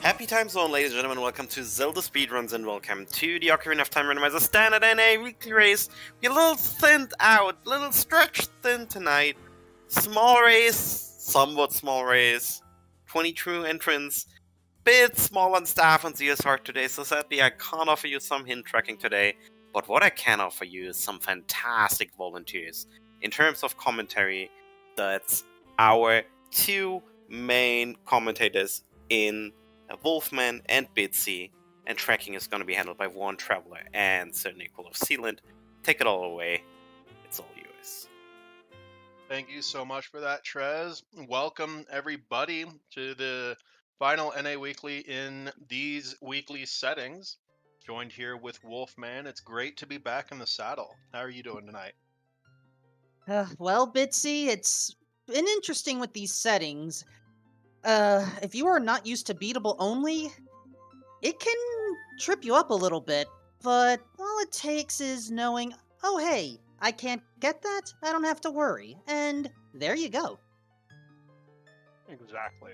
Happy time zone, ladies and gentlemen. Welcome to Zelda Speedruns and welcome to the Ocarina of Time Randomizer Standard NA Weekly Race. We're a little thinned out, a little stretched thin tonight. Small race, somewhat small race. 20 true entrants. Bit small on staff on ZSR today, so sadly I can't offer you some hint tracking today. But what I can offer you is some fantastic volunteers. In terms of commentary, that's our two main commentators in Wolfman and Bitsy, and tracking is going to be handled by Warren Traveler and Sir Nicol of Sealand. Take it all away. It's all yours. Thank you so much for that, Trez. Welcome, everybody, to the final NA Weekly in these weekly settings. Joined here with Wolfman. It's great to be back in the saddle. How are you doing tonight? Well, Bitsy, it's been interesting with these settings. If you are not used to beatable only, it can trip you up a little bit, but all it takes is knowing, oh hey, I can't get that, I don't have to worry, and there you go. Exactly.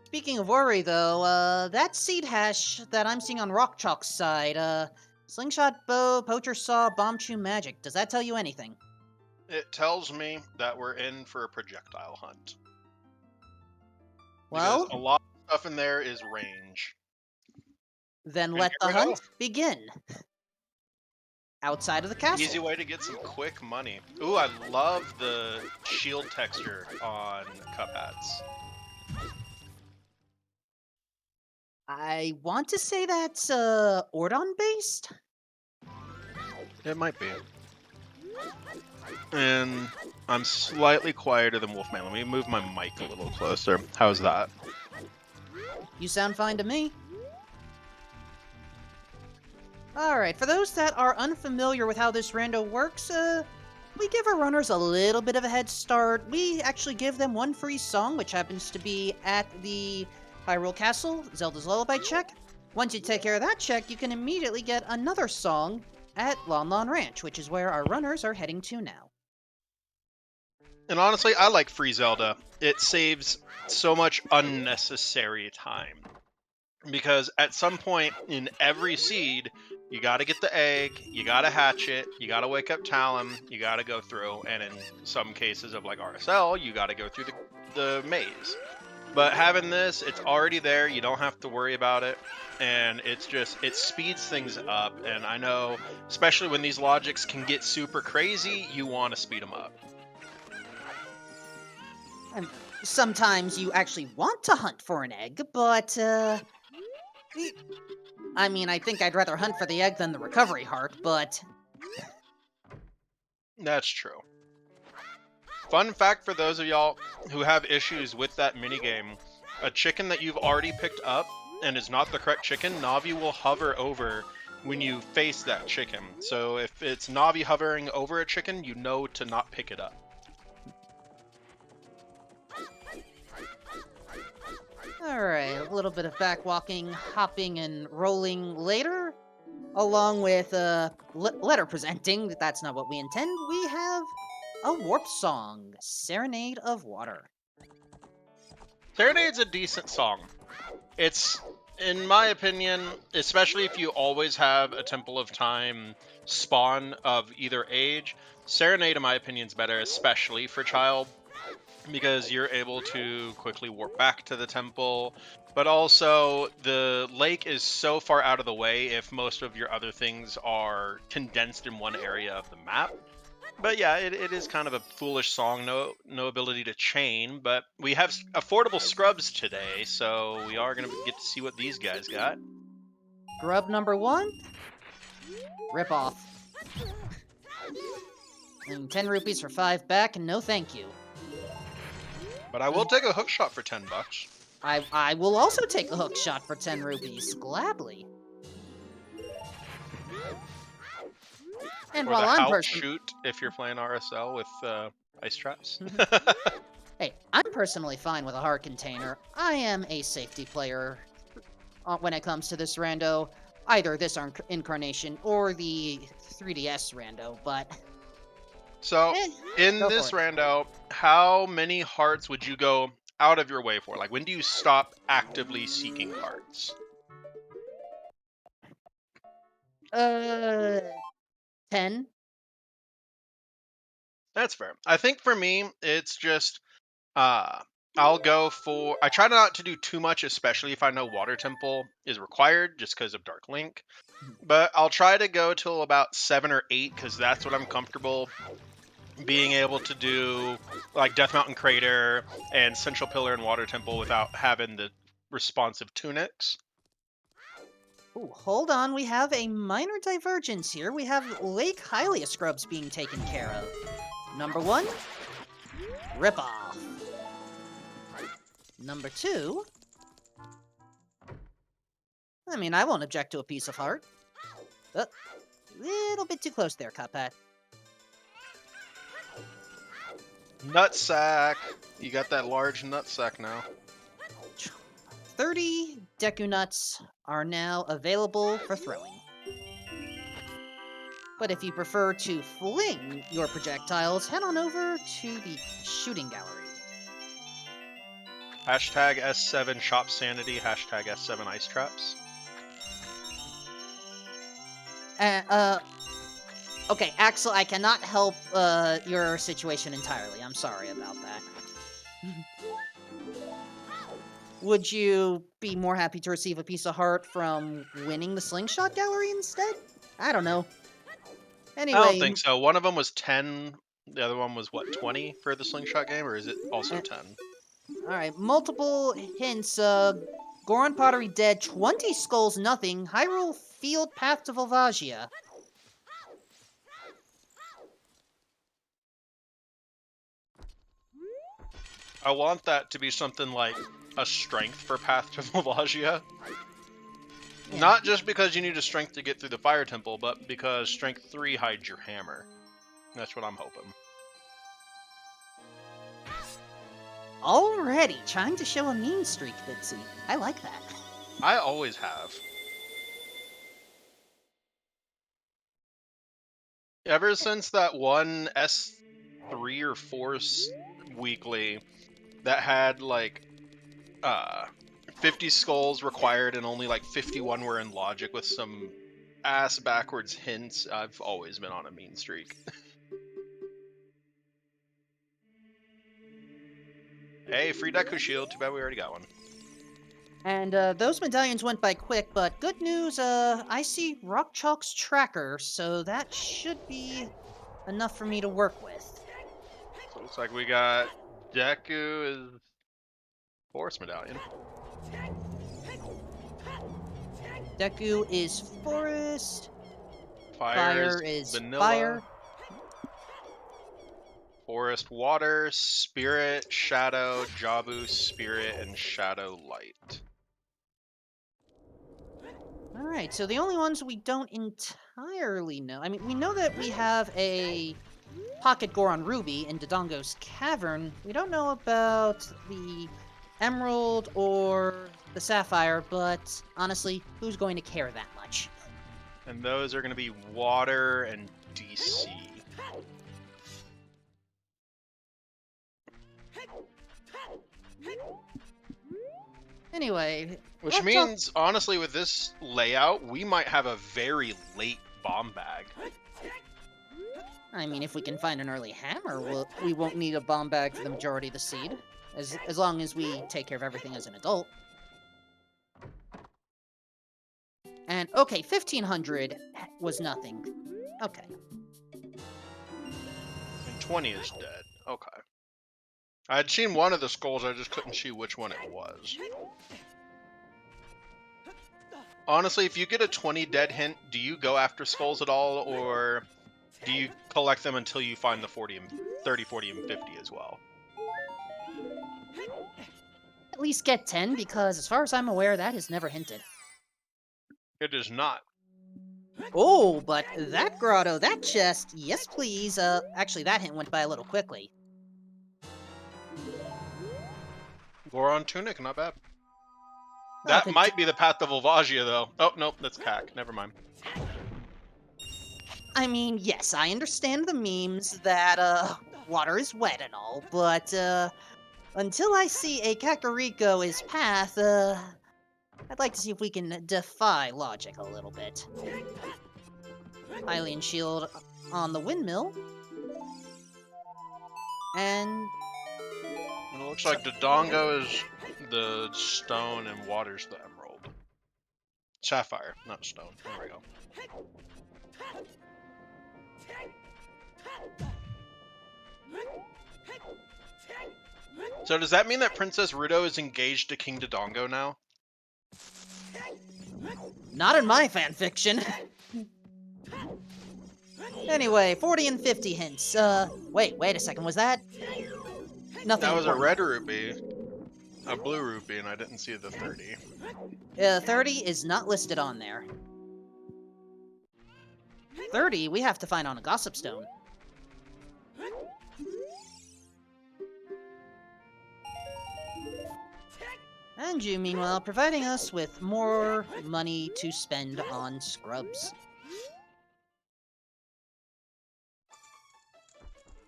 Speaking of worry, though, that seed hash that I'm seeing on Rock Chalk's side, Slingshot Bow, Poacher Saw, Bomb Chew Magic, does that tell you anything? It tells me that we're in for a projectile hunt. Well, because a lot of stuff in there is range. then And let here the we go. hunt begin. Outside of the castle. Easy way to get some quick money. Ooh, I love the shield texture on cup hats. I want to say that's, Ordon based? It might be. And I'm slightly quieter than Wolfman. Let me move my mic a little closer. How's that? You sound fine to me. Alright, for those that are unfamiliar with how this rando works, we give our runners a little bit of a head start. We actually give them one free song, which happens to be at the Hyrule Castle, Zelda's Lullaby check. Once you take care of that check, you can immediately get another song at Lon Lon Ranch, which is where our runners are heading to now. And honestly, I like free Zelda. It saves so much unnecessary time. Because at some point in every seed, you gotta get the egg, you gotta hatch it, you gotta wake up Talon, you gotta go through, and in some cases of like RSL, you gotta go through the maze. But having this, it's already there, you don't have to worry about it, and it's just, it speeds things up, and I know, especially when these logics can get super crazy, you want to speed them up. And sometimes you actually want to hunt for an egg, but, I mean, I think I'd rather hunt for the egg than the recovery heart, but... That's true. Fun fact for those of y'all who have issues with that minigame, a chicken that you've already picked up and is not the correct chicken, Navi will hover over when you face that chicken. So if it's Navi hovering over a chicken, you know to not pick it up. Alright, a little bit of back walking, hopping, and rolling later. Along with, letter presenting, that's not what we intend. We have a warp song, Serenade of Water. Serenade's a decent song. It's, in my opinion, especially if you always have a Temple of Time spawn of either age, Serenade, in my opinion, is better, especially for Child, because you're able to quickly warp back to the temple, but also the lake is so far out of the way if most of your other things are condensed in one area of the map. But yeah, it is kind of a foolish song, no ability to chain, but we have affordable scrubs today, so we are going to get to see what these guys got. Grub number 1, rip off. And 10 rupees for 5 back, and no thank you. But I will take a hook shot for 10 bucks. I will also take a hook shot for 10 rupees, gladly. And Or while the I'm house shoot if you're playing RSL with ice traps. Hey, I'm personally fine with a heart container. I am a safety player when it comes to this rando. Either this incarnation or the 3DS rando, but... So, in this rando, how many hearts would you go out of your way for? Like, when do you stop actively seeking hearts? 10. That's fair. I think for me, it's just I'll go for. I try not to do too much, especially if I know Water Temple is required, just because of Dark Link. But I'll try to go till about 7 or 8, because that's what I'm comfortable being able to do, like Death Mountain Crater and Central Pillar and Water Temple without having the responsive tunics. Ooh, hold on, we have a minor divergence here. We have Lake Hylia scrubs being taken care of. Number 1, ripoff. Number 2, I mean, I won't object to a piece of heart. Little bit too close there, Cuphead. Nutsack! You got that large nutsack now. 30 Deku Nuts are now available for throwing. But if you prefer to fling your projectiles, head on over to the shooting gallery. Hashtag S7 Shop Sanity, hashtag S7 Ice Traps. Okay, Axel, I cannot help your situation entirely. I'm sorry about that. Would you be more happy to receive a piece of heart from winning the slingshot gallery instead? I don't know. Anyway, I don't think so. One of them was 10, the other one was, what, 20 for the slingshot game, or is it also 10? Alright, multiple hints. Goron Pottery dead, 20 skulls nothing, Hyrule Field Path to Volvagia. I want that to be something like a strength for Path to Volvagia. Yeah. Not just because you need a strength to get through the Fire Temple, but because strength 3 hides your hammer. That's what I'm hoping. Already trying to show a mean streak, Bitsy. I like that. I always have. Ever since that one S3 or 4 weekly that had like 50 skulls required and only like 51 were in logic with some ass backwards hints, I've always been on a mean streak. Hey, free Deku Shield. Too bad we already got one. And those medallions went by quick, but good news, I see Rock Chalk's tracker, so that should be enough for me to work with. So looks like we got Deku is Forest Medallion. Deku is forest. Fire is vanilla. fire. Forest water, spirit, shadow, Jabu, spirit, and shadow light. Alright, so the only ones we don't entirely know... I mean, we know that we have a Pocket Goron Ruby in Dodongo's Cavern. We don't know about the Emerald or the Sapphire, but honestly, who's going to care that much? And those are going to be water and DC. Anyway... Which means, honestly, with this layout, we might have a very late bomb bag. I mean, if we can find an early hammer, we won't need a bomb bag for the majority of the seed. As long as we take care of everything as an adult. And, okay, 1500 was nothing. Okay. And 20 is dead. Okay. I had seen one of the skulls, I just couldn't see which one it was. Honestly, if you get a 20 dead hint, do you go after skulls at all, or do you collect them until you find the 40 and 30, 40, and 50 as well? At least get 10, because as far as I'm aware, that is never hinted. It is not. Oh, but that grotto, that chest, yes please. Actually, that hint went by a little quickly. Goron Tunic, not bad. That might be the Path to Volvagia, though. Oh, nope, that's Cac. Never mind. I mean, yes, I understand the memes that, water is wet and all, but, until I see a Kakariko is path, I'd like to see if we can defy logic a little bit. Hylian Shield on the windmill. And It looks like Dodongo is the stone and water's the emerald. Sapphire, not stone. There we go. So does that mean that Princess Ruto is engaged to King Dodongo now? not in my fanfiction. Anyway, 40 and 50 hints. Wait a second, was that? Nothing. That was a important. red rupee, a blue rupee, and I didn't see the 30. 30 is not listed on there. 30 we have to find on a gossip stone. And you, meanwhile, providing us with more money to spend on scrubs.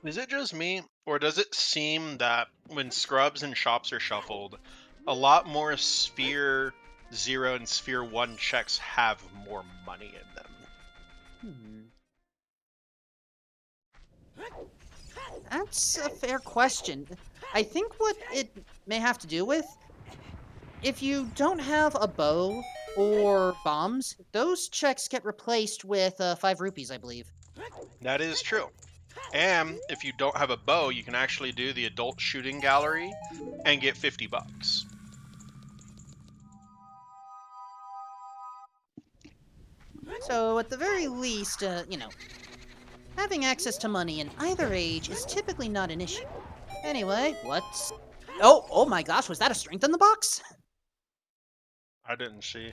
Is it just me, or does it seem that when scrubs and shops are shuffled, a lot more Sphere 0 and Sphere 1 checks have more money in them? That's a fair question. I think what it may have to do with, if you don't have a bow or bombs, those checks get replaced with 5 rupees, I believe. That is true. And if you don't have a bow, you can actually do the adult shooting gallery and get $50. So, at the very least, you know, having access to money in either age is typically not an issue. Anyway, what's... Oh my gosh, was that a strength in the box? I didn't see.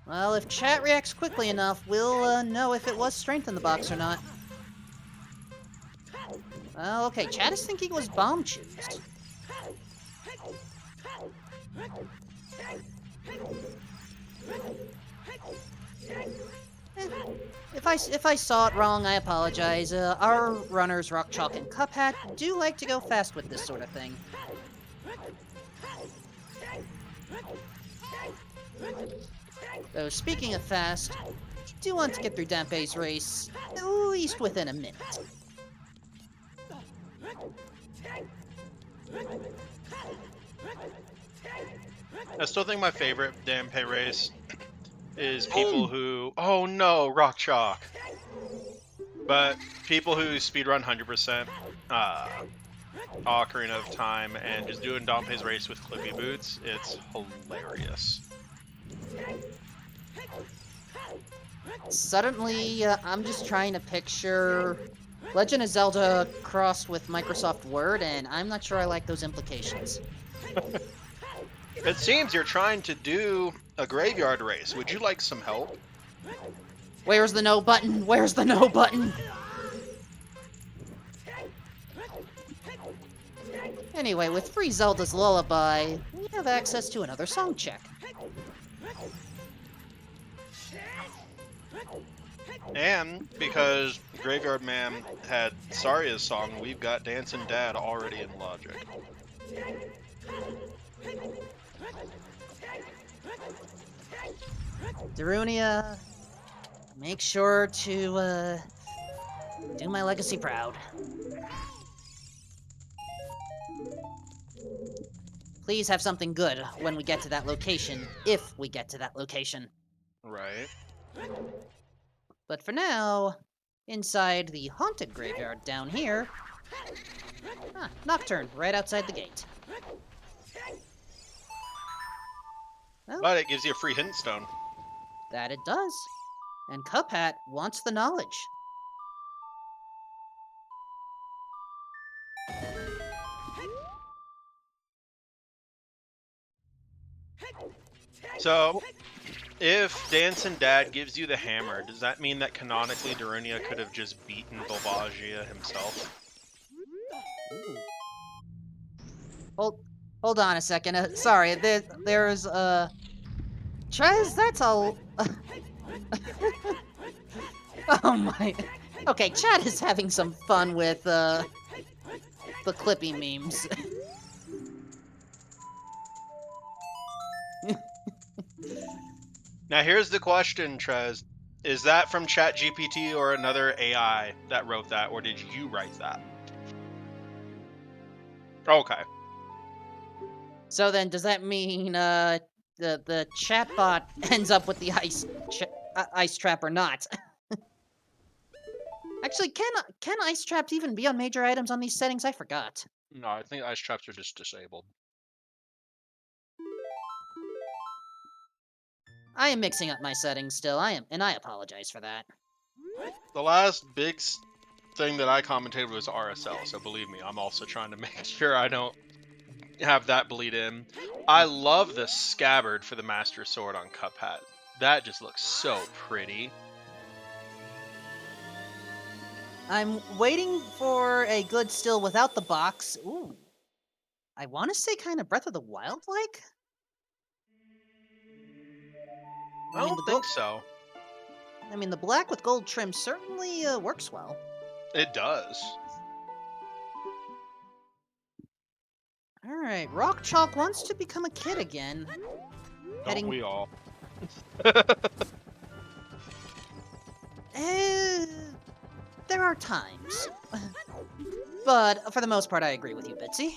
Well, if chat reacts quickly enough, we'll know if it was strength in the box or not. Well, okay, chat is thinking it was bomb chews. If I saw it wrong, I apologize. Our runners, Rock Chalk and Cuphat, do like to go fast with this sort of thing. Though, speaking of fast, I do want to get through Dampe's race, at least within a minute. I still think my favorite Dampe race is people who... Oh no, Rock Chalk! But people who speedrun 100%, Ocarina of Time, and just doing Dampe's race with Clippy Boots, it's hilarious. Suddenly, I'm just trying to picture Legend of Zelda crossed with Microsoft Word, and I'm not sure I like those implications. It seems you're trying to do a graveyard race. Would you like some help? Where's the no button? Where's the no button? Anyway, with Free Zelda's Lullaby, we have access to another song check. And because Graveyard Man had Saria's song, we've got Dancing Dad already in Logic. Darunia, make sure to, do my legacy proud. Please have something good when we get to that location, if we get to that location. Right. But for now, inside the haunted graveyard down here... Nocturne, right outside the gate. Well, But it gives you a free hint stone. that it does. And Cuphat wants the knowledge. So, if Dancing Dad gives you the hammer, does that mean that canonically Darunia could have just beaten Volvagia himself? Hold on a second. Sorry, there's Trez, that's all. Oh my. Okay, Chad is having some fun with the Clippy memes. Now here's the question, Trez. Is that from ChatGPT or another AI that wrote that, or did you write that? Okay. So then, does that mean the chatbot ends up with the ice trap or not? Actually, can ice traps even be on major items on these settings? I forgot. No, I think ice traps are just disabled. I am mixing up my settings still. And I apologize for that. The last big thing that I commented was RSL, so believe me, I'm also trying to make sure I don't have that bleed in. I love the scabbard for the Master Sword on Cuphead. That just looks so pretty. I'm waiting for a good still without the box. Ooh. I want to say kind of Breath of the Wild like? I don't think so. I mean, the black with gold trim certainly works well. It does. Alright, Rock Chalk wants to become a kid again. Don't we all? There are times. But for the most part, I agree with you, Bitsy.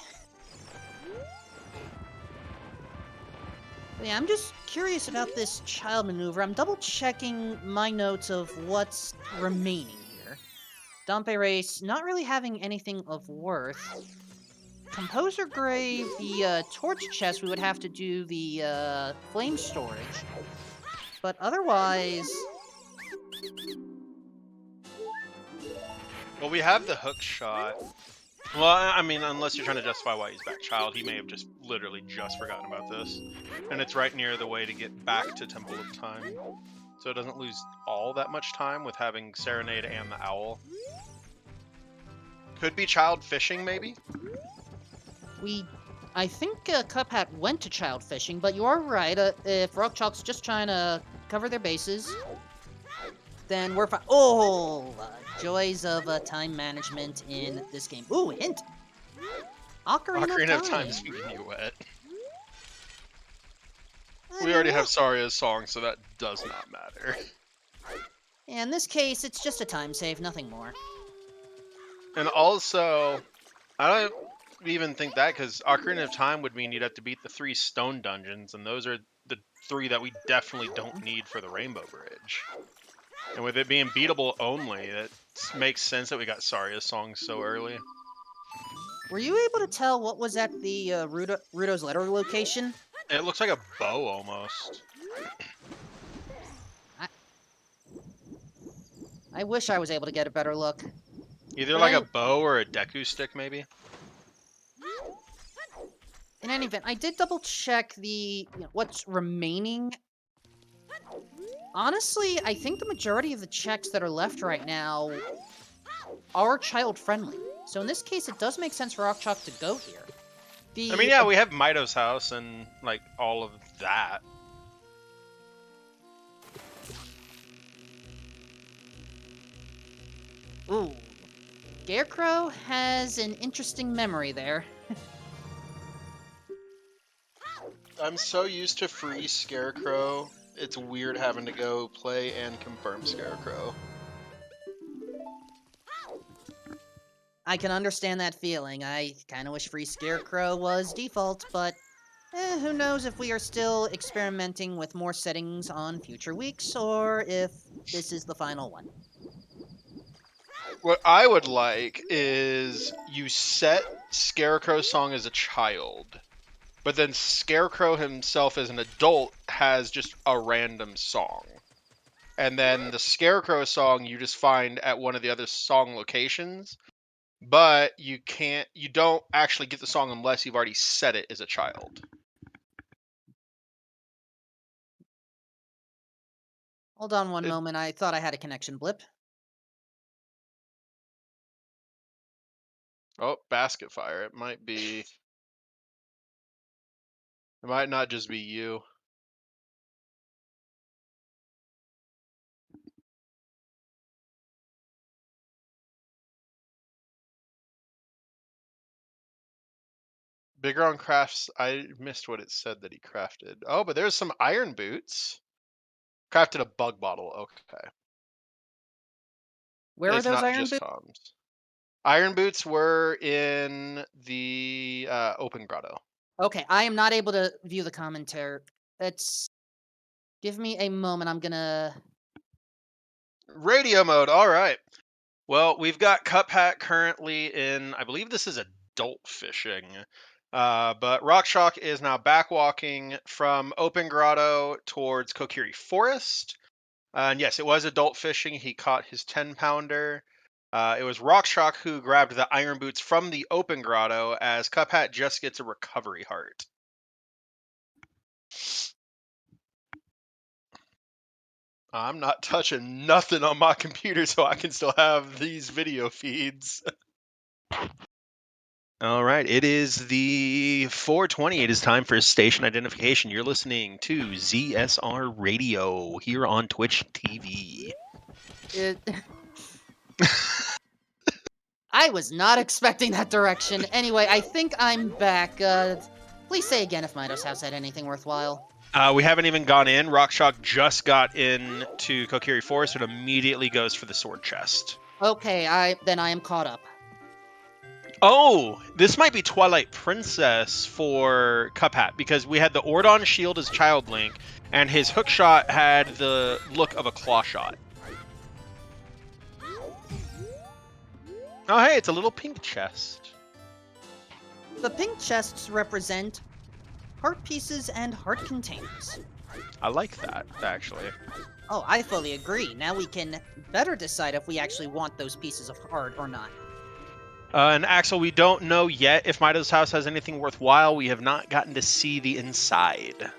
But yeah, I'm just curious about this child maneuver. I'm double checking my notes of what's remaining here. Dompe Race not really having anything of worth. Composer Grave, the torch chest, we would have to do the flame storage. But otherwise... Well, we have the hook shot. Well, I mean, unless you're trying to justify why he's back child, he may have just literally just forgotten about this. And it's right near the way to get back to Temple of Time. So it doesn't lose all that much time with having Serenade and the Owl. Could be child fishing, maybe? I think Cuphat went to child fishing, but you are right. If Rock Chalk's just trying to cover their bases, then we're fine. Oh, joys of time management in this game. Ooh, hint. Ocarina of Time. Time's making you wet. We already have Saria's song, so that does not matter. In this case, it's just a time save, nothing more. And also, I don't even think that, because Ocarina of Time would mean you'd have to beat the 3 stone dungeons, and those are the 3 that we definitely don't need for the Rainbow Bridge. And with it being beatable only, it makes sense that we got Saria's song so early. Were you able to tell what was at the Ruto's letter location? It looks like a bow, almost. I wish I was able to get a better look. Either like a bow or a Deku stick, maybe? In any event, I did double check what's remaining. Honestly, I think the majority of the checks that are left right now are child-friendly. So in this case, it does make sense for Rock Chalk to go here. I mean, yeah, we have Mido's house and, like, all of that. Ooh. Scarecrow has an interesting memory there. I'm so used to free Scarecrow, it's weird having to go play and confirm Scarecrow. I can understand that feeling. I kind of wish free Scarecrow was default, but who knows if we are still experimenting with more settings on future weeks, or if this is the final one. What I would like is you set Scarecrow's song as a child, but then Scarecrow himself as an adult has just a random song. And then the Scarecrow song you just find at one of the other song locations, but you don't actually get the song unless you've already set it as a child. Hold on one moment, I thought I had a connection blip. Oh, basket fire. It might not just be you. Bigger on crafts. I missed what it said that he crafted. Oh, but there's some iron boots. Crafted a bug bottle. Okay. Where are It's those not iron just boots? comms. Iron boots were in the open grotto. Okay, I am not able to view the commentary. Give me a moment. I'm gonna. Radio mode. All right. Well, we've got Cup Hat currently in, I believe this is adult fishing. But Rockshock is now backwalking from Open Grotto towards Kokiri Forest. And yes, it was adult fishing. He caught his 10-pounder. It was Rockshock who grabbed the iron boots from the Open Grotto, as Cup Hat just gets a recovery heart. I'm not touching nothing on my computer so I can still have these video feeds. All right, it is the 4:20. It is time for station identification. You're listening to ZSR Radio here on Twitch TV. I was not expecting that direction. Anyway, I think I'm back. Please say again if Mido's house had anything worthwhile. We haven't even gone in. Rockshock just got into Kokiri Forest and immediately goes for the sword chest. Okay, then I am caught up. Oh, this might be Twilight Princess for Cup Hat, because we had the Ordon shield as Child Link, and his hook shot had the look of a claw shot. Oh, hey, it's a little pink chest. The pink chests represent heart pieces and heart containers. I like that, actually. Oh, I fully agree. Now we can better decide if we actually want those pieces of heart or not. And Axel, we don't know yet if Mido's house has anything worthwhile. We have not gotten to see the inside.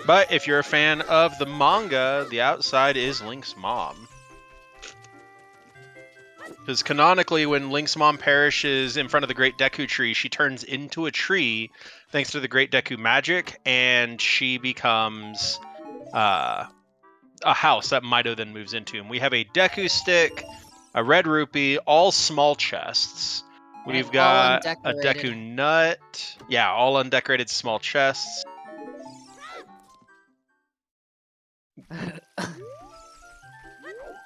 But if you're a fan of the manga, the outside is Link's mom. Because canonically, when Link's mom perishes in front of the Great Deku Tree, she turns into a tree thanks to the Great Deku magic, and she becomes a house that Mido then moves into. And we have a Deku stick, a red rupee, all small chests. We've got a Deku nut. Yeah, all undecorated small chests.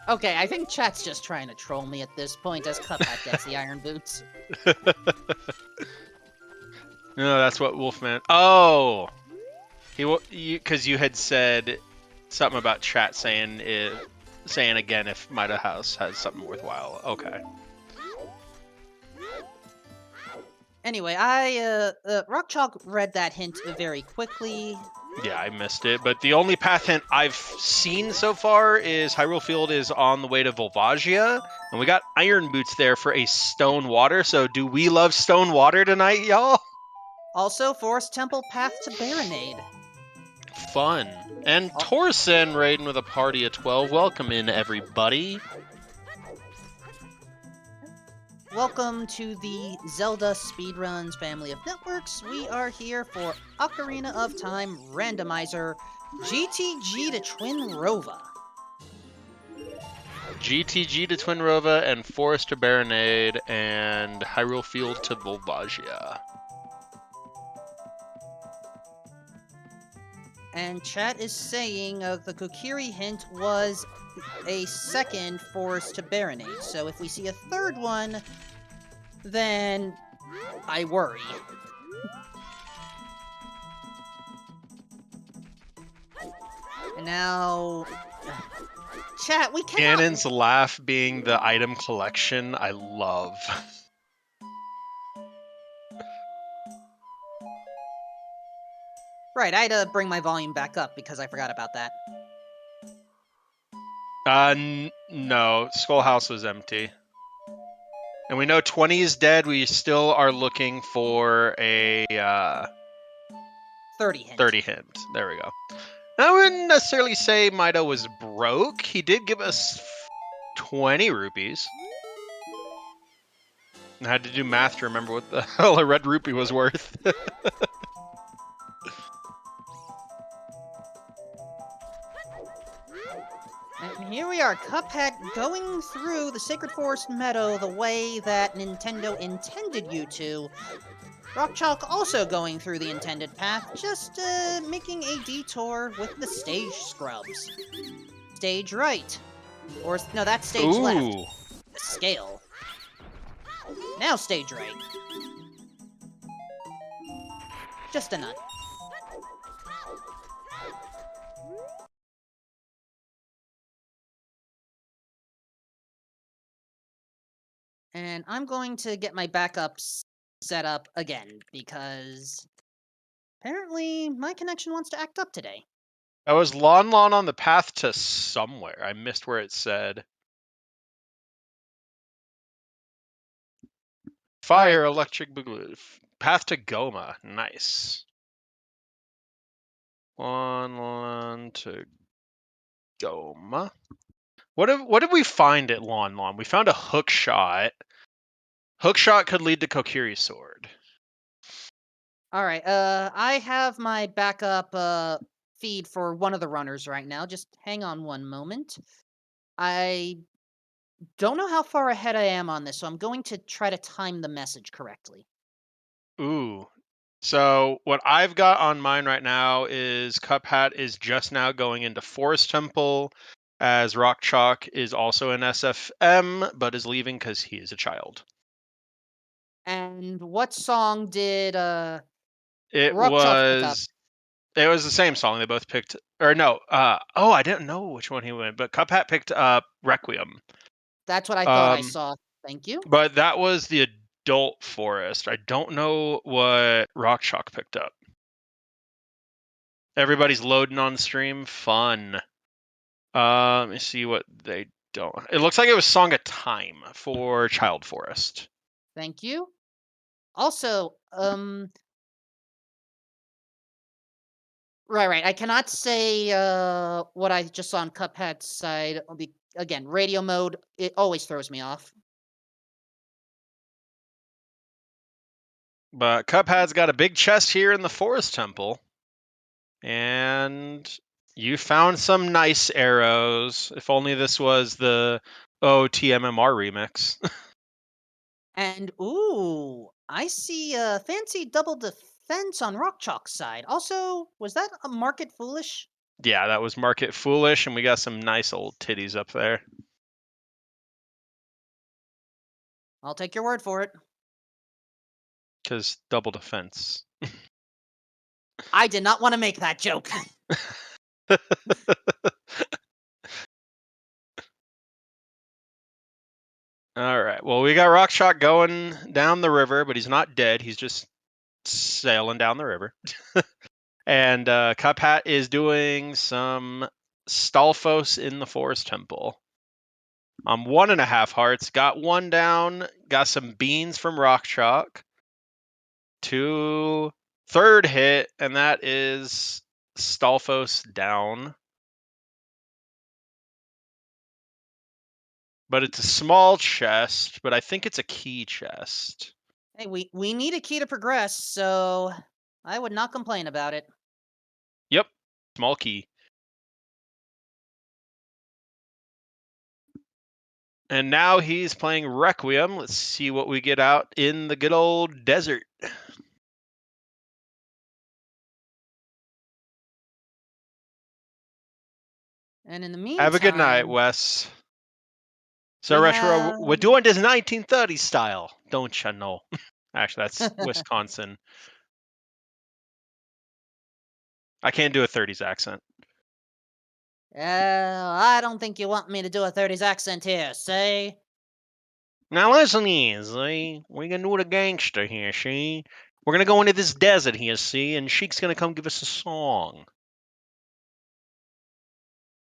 Okay, I think chat's just trying to troll me at this point as Cuphead gets the iron boots. No, that's what Wolfman... Oh! Because you had said something about chat saying again if Mido House has something worthwhile. Okay. Anyway, Rockchalk read that hint very quickly. Yeah, I missed it, but the only path hint I've seen so far is Hyrule Field is on the way to Volvagia, and we got iron boots there for a stone water, so do we love stone water tonight, y'all? Also, Forest Temple path to Baronade. Fun. And Torsen raiding with a party of 12. Welcome in, everybody. Welcome to the Zelda Speedruns family of networks. We are here for Ocarina of Time Randomizer, GTG to Twin Rova. GTG to Twin Rova, and Forest to Baronade, and Hyrule Field to Volvagia. And chat is saying the Kokiri hint was a second Forest to Baronade. So if we see a third one, then I worry. And now, chat, we cannot... Ganon's laugh being the item collection, I love. Right, I had to bring my volume back up because I forgot about that. No, Skullhouse was empty. And we know 20 is dead. We still are looking for a 30 hint. 30 hint. There we go. I wouldn't necessarily say Mido was broke. He did give us 20 rupees. I had to do math to remember what the hell a red rupee was worth. And here we are, Cuphead, going through the Sacred Forest Meadow the way that Nintendo intended you to. Rock Chalk also going through the intended path, just making a detour with the stage scrubs. Stage right. Or, no, that's stage left. Ooh. The scale. Now stage right. Just a nut. And I'm going to get my backups set up again, because apparently my connection wants to act up today. I was Lon Lon on the path to somewhere. I missed where it said. Fire, electric boogaloo. Path to Goma. Nice. Lon Lon to Goma. What did we find at Lon Lon? We found a hook shot. Hook shot could lead to Kokiri's sword. Alright, I have my backup feed for one of the runners right now. Just hang on one moment. I don't know how far ahead I am on this, so I'm going to try to time the message correctly. Ooh. So what I've got on mine right now is Cuphat is just now going into Forest Temple, as Rock Chalk is also in SFM, but is leaving because he is a child. And what song did It Rock Chalk pick up? was the same song. They both picked, or no, I didn't know which one he went, but Cuphat picked up Requiem. That's what I thought I saw. Thank you. But that was the adult forest. I don't know what Rock Chalk picked up. Everybody's loading on the stream. Fun. Let me see what they don't. It looks like it was Song of Time for Child Forest. Thank you. Also, right. I cannot say what I just saw on Cuphead's side. Again, radio mode, it always throws me off. But Cuphead's got a big chest here in the Forest Temple. And you found some nice arrows. If only this was the OoT MMR remix. And ooh, I see a fancy double defense on Rock Chalk's side. Also, was that a Market Foolish? Yeah, that was Market Foolish, and we got some nice old titties up there. I'll take your word for it. Because double defense. I did not want to make that joke. All right. Well, we got Rock Chalk going down the river, but he's not dead. He's just sailing down the river. And Cuphat is doing some Stalfos in the Forest Temple. I'm 1.5 hearts. Got one down. Got some beans from Rock Chalk. Third hit, and that is Stalfos down. But it's a small chest, but I think it's a key chest. Hey, we need a key to progress, so I would not complain about it. Yep, small key. And now he's playing Requiem. Let's see what we get out in the good old desert. And in the meantime, Have a good night, Wes. So we Retro, have- we're doing this 1930s style, don't you know? Actually, that's Wisconsin. I can't do a 30s accent. I don't think you want me to do a 30s accent here, say? Now listen here, see? We're gonna do the gangster here, see? We're gonna go into this desert here, see? And Sheik's gonna come give us a song.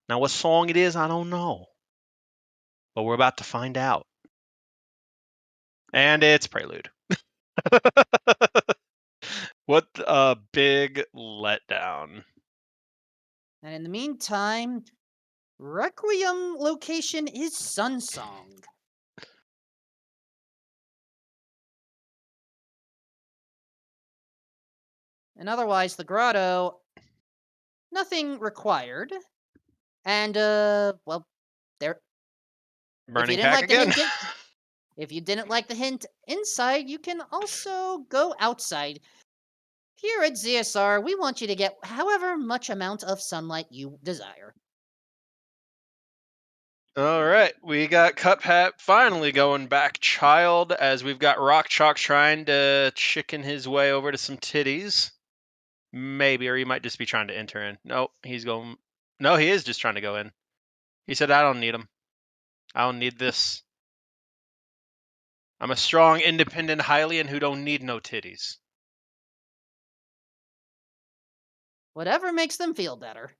Now what song it is, I don't know. But we're about to find out. And it's Prelude. What a big letdown. And in the meantime, Requiem location is Sunsong. And otherwise, the grotto, nothing required. And, well, there. Burning if you didn't pack like the again. hint, If you didn't like the hint inside, you can also go outside. Here at ZSR, we want you to get however much amount of sunlight you desire. All right, we got Cuphat finally going back child as we've got Rock Chalk trying to chicken his way over to some titties. Maybe, or he might just be trying to enter in. No, he's going. No, he is just trying to go in. He said, I don't need him. I don't need this. I'm a strong, independent Hylian who don't need no titties. Whatever makes them feel better.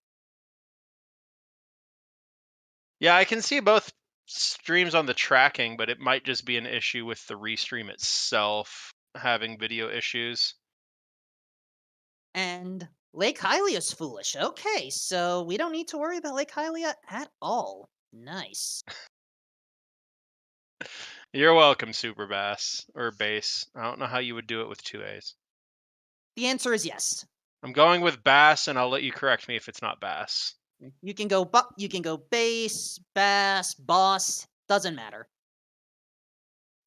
Yeah, I can see both streams on the tracking, but it might just be an issue with the restream itself having video issues. And Lake Hylia's foolish. Okay, so we don't need to worry about Lake Hylia at all. Nice. You're welcome, Super Bass or Bass. I don't know how you would do it with two A's. The answer is yes. I'm going with Bass, and I'll let you correct me if it's not Bass. You can go bass, bass, boss, doesn't matter.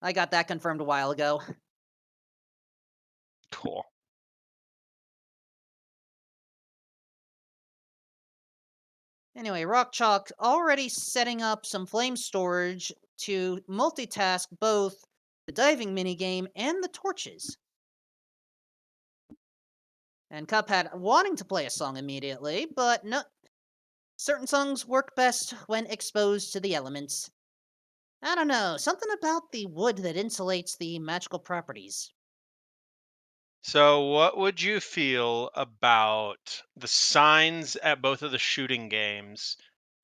I got that confirmed a while ago. Cool. Anyway, Rock Chalk already setting up some flame storage to multitask both the diving minigame and the torches. And Cuphead wanting to play a song immediately, but no. Certain songs work best when exposed to the elements. I don't know, something about the wood that insulates the magical properties. So, what would you feel about the signs at both of the shooting games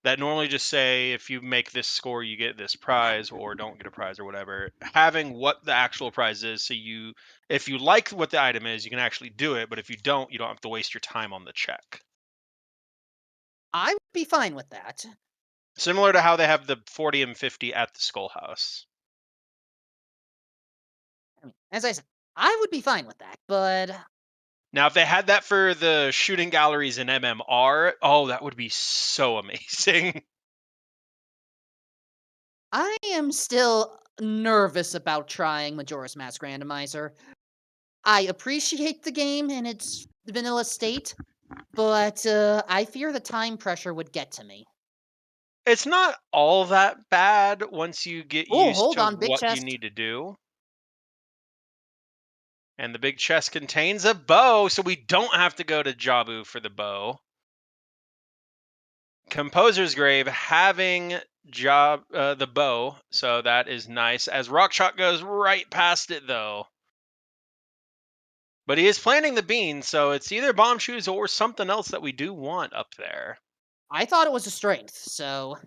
that normally just say if you make this score, you get this prize, or don't get a prize, or whatever? Having what the actual prize is, so if you like what the item is, you can actually do it, but if you don't have to waste your time on the check. I would be fine with that. Similar to how they have the 40 and 50 at the Skull House. I mean, as I said, I would be fine with that, but Now, if they had that for the shooting galleries in MMR, oh, that would be so amazing. I am still nervous about trying Majora's Mask Randomizer. I appreciate the game in its vanilla state, but I fear the time pressure would get to me. It's not all that bad once you get Oh, used hold to on, big what you chest. need to do. And the big chest contains a bow, so we don't have to go to Jabu for the bow. Composer's Grave having the bow, so that is nice. As Rockshot goes right past it, though. But he is planting the beans, so it's either bomb shoes or something else that we do want up there. I thought it was a strength, so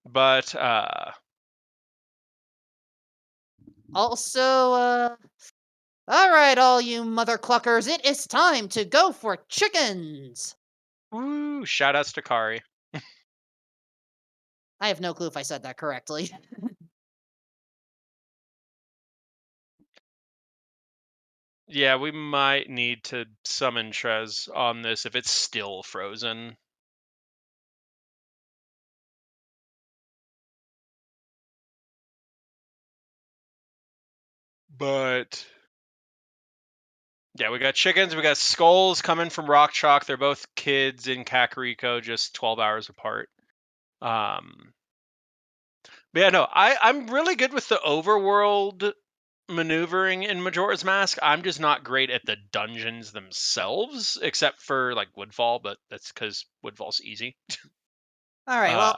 But also, all right, all you mother cluckers, it is time to go for chickens. woo, shout outs to Kari. I have no clue if I said that correctly. Yeah, we might need to summon Trez on this if it's still frozen. But yeah, we got chickens, we got skulls coming from Rock Chalk. They're both kids in Kakariko, just 12 hours apart. But yeah, no, I'm really good with the overworld maneuvering in Majora's Mask. I'm just not great at the dungeons themselves, except for like Woodfall, but that's because Woodfall's easy. All right, well,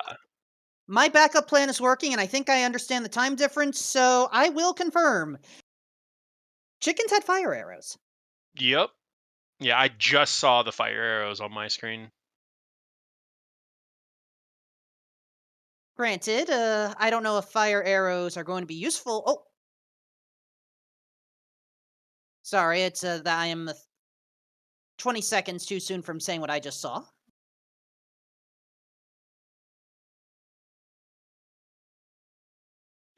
my backup plan is working, and I think I understand the time difference, so I will confirm. Chickens had fire arrows. Yep. Yeah, I just saw the fire arrows on my screen. Granted, I don't know if fire arrows are going to be useful. Oh, sorry, it's that I am 20 seconds too soon from saying what I just saw.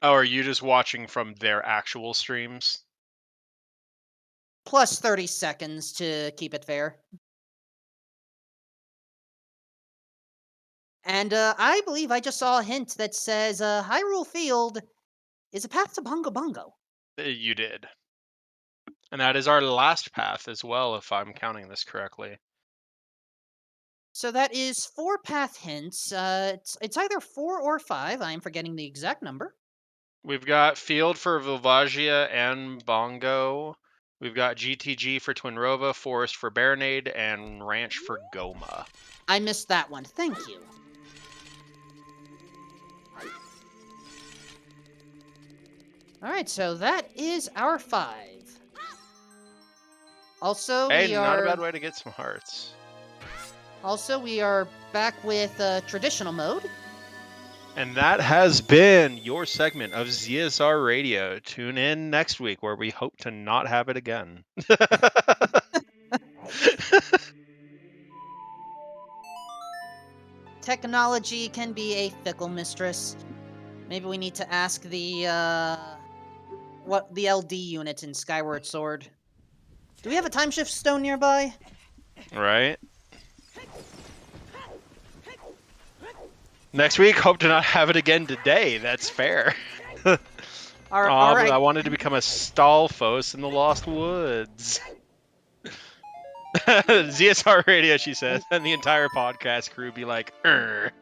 Oh, are you just watching from their actual streams? Plus 30 seconds to keep it fair. And I believe I just saw a hint that says Hyrule Field is a path to Bongo Bongo. You did. And that is our last path as well, if I'm counting this correctly. So that is 4 path hints. It's either 4 or 5. I am forgetting the exact number. We've got Field for Vilvagia and Bongo. We've got GTG for Twinrova, Forest for Baronade, and Ranch for Goma. I missed that one. Thank you. Alright, so that is our 5. Also, Hey, we not are... a bad way to get some hearts. Also, we are back with traditional mode. And that has been your segment of ZSR Radio. Tune in next week where we hope to not have it again. Technology can be a fickle mistress. Maybe we need to ask the LD unit in Skyward Sword. Do we have a time shift stone nearby? Right? Next week, hope to not have it again today. That's fair. All right. I wanted to become a Stalfos in the Lost Woods. ZSR Radio, she says, and the entire podcast crew be like, "Urgh."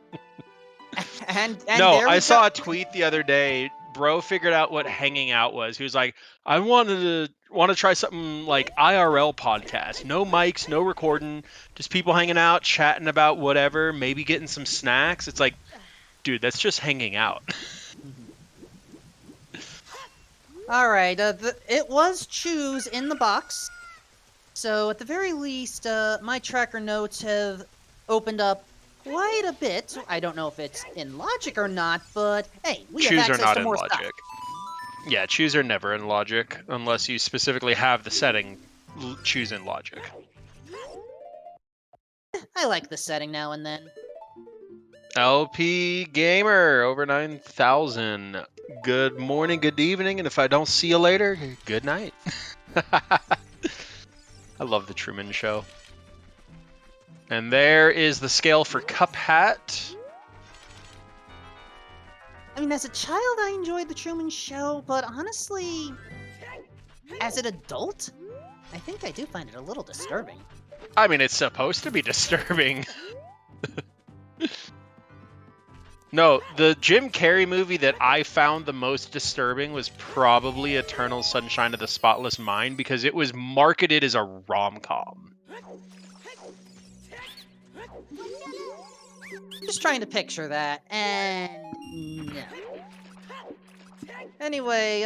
And No, there I we saw go. a tweet the other day. Bro figured out what hanging out was. He was like, I want to try something like IRL podcast. No mics, no recording, just people hanging out, chatting about whatever, maybe getting some snacks. It's like, dude, that's just hanging out. All right. It was choose in the box. So at the very least, my tracker notes have opened up quite a bit. I don't know if it's in logic or not, but hey, we have Choose access are not to in more logic. stuff. Yeah, choose are never in logic unless you specifically have the setting choose in logic. I like the setting now and then. LP Gamer over 9,000. Good morning, good evening, and if I don't see you later, good night. I love the Truman Show. And there is the scale for Cup Hat. I mean, as a child, I enjoyed the Truman Show, but honestly, as an adult, I think I do find it a little disturbing. I mean, it's supposed to be disturbing. No, the Jim Carrey movie that I found the most disturbing was probably Eternal Sunshine of the Spotless Mind because it was marketed as a rom-com. Just trying to picture that, and no. Anyway,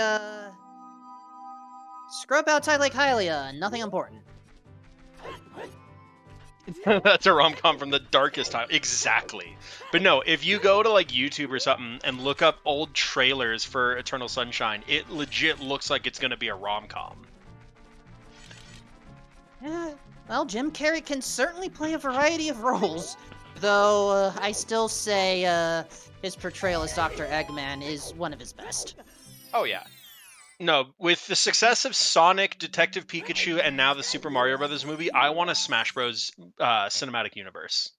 scrub outside Lake Hylia, nothing important. That's a rom-com from the darkest time. Exactly. But no, if you go to like YouTube or something and look up old trailers for Eternal Sunshine, it legit looks like it's going to be a rom-com. Yeah, well, Jim Carrey can certainly play a variety of roles, though I still say his portrayal as Dr. Eggman is one of his best. Oh yeah. No, with the success of Sonic, Detective Pikachu, and now the Super Mario Brothers movie, I want a Smash Bros. Cinematic universe.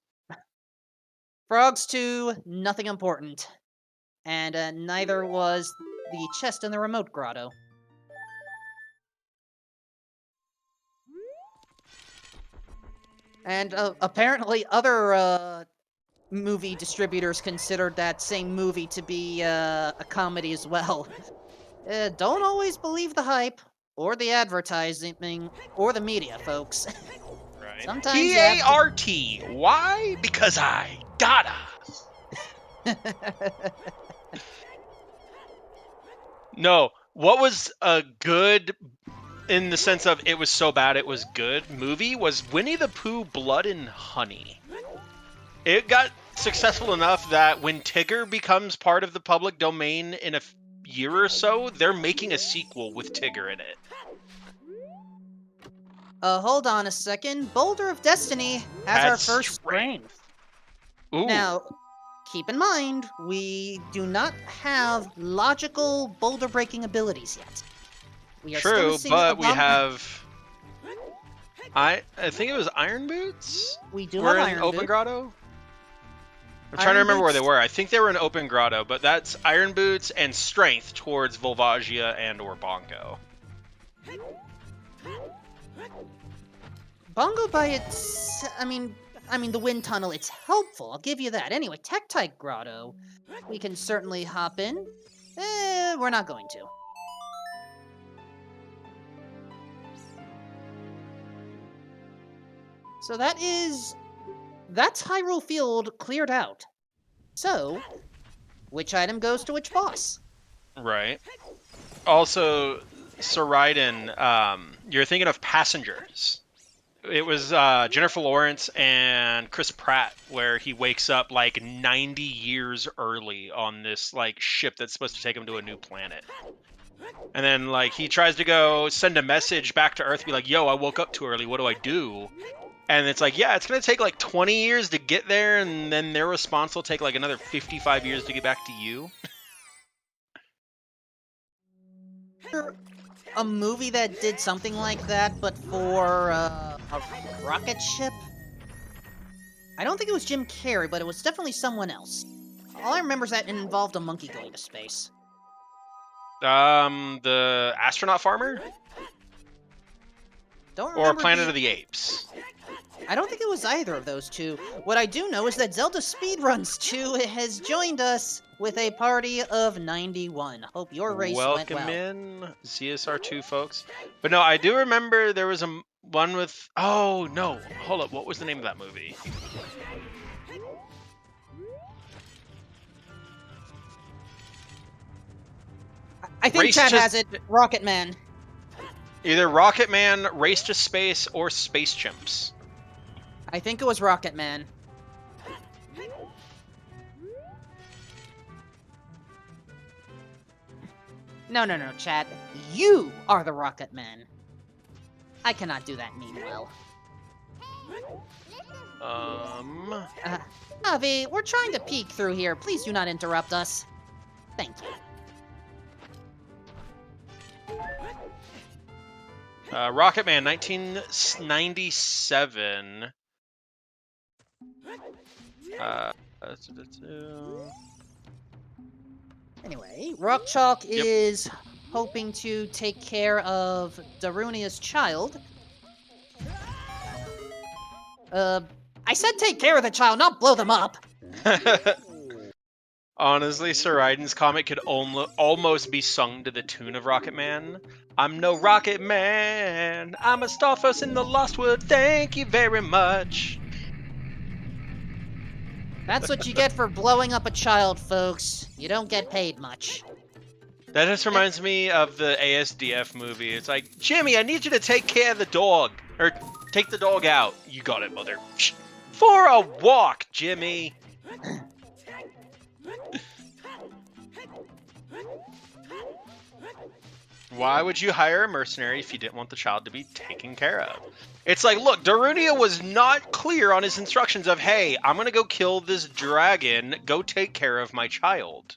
Frogs 2, nothing important. And neither was the chest in the remote grotto. And apparently other movie distributors considered that same movie to be a comedy as well. Don't always believe the hype, or the advertising, or the media, folks. Right. Sometimes you have to- T-A-R-T. Why? Because I gotta. No, what was a good, in the sense of it was so bad it was good, movie was Winnie the Pooh Blood and Honey. It got successful enough that when Tigger becomes part of the public domain in a year or so, they're making a sequel with Tigger in it. Hold on a second. Boulder of Destiny has our first strength. Ooh. Now, keep in mind, we do not have logical boulder-breaking abilities yet. We are still True, missing but we abom- have... I think it was Iron Boots? We do We're have in Iron Open Boot. Grotto? I'm trying to remember where they were. I think they were in Open Grotto, but that's Iron Boots and Strength towards Volvagia and or Bongo. Bongo by its... I mean, the wind tunnel, it's helpful. I'll give you that. Anyway, Tektite Grotto, we can certainly hop in. We're not going to. So that's Hyrule Field cleared out. So, which item goes to which boss? Right. Also, Saraiden, you're thinking of Passengers. It was Jennifer Lawrence and Chris Pratt, where he wakes up like 90 years early on this like ship that's supposed to take him to a new planet. And then like he tries to go send a message back to Earth, be like, "Yo, I woke up too early. What do I do?" And it's like, yeah, it's gonna take like 20 years to get there, and then their response will take like another 55 years to get back to you. A movie that did something like that, but for a rocket ship? I don't think it was Jim Carrey, but it was definitely someone else. All I remember is that it involved a monkey going to space. The Astronaut Farmer? Don't remember. Or Planet of the Apes? I don't think it was either of those two. What I do know is that ZeldaSpeedRuns 2 has joined us with a party of 91. Hope your race went well. Welcome in, ZSR2 folks. But no, I do remember there was one with... Oh, no. Hold up. What was the name of that movie? I think Chad has it. Rocket Man. Either Rocket Man, Race to Space, or Space Chimps. I think it was Rocket Man. No, Chad. You are the Rocket Man. I cannot do that meme well. Avi, we're trying to peek through here. Please do not interrupt us. Thank you. Rocket Man, 1997. Anyway, Rock Chalk is hoping to take care of Darunia's child. I said take care of the child, not blow them up. Honestly, Saraiden's comic could almost be sung to the tune of Rocket Man. I'm no Rocket Man. I'm a Starfuss in the Lost World. Thank you very much. That's what you get for blowing up a child, folks. You don't get paid much. That just reminds me of the ASDF movie. It's like, Jimmy, I need you to take care of the dog. Or take the dog out. You got it, mother. For a walk, Jimmy. Why would you hire a mercenary if you didn't want the child to be taken care of? It's like, look, Darunia was not clear on his instructions of, hey, I'm going to go kill this dragon, go take care of my child.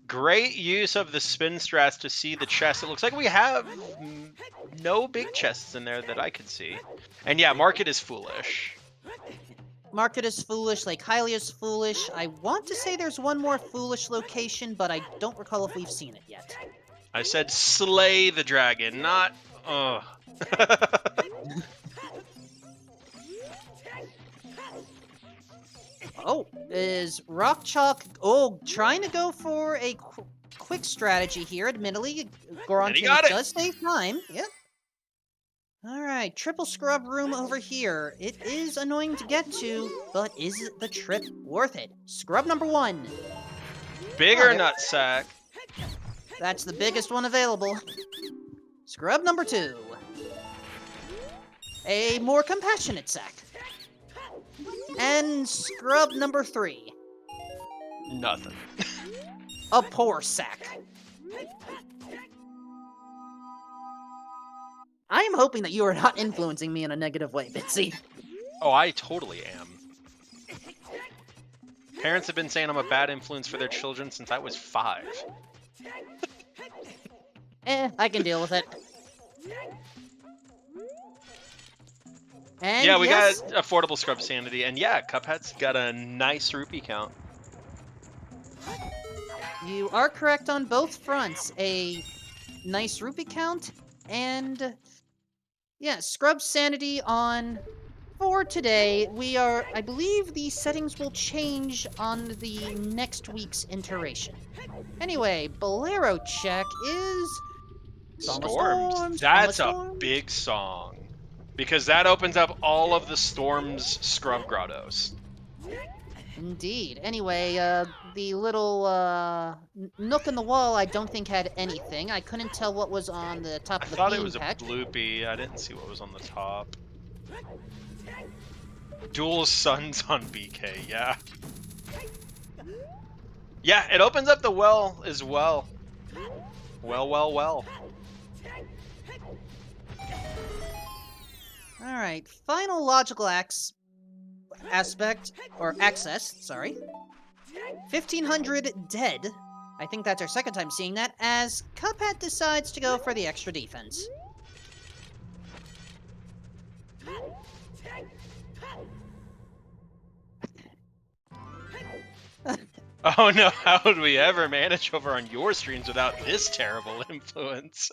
Great use of the spin strats to see the chest. It looks like we have no big chests in there that I could see. And yeah, Market is foolish. Market is foolish, like Hylia is foolish. I want to say there's one more foolish location, but I don't recall if we've seen it yet. I said slay the dragon, not... Ugh. Oh, is Rock Chalk... Oh, trying to go for a quick strategy here, admittedly. Goron does save time. Yep. Alright, triple scrub room over here. It is annoying to get to, but is the trip worth it? Scrub number 1. Bigger nutsack. That's the biggest one available. Scrub number 2. A more compassionate sack. And scrub number 3. Nothing. A poor sack. I am hoping that you are not influencing me in a negative way, Bitsy. Oh, I totally am. Parents have been saying I'm a bad influence for their children since I was 5. I can deal with it. And yeah, we yes, got affordable Scrub Sanity, and yeah, Cuphead's got a nice rupee count. you are correct on both fronts. A nice rupee count, and yeah, Scrub Sanity on for today. I believe the settings will change on the next week's iteration. Anyway, Bolero check is Song of Storms. Storms. That's Song a of Storms. big song. Because that opens up all of the Storm's Scrub Grottos. Indeed. Anyway, the little nook in the wall I don't think had anything. I couldn't tell what was on the top I of the thought it bean was a patch. bloopy. I didn't see what was on the top. Dual Suns on BK, yeah. Yeah, it opens up the well as well. Well. Alright, final logical aspect, or access, sorry. 1500 dead. I think that's our second time seeing that, as Cuphead decides to go for the extra defense. Oh no, how would we ever manage over on your streams without this terrible influence?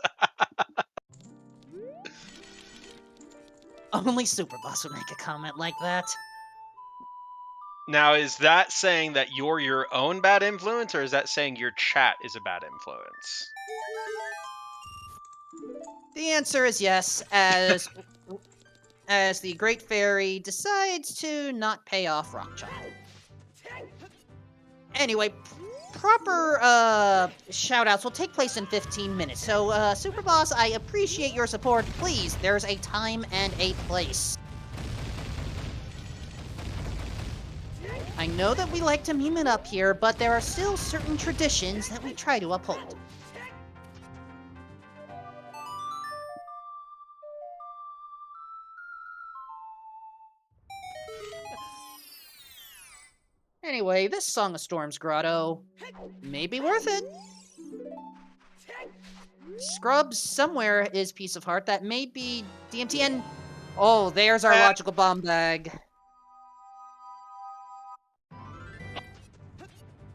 Only Superboss would make a comment like that. Now, is that saying that you're your own bad influence, or is that saying your chat is a bad influence? The answer is yes, as the Great Fairy decides to not pay off Rockchop. Anyway, proper shoutouts will take place in 15 minutes. So, Superboss, I appreciate your support. Please, there's a time and a place. I know that we like to meme it up here, but there are still certain traditions that we try to uphold. Anyway, this Song of Storms grotto may be worth it. Scrub somewhere is Piece of Heart. That may be DMT, and oh, there's our logical bomb bag.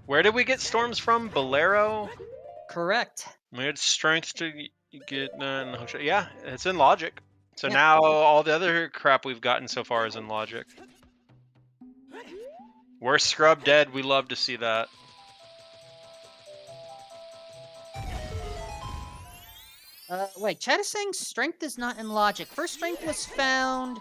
Where did we get storms from? Bolero? Correct. We had strength to get yeah, it's in logic. So Yeah. now all the other crap we've gotten so far is in logic. We're Scrub dead. We love to see that. Wait, chat is saying strength is not in logic. First strength was found...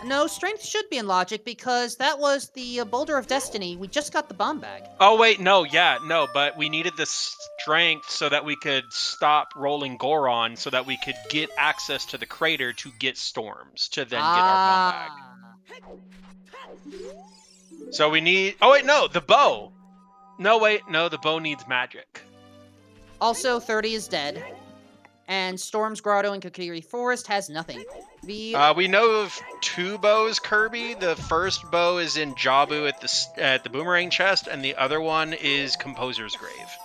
No, strength should be in logic because that was the Boulder of Destiny. We just got the bomb bag. Oh wait, no, but we needed the strength so that we could stop rolling Goron, so that we could get access to the crater to get storms, to then get our bomb bag. So we need... Oh wait, no, the bow! No, wait, no, the bow needs magic. Also, 30 is dead. And Storm's Grotto and Kokiri Forest has nothing. We know of two bows, Kirby. The first bow is in Jabu at the Boomerang Chest, and the other one is Composer's Grave.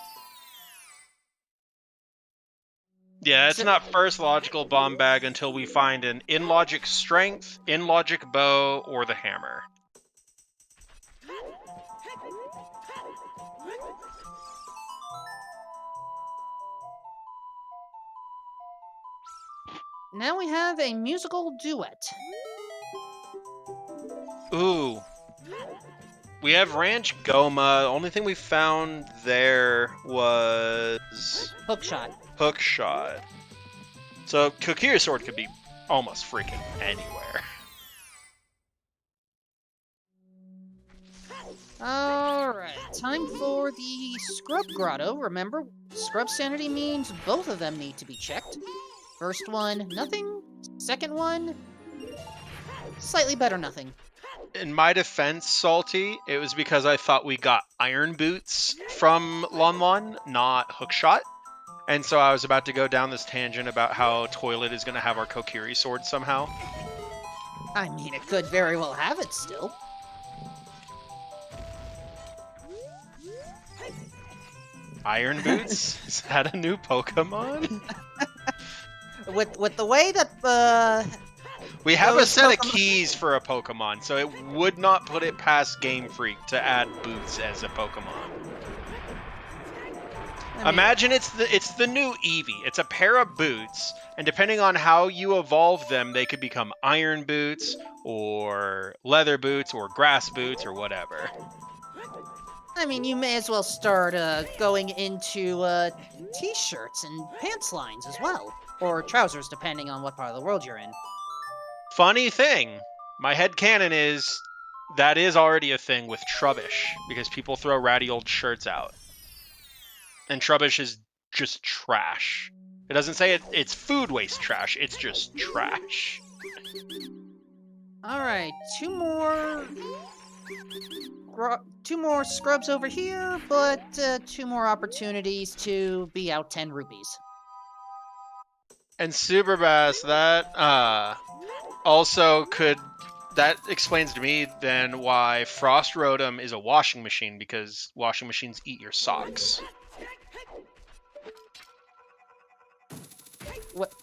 Yeah, it's not first logical bomb bag until we find an in-logic strength, in-logic bow, or the hammer. Now we have a musical duet. Ooh. We have Ranch Goma. The only thing we found there was... Hookshot. Hookshot. So, Kokiri Sword could be almost freaking anywhere. Alright, time for the Scrub Grotto. Remember, Scrub Sanity means both of them need to be checked. First one, nothing. Second one, slightly better nothing. In my defense, Salty, it was because I thought we got Iron Boots from Lon Lon, not Hookshot. And so I was about to go down this tangent about how Toilet is going to have our Kokiri Sword somehow. I mean, it could very well have it still. Iron Boots? Is that a new Pokemon? with the way that We have a those set of Pokemon- keys for a Pokemon, so it would not put it past Game Freak to add boots as a Pokemon. I mean, Imagine it's the new Eevee. It's a pair of boots, and depending on how you evolve them, they could become iron boots, or leather boots, or grass boots, or whatever. you may as well start going into t-shirts and pants lines as well, or trousers, depending on what part of the world you're in. Funny thing, my headcanon is that is already a thing with Trubbish, because people throw ratty old shirts out. And Trubbish is just trash. It doesn't say it's food waste trash, it's just trash. Alright, two more scrubs over here, but two more opportunities to be out 10 rupees. And Super Bass, that also could... That explains to me then why Frost Rotom is a washing machine, because washing machines eat your socks. What?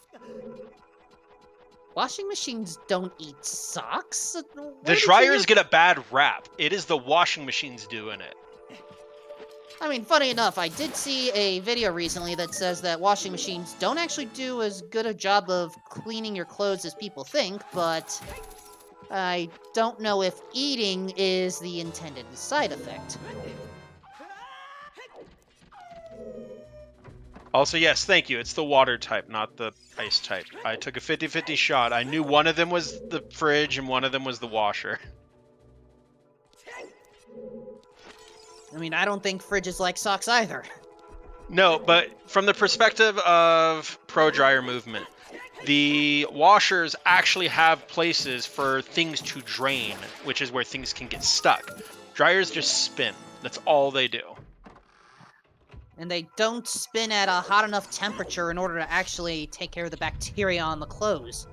Washing machines don't eat socks? The dryers get a bad rap. It is the washing machines doing it. Funny enough, I did see a video recently that says that washing machines don't actually do as good a job of cleaning your clothes as people think, but I don't know if eating is the intended side effect. Also, yes, thank you. It's the water type, not the ice type. I took a 50-50 shot. I knew one of them was the fridge and one of them was the washer. I don't think fridges like socks either. No, but from the perspective of pro dryer movement, the washers actually have places for things to drain, which is where things can get stuck. Dryers just spin. That's all they do. And they don't spin at a hot enough temperature in order to actually take care of the bacteria on the clothes.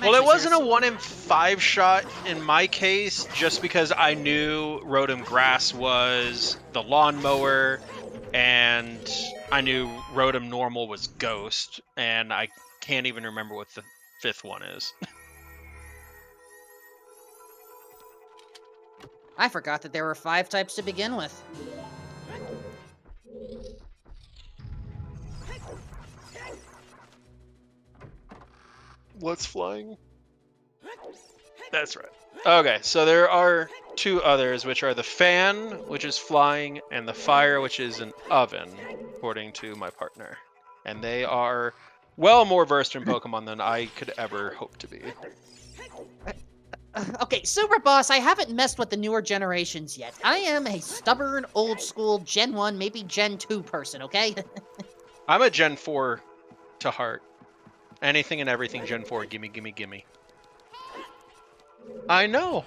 Well, it wasn't a 1 in 5 shot in my case, just because I knew Rotom Grass was the lawnmower, and I knew Rotom Normal was Ghost, and I can't even remember what the 5th one is. I forgot that there were 5 types to begin with. What's flying? That's right. Okay, so there are 2 others, which are the fan, which is flying, and the fire, which is an oven, according to my partner. And they are well more versed in Pokemon than I could ever hope to be. Okay, Super Boss, I haven't messed with the newer generations yet. I am a stubborn, old-school Gen 1, maybe Gen 2 person, okay? I'm a Gen 4 to heart. Anything and everything Gen 4, gimme, gimme, gimme. I know.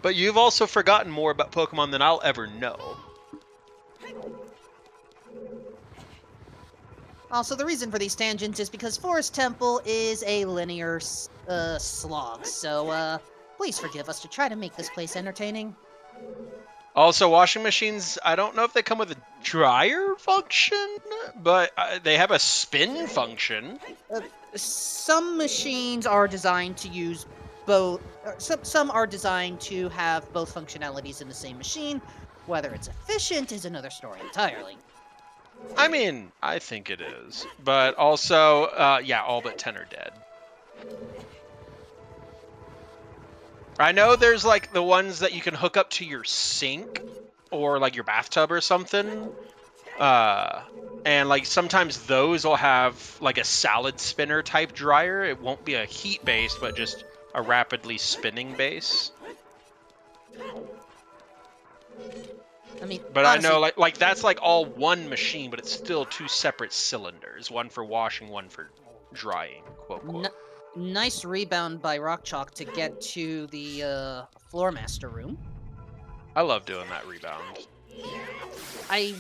But you've also forgotten more about Pokemon than I'll ever know. Also, the reason for these tangents is because Forest Temple is a linear slog, so please forgive us to try to make this place entertaining. Also, washing machines, I don't know if they come with a dryer function, but they have a spin function. Some machines are designed to use both. Some are designed to have both functionalities in the same machine. Whether it's efficient is another story entirely. I think it is. But also, yeah, all but 10 are dead. I know there's, like, the ones that you can hook up to your sink or, like, your bathtub or something. And, like, sometimes those will have, like, a salad spinner type dryer. It won't be a heat base, but just a rapidly spinning base. But honestly, I know, like that's, like, all one machine, but it's still 2 separate cylinders. One for washing, one for drying, quote, quote. Nice rebound by Rock Chalk to get to the Floor Master room. I love doing that rebound. I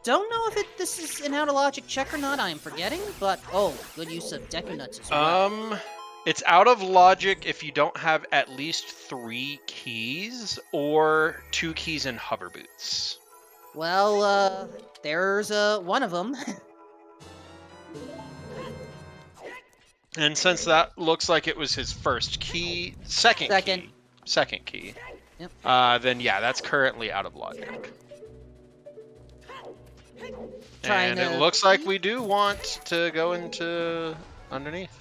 don't know if this is an out-of-logic check or not, I am forgetting, but good use of Deku Nuts as well. It's out of logic if you don't have at least 3 keys or 2 keys in hover boots. Well, there's one of them. And since that looks like it was his first key, second key, Yep. then yeah, that's currently out of logic. Trying And it to looks like we do want to go into underneath.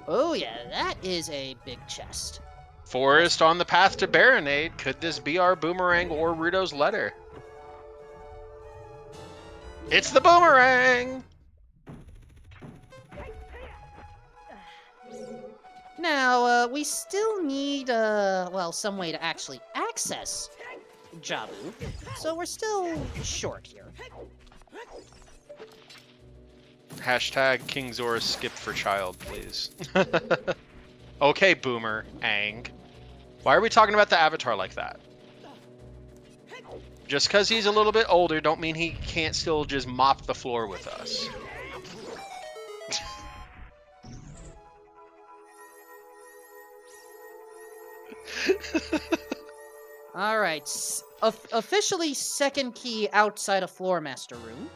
Oh yeah, that is a big chest. Forest on the path to Baronade. Could this be our boomerang or Rudo's letter? It's the boomerang! Now, we still need, well, some way to actually access Jabu, so we're still short here. Hashtag King Zora skip for child, please. Okay, boomer, Ang. Why are we talking about the Avatar like that? Just because he's a little bit older, don't mean he can't still just mop the floor with us. Alright, officially second key outside of Floor Master Room.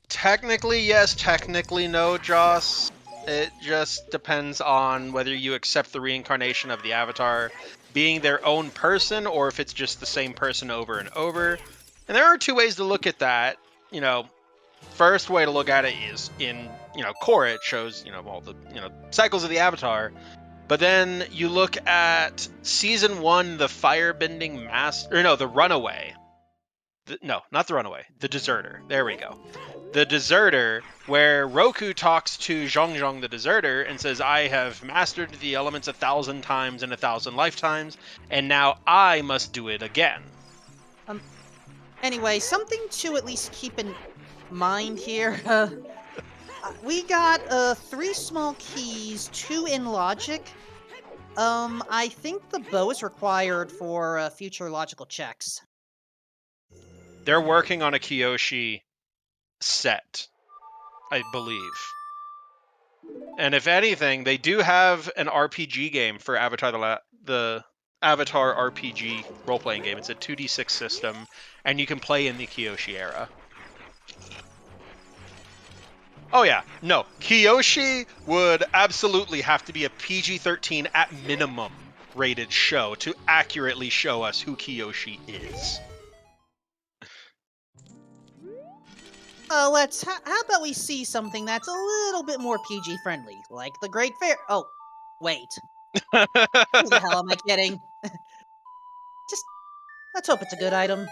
Technically yes, technically no, Joss. It just depends on whether you accept the reincarnation of the Avatar being their own person, or if it's just the same person over and over. And there are two ways to look at that. You know, first way to look at it is in, Korra, it shows, all the, cycles of the Avatar. But then you look at Season 1, the Firebending Master... Or no, the Runaway. No, not the Runaway. The Deserter. There we go. The Deserter, where Roku talks to Zhong the Deserter and says, I have mastered the elements 1,000 times in 1,000 lifetimes, and now I must do it again. Anyway, something to at least keep in mind here. We got 3 small keys, 2 in logic. I think the bow is required for future logical checks. They're working on a Kyoshi set, I believe. And if anything, they do have an RPG game for Avatar, the Avatar RPG role-playing game. It's a 2d6 system, and you can play in the Kyoshi era. Oh yeah, no. Kyoshi would absolutely have to be a PG-13 at minimum rated show to accurately show us who Kyoshi is. How about we see something that's a little bit more PG friendly, like the Great Fair. Oh, wait. Who the hell am I kidding? Let's hope it's a good item.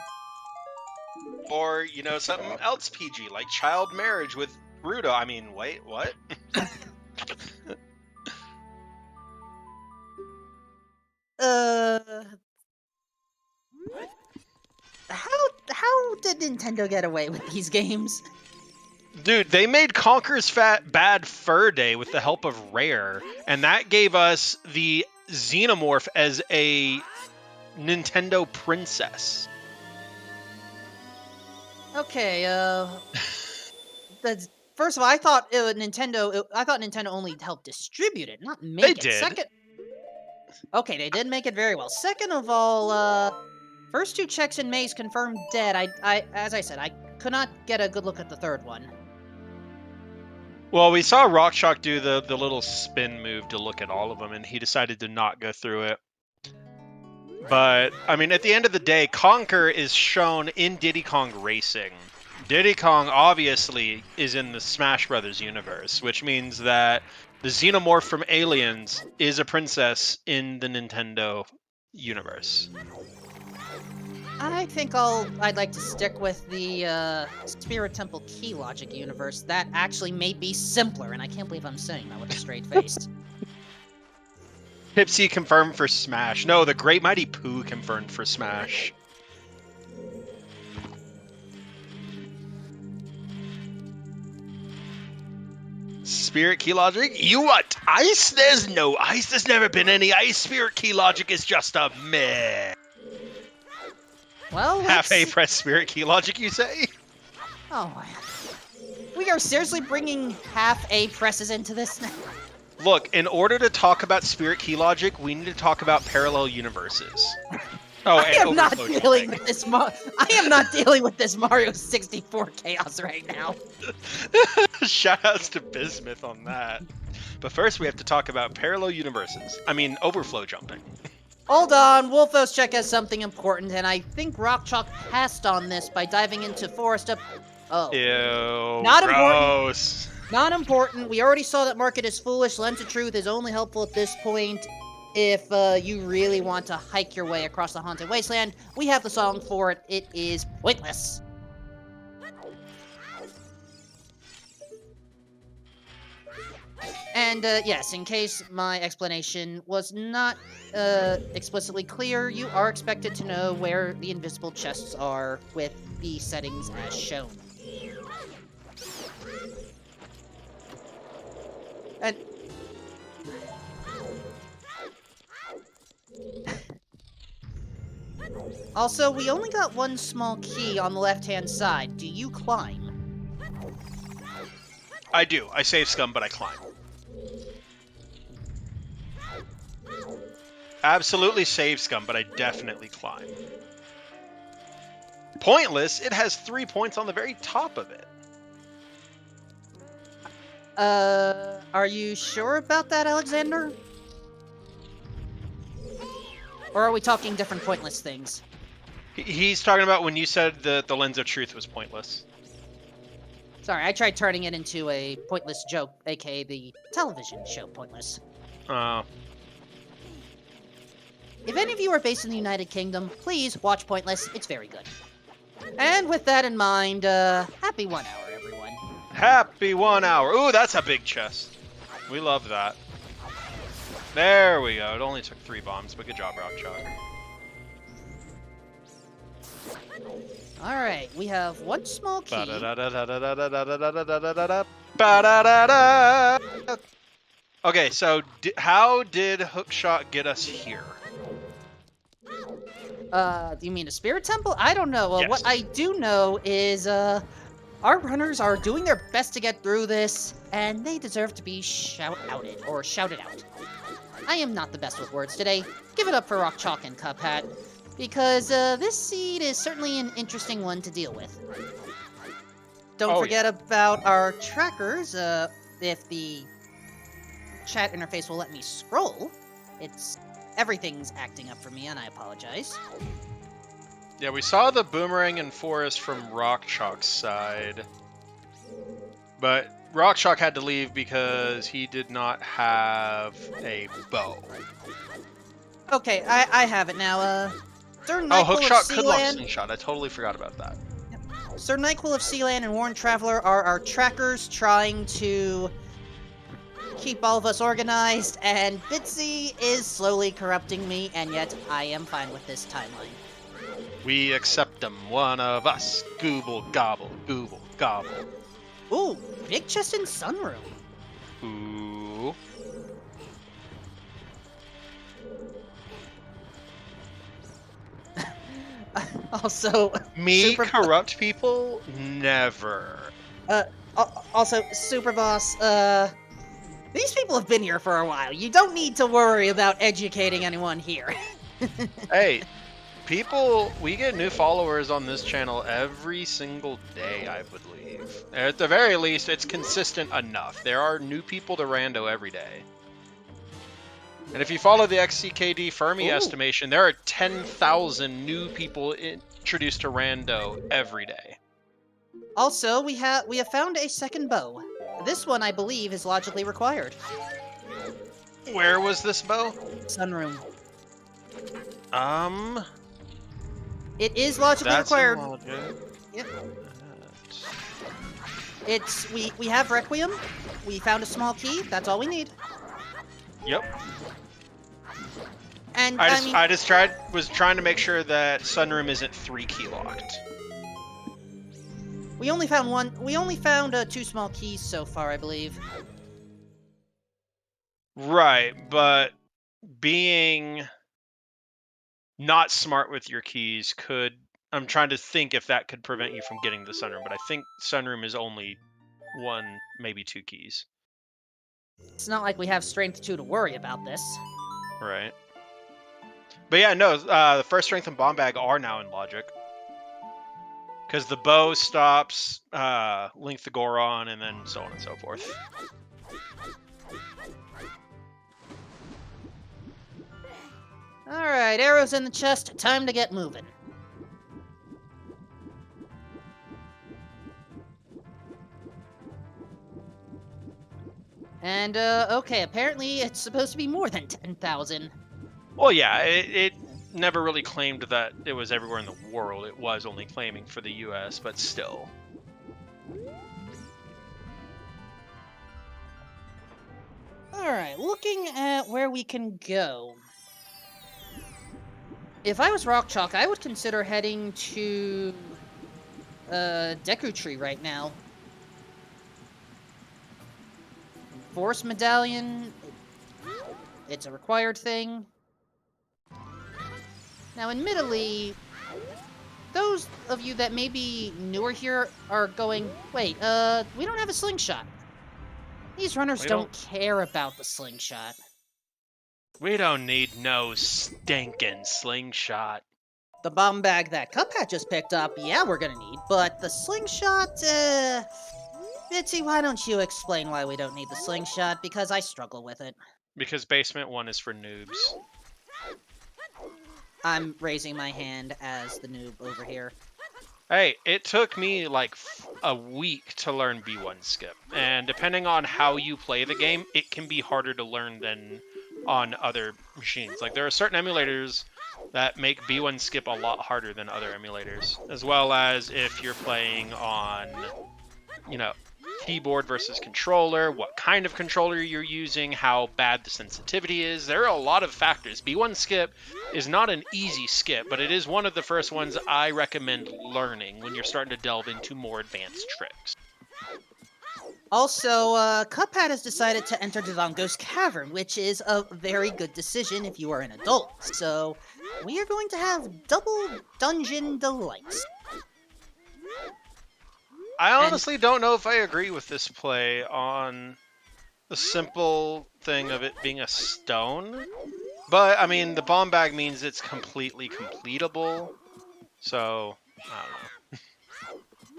Or, something else PG, like child marriage with Rudo. I mean, wait, what? How did Nintendo get away with these games? Dude, they made Conker's Bad Fur Day with the help of Rare, and that gave us the Xenomorph as a Nintendo princess. Okay, first of all, I thought Nintendo only helped distribute it, not make it. They did. Okay, they did make it very well. Second of all, first 2 checks in Maze confirmed dead. As I said, I could not get a good look at the third one. Well, we saw RockShock do the little spin move to look at all of them, and he decided to not go through it. But, I mean, at the end of the day, Conker is shown in Diddy Kong Racing. Diddy Kong, obviously, is in the Smash Brothers universe, which means that the Xenomorph from Aliens is a princess in the Nintendo universe. I think I'd like to stick with the Spirit Temple Key Logic universe. That actually may be simpler, and I can't believe I'm saying that with a straight face. Pipsy confirmed for Smash. No, the Great Mighty Pooh confirmed for Smash. Spirit Key Logic? You want ice? There's no ice. There's never been any ice. Spirit Key Logic is just a meh. Well, Half A press Spirit Key Logic, you say? Oh, we are seriously bringing half A presses into this now. Look, in order to talk about Spirit Key Logic, we need to talk about parallel universes. Oh, I and am not overflow dealing jumping. with this. I am not dealing with this Mario 64 chaos right now. Shoutouts to Bismuth on that. But first, we have to talk about parallel universes. I mean, overflow jumping. Hold on, Wolfoscheck has something important, and I think Rockchalk passed on this by diving into Forest up. Oh, Ew, Not important. gross. not important. We already saw that Market is foolish. Lens of Truth is only helpful at this point if you really want to hike your way across the Haunted Wasteland. We have the song for it. It is Pointless. And yes, in case my explanation was not explicitly clear, you are expected to know where the invisible chests are with the settings as shown. And also, we only got one small key on the left-hand side. Do you climb? I do. I save scum, but I climb. Absolutely save scum, but I definitely climb. Pointless, it has 3 points on the very top of it. Are you sure about that, Alexander? Or are we talking different pointless things? He's talking about when you said the Lens of Truth was pointless. Sorry, I tried turning it into a pointless joke, aka the television show Pointless. If any of you are based in the United Kingdom, please watch Pointless. It's very good. And with that in mind, happy 1 hour, everyone. Happy 1 hour. Ooh, that's a big chest. We love that. There we go. It only took 3 bombs, but good job, Rockchalk. Alright, we have one small key. Okay, so how did Hookshot get us here? Do you mean a spirit temple? I don't know. Yes. What I do know is, our runners are doing their best to get through this, and they deserve to be shouted out. I am not the best with words today. Give it up for Rockchalk and Cuphat, because, this seed is certainly an interesting one to deal with. Don't forget about our trackers, if the chat interface will let me scroll. Everything's acting up for me, and I apologize. Yeah, we saw the boomerang and forest from Rockchalk's side. But Rockchalk had to leave because he did not have a bow. Okay, I have it now. Sir Oh, Nyquil Hookshot of could lock Sealand, Slingshot. I totally forgot about that. Sir Nyquil of Sealand and Warren Traveler are our trackers trying to keep all of us organized, and Bitsy is slowly corrupting me, and yet I am fine with this timeline. We accept them, one of us. Gooble gobble, gooble gobble. Ooh, big chest in Sunroom. Ooh. Also, Me corrupt people? Never. Also, Super Boss, these people have been here for a while. You don't need to worry about educating anyone here. Hey, we get new followers on this channel every single day, I believe. At the very least, it's consistent enough. There are new people to Rando every day. And if you follow the XCKD Fermi estimation, there are 10,000 new people introduced to Rando every day. Also, we have found a second bow. This one, I believe, is logically required. Where was this bow? Sunroom. It is logically required. Yep. We have Requiem. We found a small key. That's all we need. Yep. And I was trying to make sure that Sunroom isn't 3 key locked. We only found one. We only found 2 small keys so far, I believe. Right, but being not smart with your keys could... I'm trying to think if that could prevent you from getting the Sunroom, but I think Sunroom is only 1, maybe 2 keys. It's not like we have Strength 2 to worry about this. Right. But yeah, no, the first strength and bomb bag are now in logic. Because the bow stops Link the Goron, and then so on and so forth. Alright, arrows in the chest, time to get moving. And, okay, apparently it's supposed to be more than 10,000. Well, yeah, it never really claimed that it was everywhere in the world. It was only claiming for the US, but still. Alright, looking at where we can go. If I was Rock Chalk, I would consider heading to Deku Tree right now. Force Medallion, it's a required thing. Now, admittedly, those of you that may be newer here are going, wait, we don't have a slingshot. These runners don't care about the slingshot. We don't need no stinking slingshot. The bomb bag that Cuphead just picked up, yeah, we're gonna need, but the slingshot, Bitsy, why don't you explain why we don't need the slingshot, because I struggle with it. Because Basement 1 is for noobs. I'm raising my hand as the noob over here. Hey, it took me like a week to learn B1 skip, and depending on how you play the game, it can be harder to learn than on other machines. Like, there are certain emulators that make B1 skip a lot harder than other emulators, as well as if you're playing on, you know, keyboard versus controller, what kind of controller you're using, how bad the sensitivity is. There are a lot of factors. B1 skip is not an easy skip, but it is one of the first ones I recommend learning when you're starting to delve into more advanced tricks. Also, Cuphead has decided to enter Dodongo's Cavern, which is a very good decision if you are an adult. So, we are going to have double dungeon delights. I honestly don't know if I agree with this play on the simple thing of it being a stone. But, I mean, the bomb bag means it's completely completable. So, I don't know.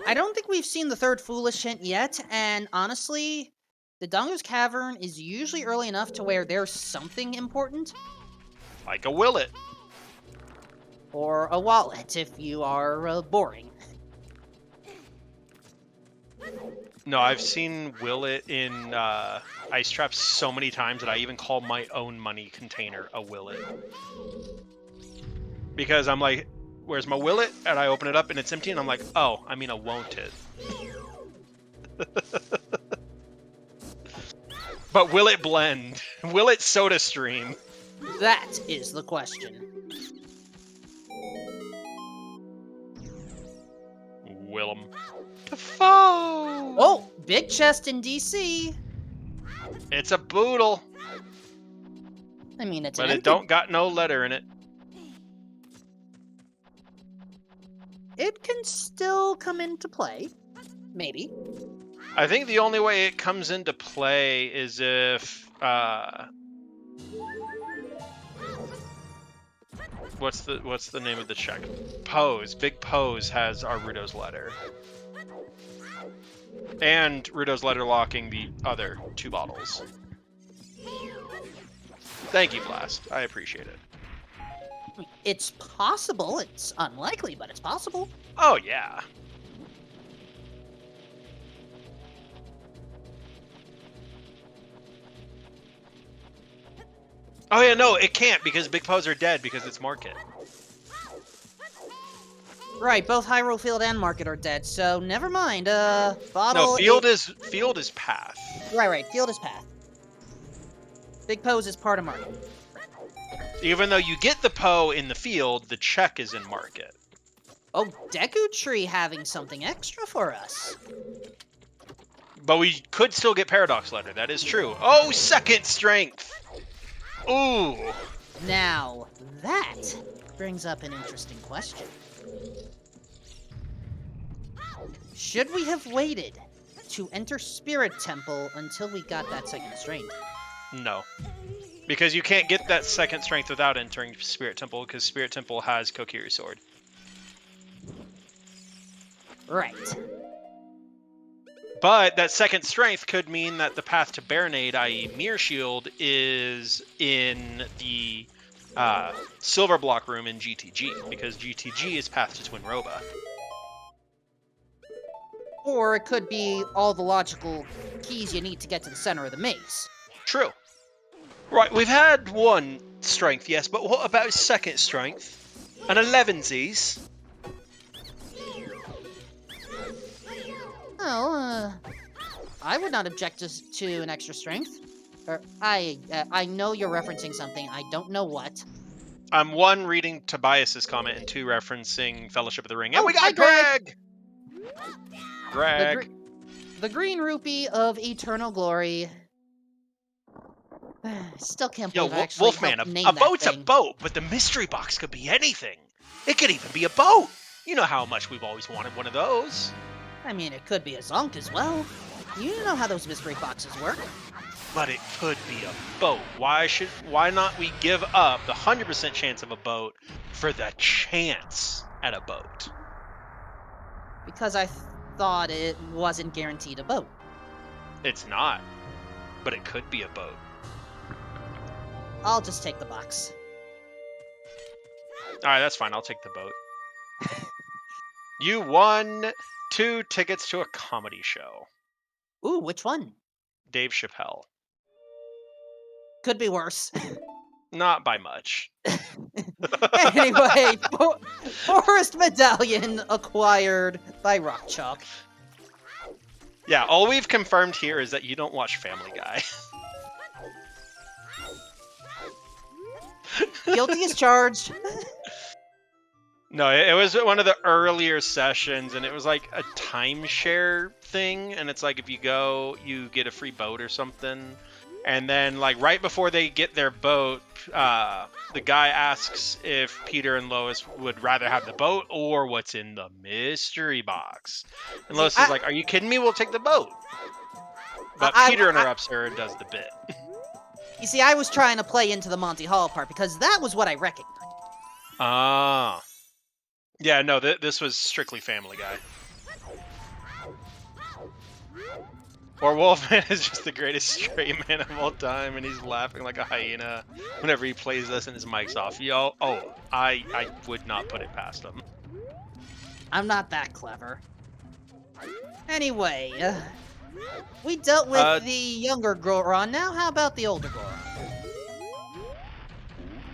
I don't think we've seen the third Foolish Hint yet, and honestly, the Dodongo's Cavern is usually early enough to where there's something important. Like a Willet. Or a wallet, if you are boring. No, I've seen Willet in Ice Traps so many times that I even call my own money container a Willet. Because I'm like, where's my Willet? And I open it up and it's empty and I'm like, oh, I mean a won't it. But will it blend? Will it soda stream? That is the question. Willem Dafoe! Oh, big chest in DC. It's a boodle. I mean, it's but an it empty... don't got no letter in it. It can still come into play. Maybe. I think the only way it comes into play is if what's the name of the check? Pose. Big Pose has our Rudo's letter. And Rudo's letter locking the other two bottles. Thank you, Blast. I appreciate it. It's possible. It's unlikely, but it's possible. Oh, yeah. Oh, yeah, no, it can't because Big Pose are dead because it's Market. Right, both Hyrule Field and Market are dead, so never mind. Bottle. No, Field is Path. Right. Field is Path. Big Pose is part of Market. Even though you get the Poe in the field, the check is in Market. Oh, Deku Tree having something extra for us. But we could still get Paradox Letter, that is true. Oh, second strength! Ooh! Now, that brings up an interesting question. Should we have waited to enter Spirit Temple until we got that second strength? No. Because you can't get that second strength without entering Spirit Temple, because Spirit Temple has Kokiri Sword. Right. But that second strength could mean that the path to Baronade, i.e. Mirror Shield, is in the Silver Block room in GTG, because GTG is path to Twinroba. Or it could be all the logical keys you need to get to the center of the maze. True. Right, we've had one strength, yes, but what about second strength? An 11sies? Well, I would not object to an extra strength. I know you're referencing something. I don't know what. I'm one reading Tobias's comment and two referencing Fellowship of the Ring. And Oh, we hi, got Greg! Greg. The green rupee of eternal glory. Still can't Yo, believe I actually Wolfman, helped name a that boat's thing. a boat, but the mystery box could be anything. It could even be a boat. You know how much we've always wanted one of those. I mean, it could be a zonk as well. You know how those mystery boxes work. But it could be a boat. Why not we give up the 100% chance of a boat for the chance at a boat? Because I thought it wasn't guaranteed a boat. It's not, but it could be a boat. I'll just take the box. Alright, that's fine. I'll take the boat. You won 2 tickets to a comedy show. Ooh, which one? Dave Chappelle. Could be worse. Not by much. Anyway, Forest Medallion acquired by Rock Chalk. Yeah, all we've confirmed here is that you don't watch Family Guy. Guilty as charged. No, it was one of the earlier sessions, and it was like a timeshare thing, and it's like if you go, you get a free boat or something. And then, like, right before they get their boat, the guy asks if Peter and Lois would rather have the boat or what's in the mystery box. And Lois is like, are you kidding me? We'll take the boat. But Peter interrupts her and does the bit. You see, I was trying to play into the Monty Hall part because that was what I recognized. Ah. Yeah, no, this was strictly Family Guy. Or Wolfman is just the greatest straight man of all time, and he's laughing like a hyena whenever he plays this and his mic's off. I would not put it past him. I'm not that clever. Anyway, we dealt with the younger Goron. Now, how about the older Goron?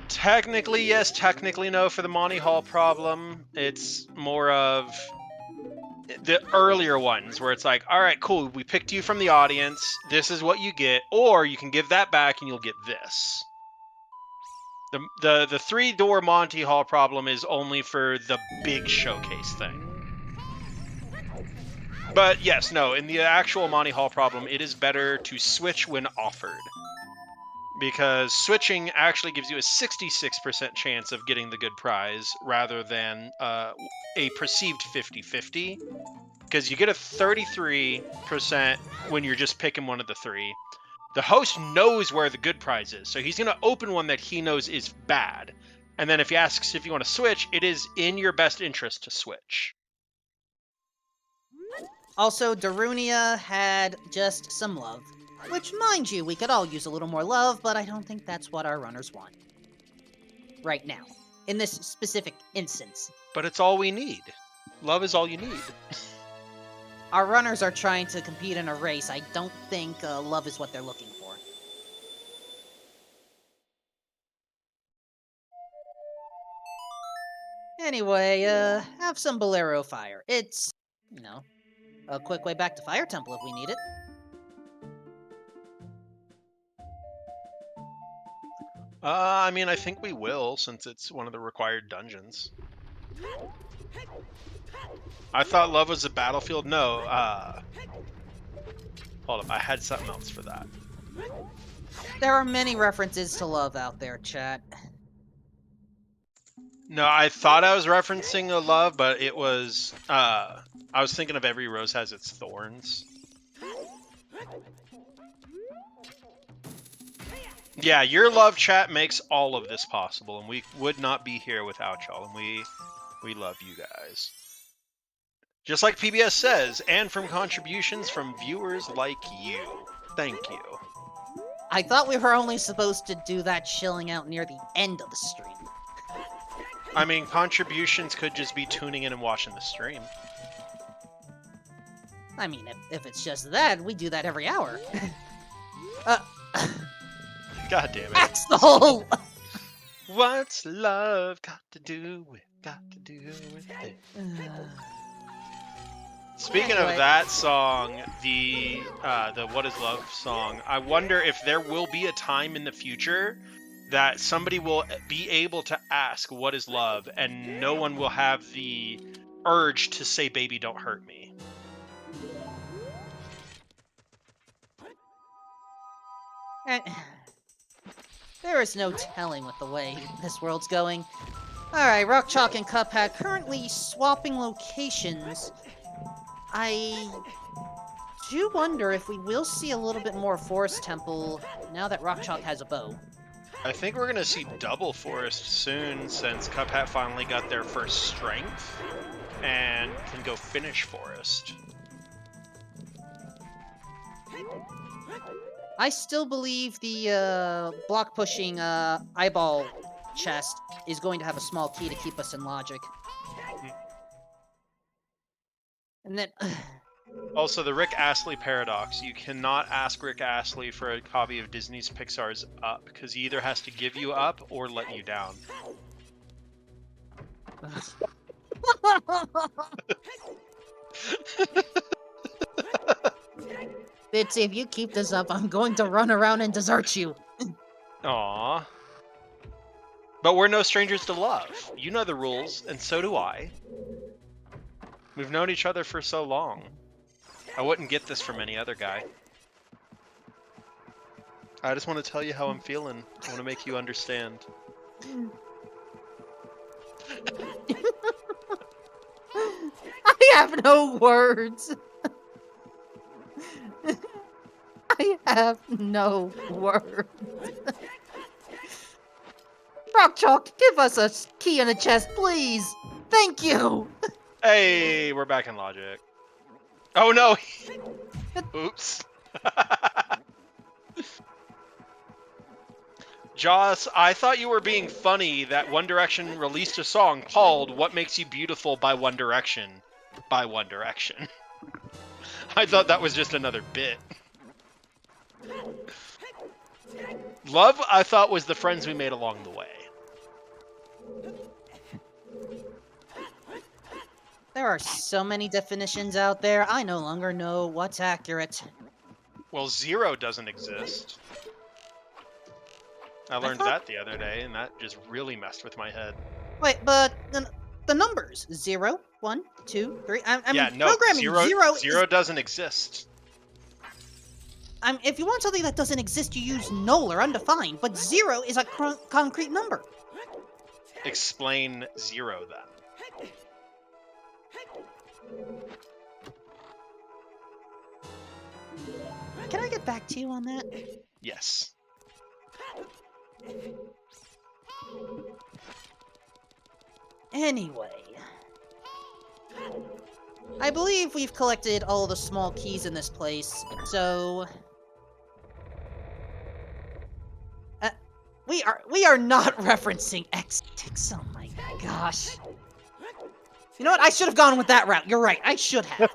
Technically yes, technically no for the Monty Hall problem. It's more of the earlier ones where it's like, all right, cool, we picked you from the audience, this is what you get, or you can give that back and you'll get this. The 3-door Monty Hall problem is only for the big showcase thing. But yes, no, in the actual Monty Hall problem, it is better to switch when offered. Because switching actually gives you a 66% chance of getting the good prize rather than a perceived 50-50. Because you get a 33% when you're just picking one of the 3. The host knows where the good prize is, so he's going to open one that he knows is bad. And then if he asks if you want to switch, it is in your best interest to switch. Also, Darunia had just some love. Which, mind you, we could all use a little more love, but I don't think that's what our runners want. Right now. In this specific instance. But it's all we need. Love is all you need. Our runners are trying to compete in a race. I don't think love is what they're looking for. Anyway, have some Bolero fire. It's, you know, a quick way back to Fire Temple if we need it. I mean, I think we will, since it's one of the required dungeons. I thought love was a battlefield. No, hold up, I had something else for that. There are many references to love out there, chat. No, I thought I was referencing a love, but it was, I was thinking of every rose has its thorns. Yeah, your love chat makes all of this possible, and we would not be here without y'all, and we love you guys. Just like PBS says, and from contributions from viewers like you. Thank you. I thought we were only supposed to do that chilling out near the end of the stream. I mean, contributions could just be tuning in and watching the stream. I mean, if it's just that, we do that every hour. God damn it. Axel! What's love got to do with it? Speaking Anyway. of that song, the What Is Love song, I wonder if there will be a time in the future that somebody will be able to ask what is love, and no one will have the urge to say, baby, don't hurt me. And there is no telling with the way this world's going. Alright, Rock Chalk and Cuphead currently swapping locations. I do wonder if we will see a little bit more Forest Temple now that Rock Chalk has a bow. I think we're going to see double forest soon, since Cuphead finally got their first strength and can go finish forest. I still believe the block pushing eyeball chest is going to have a small key to keep us in logic. And then... Also, the Rick Astley paradox. You cannot ask Rick Astley for a copy of Disney's Pixar's Up, because he either has to give you up or let you down. Bitsy, if you keep this up, I'm going to run around and desert you. Aww. But we're no strangers to love. You know the rules, and so do I. We've known each other for so long. I wouldn't get this from any other guy. I just want to tell you how I'm feeling. I want to make you understand. I have no words. I have no words. Rock Chalk, give us a key and a chest, please. Thank you. Hey, we're back in logic. Oh no! Oops. Joss, I thought you were being funny that One Direction released a song called What Makes You Beautiful by One Direction by One Direction. I thought that was just another bit. Love, I thought, was the friends we made along the way. There are so many definitions out there, I no longer know what's accurate. Well, zero doesn't exist. I learned that the other day, and that just really messed with my head. Wait, but the numbers 0, 1, 2, 3. I'm no, programming zero doesn't exist. If you want something that doesn't exist, you use null or undefined. But 0 is a concrete number. Explain zero then. Can I get back to you on that? Yes. Anyway, I believe we've collected all the small keys in this place, so we are not referencing X6. Oh my gosh! You know what? I should have gone with that route. You're right. I should have.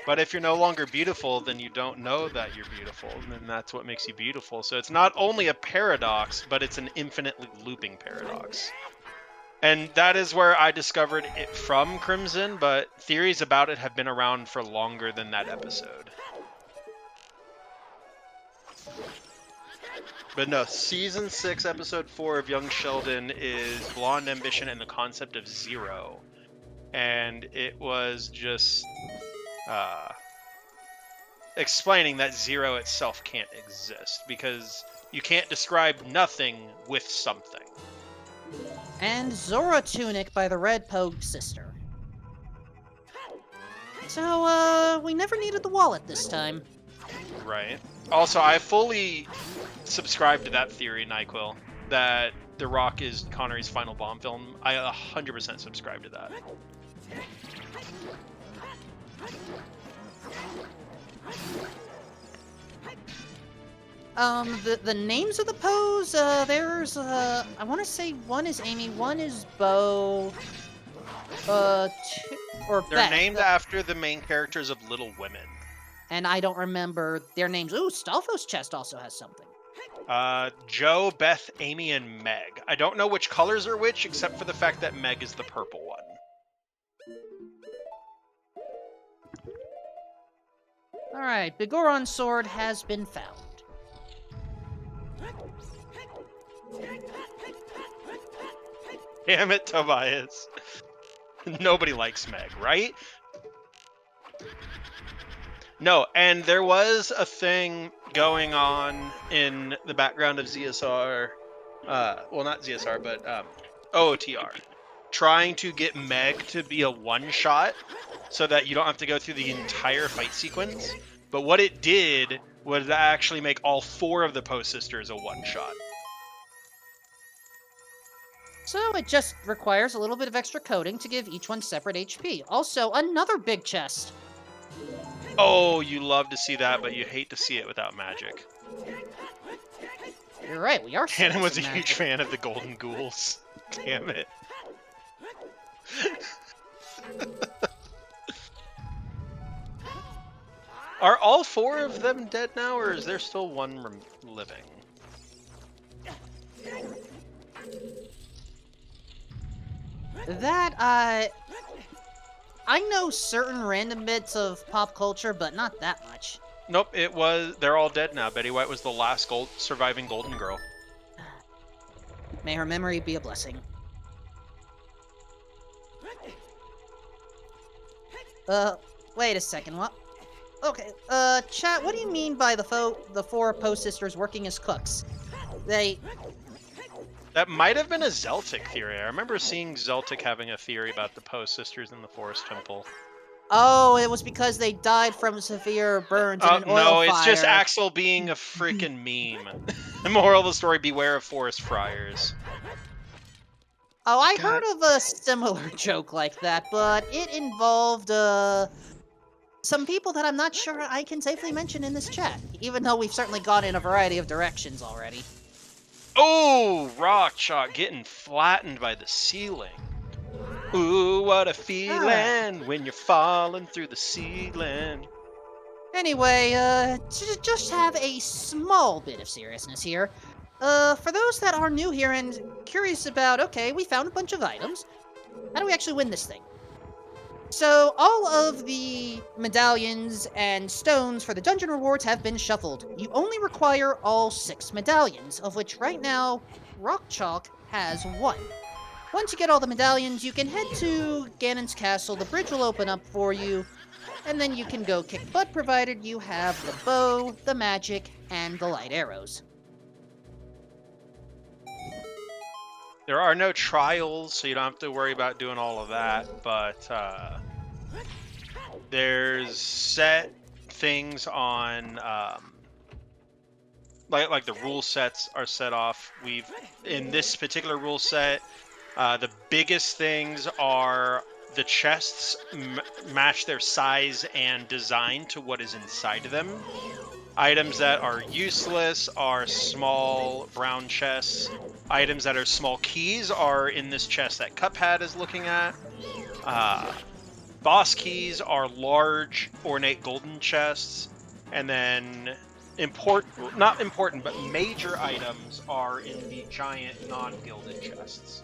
But if you're no longer beautiful, then you don't know that you're beautiful, and then that's what makes you beautiful. So it's not only a paradox, but it's an infinitely looping paradox. And that is where I discovered it from Crimson, but theories about it have been around for longer than that episode. But no, Season 6, Episode 4 of Young Sheldon is Blonde Ambition and the concept of zero. And it was just explaining that zero itself can't exist, because you can't describe nothing with something. And Zora Tunic by the Red Pogue Sister. So, we never needed the wallet this time. Right. Also, I fully subscribe to that theory, NyQuil, that The Rock is Connery's final Bond film. I 100% subscribe to that. The names of the pose, there's, I want to say one is Amy, one is Bo, two, or They're Beth. named after the main characters of Little Women. And I don't remember their names. Ooh, Stalfo's chest also has something. Joe, Beth, Amy, and Meg. I don't know which colors are which, except for the fact that Meg is the purple one. Alright, Bigoron's sword has been found. Damn it, Tobias. Nobody likes Meg, right? No, and there was a thing going on in the background of ZSR, well, not ZSR, but OOTR, trying to get Meg to be a one-shot so that you don't have to go through the entire fight sequence. But what it did was actually make all 4 of the Poe sisters a one-shot. So it just requires a little bit of extra coding to give each one separate HP. Also, another big chest. Oh, you love to see that, but you hate to see it without magic. You're right, we are. Hannon was a magic. huge fan of the Golden Ghouls. Damn it. Are all 4 of them dead now, or is there still one living? That, I know certain random bits of pop culture, but not that much. Nope, they're all dead now. Betty White was the last surviving Golden Girl. May her memory be a blessing. Wait a second, what? Okay, chat, what do you mean by the 4 Poe sisters working as cooks? That might have been a Zeltic theory. I remember seeing Zeltic having a theory about the Poe sisters in the Forest Temple. Oh, it was because they died from severe burns in an oil no, fire. it's just Axel being a freaking meme. The moral of the story, beware of forest friars. Oh, I heard of a similar joke like that, but it involved, some people that I'm not sure I can safely mention in this chat, even though we've certainly gone in a variety of directions already. Oh, Rock Chalk getting flattened by the ceiling. Ooh, what a feeling when you're falling through the ceiling. Anyway, just have a small bit of seriousness here. For those that are new here and curious about, okay, we found a bunch of items. How do we actually win this thing? So, all of the medallions and stones for the dungeon rewards have been shuffled. You only require all 6 medallions, of which right now, Rock Chalk has 1. Once you get all the medallions, you can head to Ganon's castle, the bridge will open up for you, and then you can go kick butt provided you have the bow, the magic, and the light arrows. There are no trials, so you don't have to worry about doing all of that, but there's set things on, like the rule sets are set off. In this particular rule set, the biggest things are the chests match their size and design to what is inside of them. Items that are useless are small brown chests. Items that are small keys are in this chest that Cuphead is looking at. Boss keys are large, ornate golden chests. And then not important, but major items are in the giant non-gilded chests.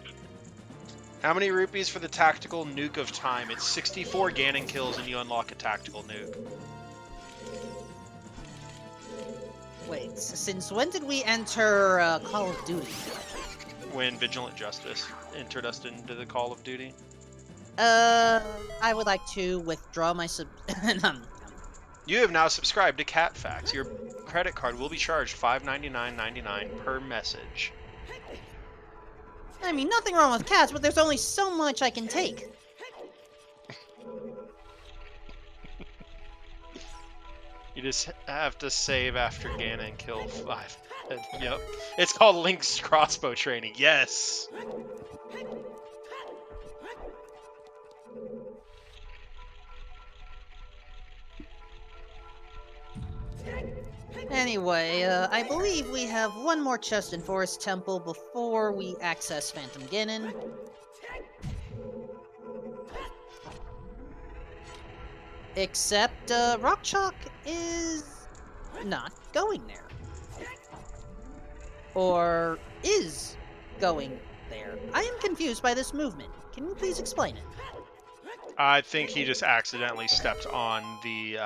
How many rupees for the tactical nuke of time? It's 64 Ganon kills and you unlock a tactical nuke. Wait, since when did we enter Call of Duty? When Vigilant Justice entered us into the Call of Duty. I would like to withdraw my You have now subscribed to Cat Facts. Your credit card will be charged $5.99.99 per message. I mean, nothing wrong with cats, but there's only so much I can take. You just have to save after Ganon and kill 5. Yep. It's called Link's crossbow training. Yes. Anyway, I believe we have one more chest in Forest Temple before we access Phantom Ganon. Except, Rock Chalk is not going there. Or is going there. I am confused by this movement. Can you please explain it? I think he just accidentally stepped on the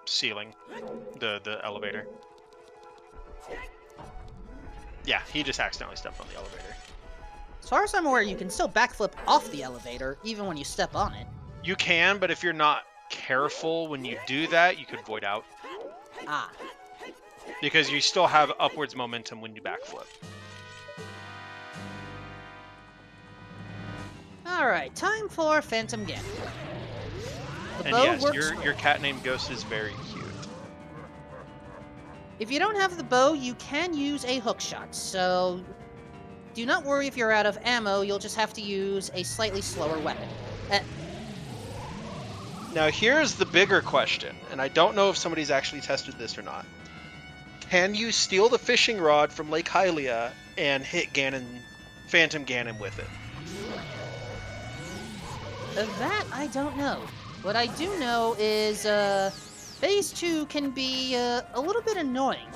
ceiling, the elevator. Yeah, he just accidentally stepped on the elevator. As far as I'm aware, you can still backflip off the elevator, even when you step on it. You can, but if you're not careful when you do that, you could void out. Ah. Because you still have upwards momentum when you backflip. Alright, time for Phantom Ganon. The And bow yes, works your cat named Ghost is very cute. If you don't have the bow, you can use a hookshot, so do not worry if you're out of ammo, you'll just have to use a slightly slower weapon. Now here's the bigger question, and I don't know if somebody's actually tested this or not. Can you steal the fishing rod from Lake Hylia and hit Phantom Ganon with it? That I don't know. What I do know is, Phase 2 can be a little bit annoying.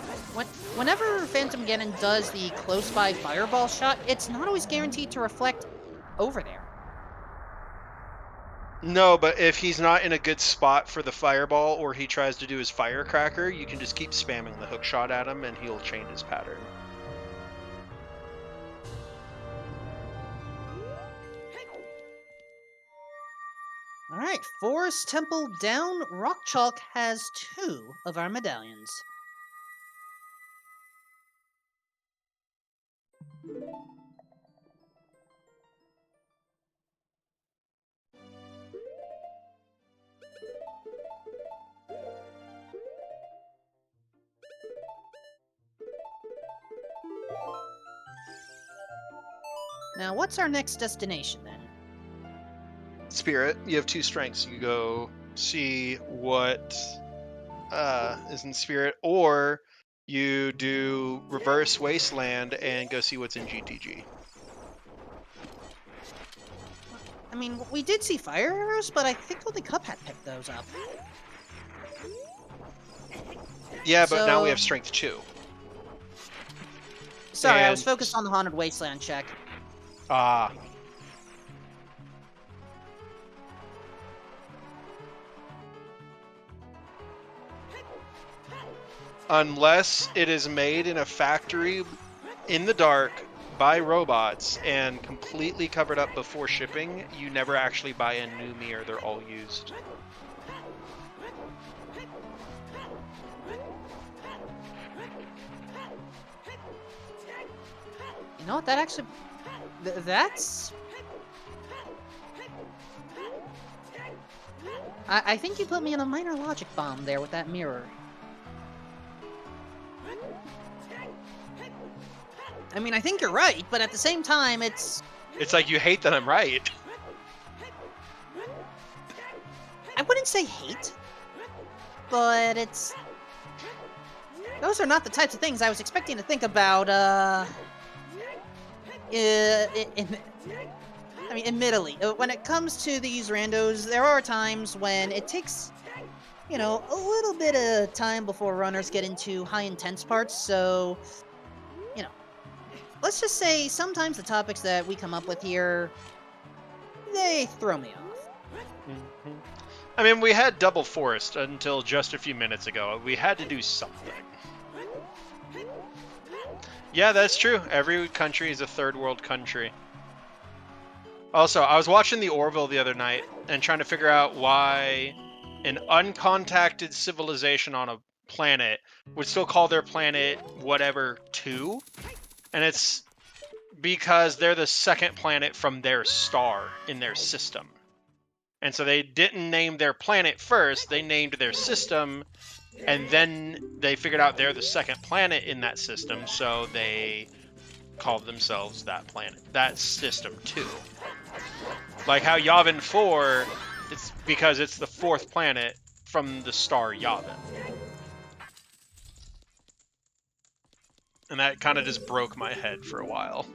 Whenever Phantom Ganon does the close-by fireball shot, it's not always guaranteed to reflect over there. No, but if he's not in a good spot for the fireball, or he tries to do his firecracker, you can just keep spamming the hook shot at him and he'll change his pattern. Alright, Forest Temple down. Rock Chalk has 2 of our medallions. Now, what's our next destination, then? Spirit, you have 2 strengths. You go see what is in Spirit, or you do Reverse Wasteland and go see what's in GTG. I mean, we did see fire arrows, but I think only Cuphead picked those up. Yeah, but now we So- have Strength 2. Sorry, I was And- focused on the Haunted Wasteland check. Ah. Unless it is made in a factory in the dark by robots and completely covered up before shipping, you never actually buy a new mirror. They're all used. You know what? That actually... that's... I think you put me in a minor logic bomb there with that mirror. I mean, I think you're right, but at the same time, it's... It's like you hate that I'm right. I wouldn't say hate, but it's... Those are not the types of things I was expecting to think about, I mean, admittedly, when it comes to these randos, there are times when it takes, you know, a little bit of time before runners get into high intense parts, so, you know, let's just say sometimes the topics that we come up with here, they throw me off. I mean, we had Double Forest until just a few minutes ago. We had to do something. Yeah, that's true. Every country is a third world country. Also, I was watching the Orville the other night and trying to figure out why an uncontacted civilization on a planet would still call their planet whatever 2. And it's because they're the second planet from their star in their system. And so they didn't name their planet first, they named their system, and then they figured out they're the second planet in that system, so they called themselves that planet, that system too. Like how Yavin 4, it's because it's the fourth planet from the star Yavin. And that kind of just broke my head for a while.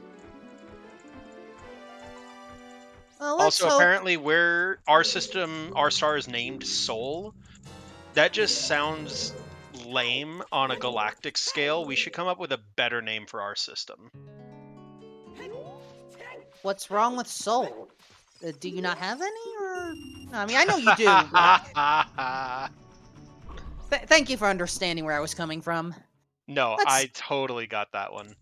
Also, apparently, our star is named Sol. That just sounds lame on a galactic scale. We should come up with a better name for our system. What's wrong with Sol? Do you not have any? Or I mean, I know you do. Thank you for understanding where I was coming from. No, I totally got that one.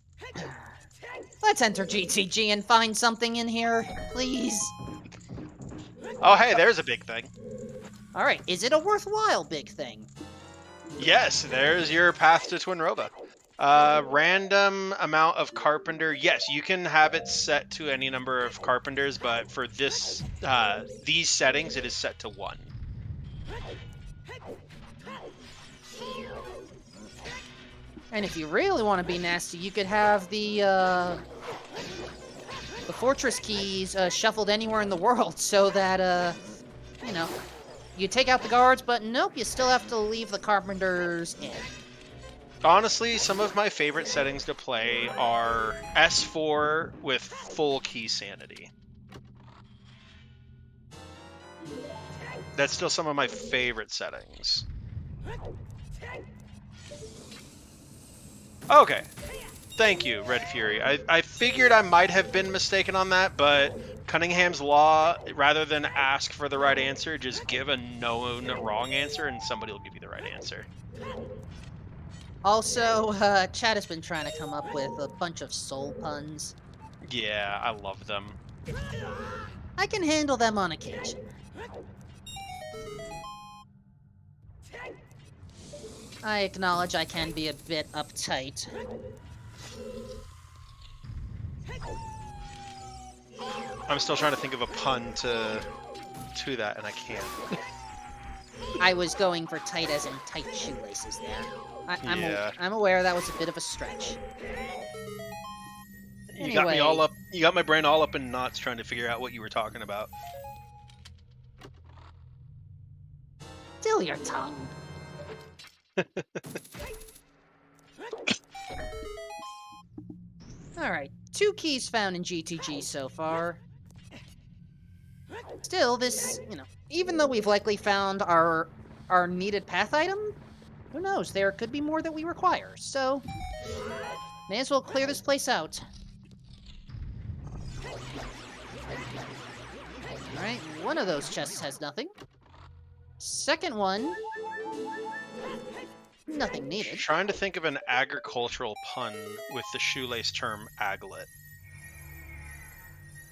Let's enter GTG and find something in here, please. Oh, hey, there's a big thing. All right, is it a worthwhile big thing? Yes, there's your path to Twinrova. Random amount of carpenter. Yes, you can have it set to any number of carpenters, but for this these settings, it is set to 1. And if you really want to be nasty, you could have the fortress keys shuffled anywhere in the world, so that you know, you take out the guards, but nope, you still have to leave the carpenters in. Honestly, some of my favorite settings to play are S4 with full key sanity. That's still some of my favorite settings. Okay. Thank you, Red Fury. I figured I might have been mistaken on that, but Cunningham's Law, rather than ask for the right answer, just give a known wrong answer and somebody will give you the right answer. Also, Chad has been trying to come up with a bunch of soul puns. Yeah, I love them. I can handle them on occasion. I acknowledge I can be a bit uptight. I'm still trying to think of a pun to that, and I can't. I was going for tight as in tight shoelaces there. I'm aware that was a bit of a stretch. You got me all up. You got my brain all up in knots trying to figure out what you were talking about. Still your tongue. Alright, 2 keys found in GTG so far. Still, this, even though we've likely found our needed path item, who knows, there could be more that we require, so may as well clear this place out. Alright, one of those chests has nothing. Second one, nothing needed. Trying to think of an agricultural pun with the shoelace term aglet.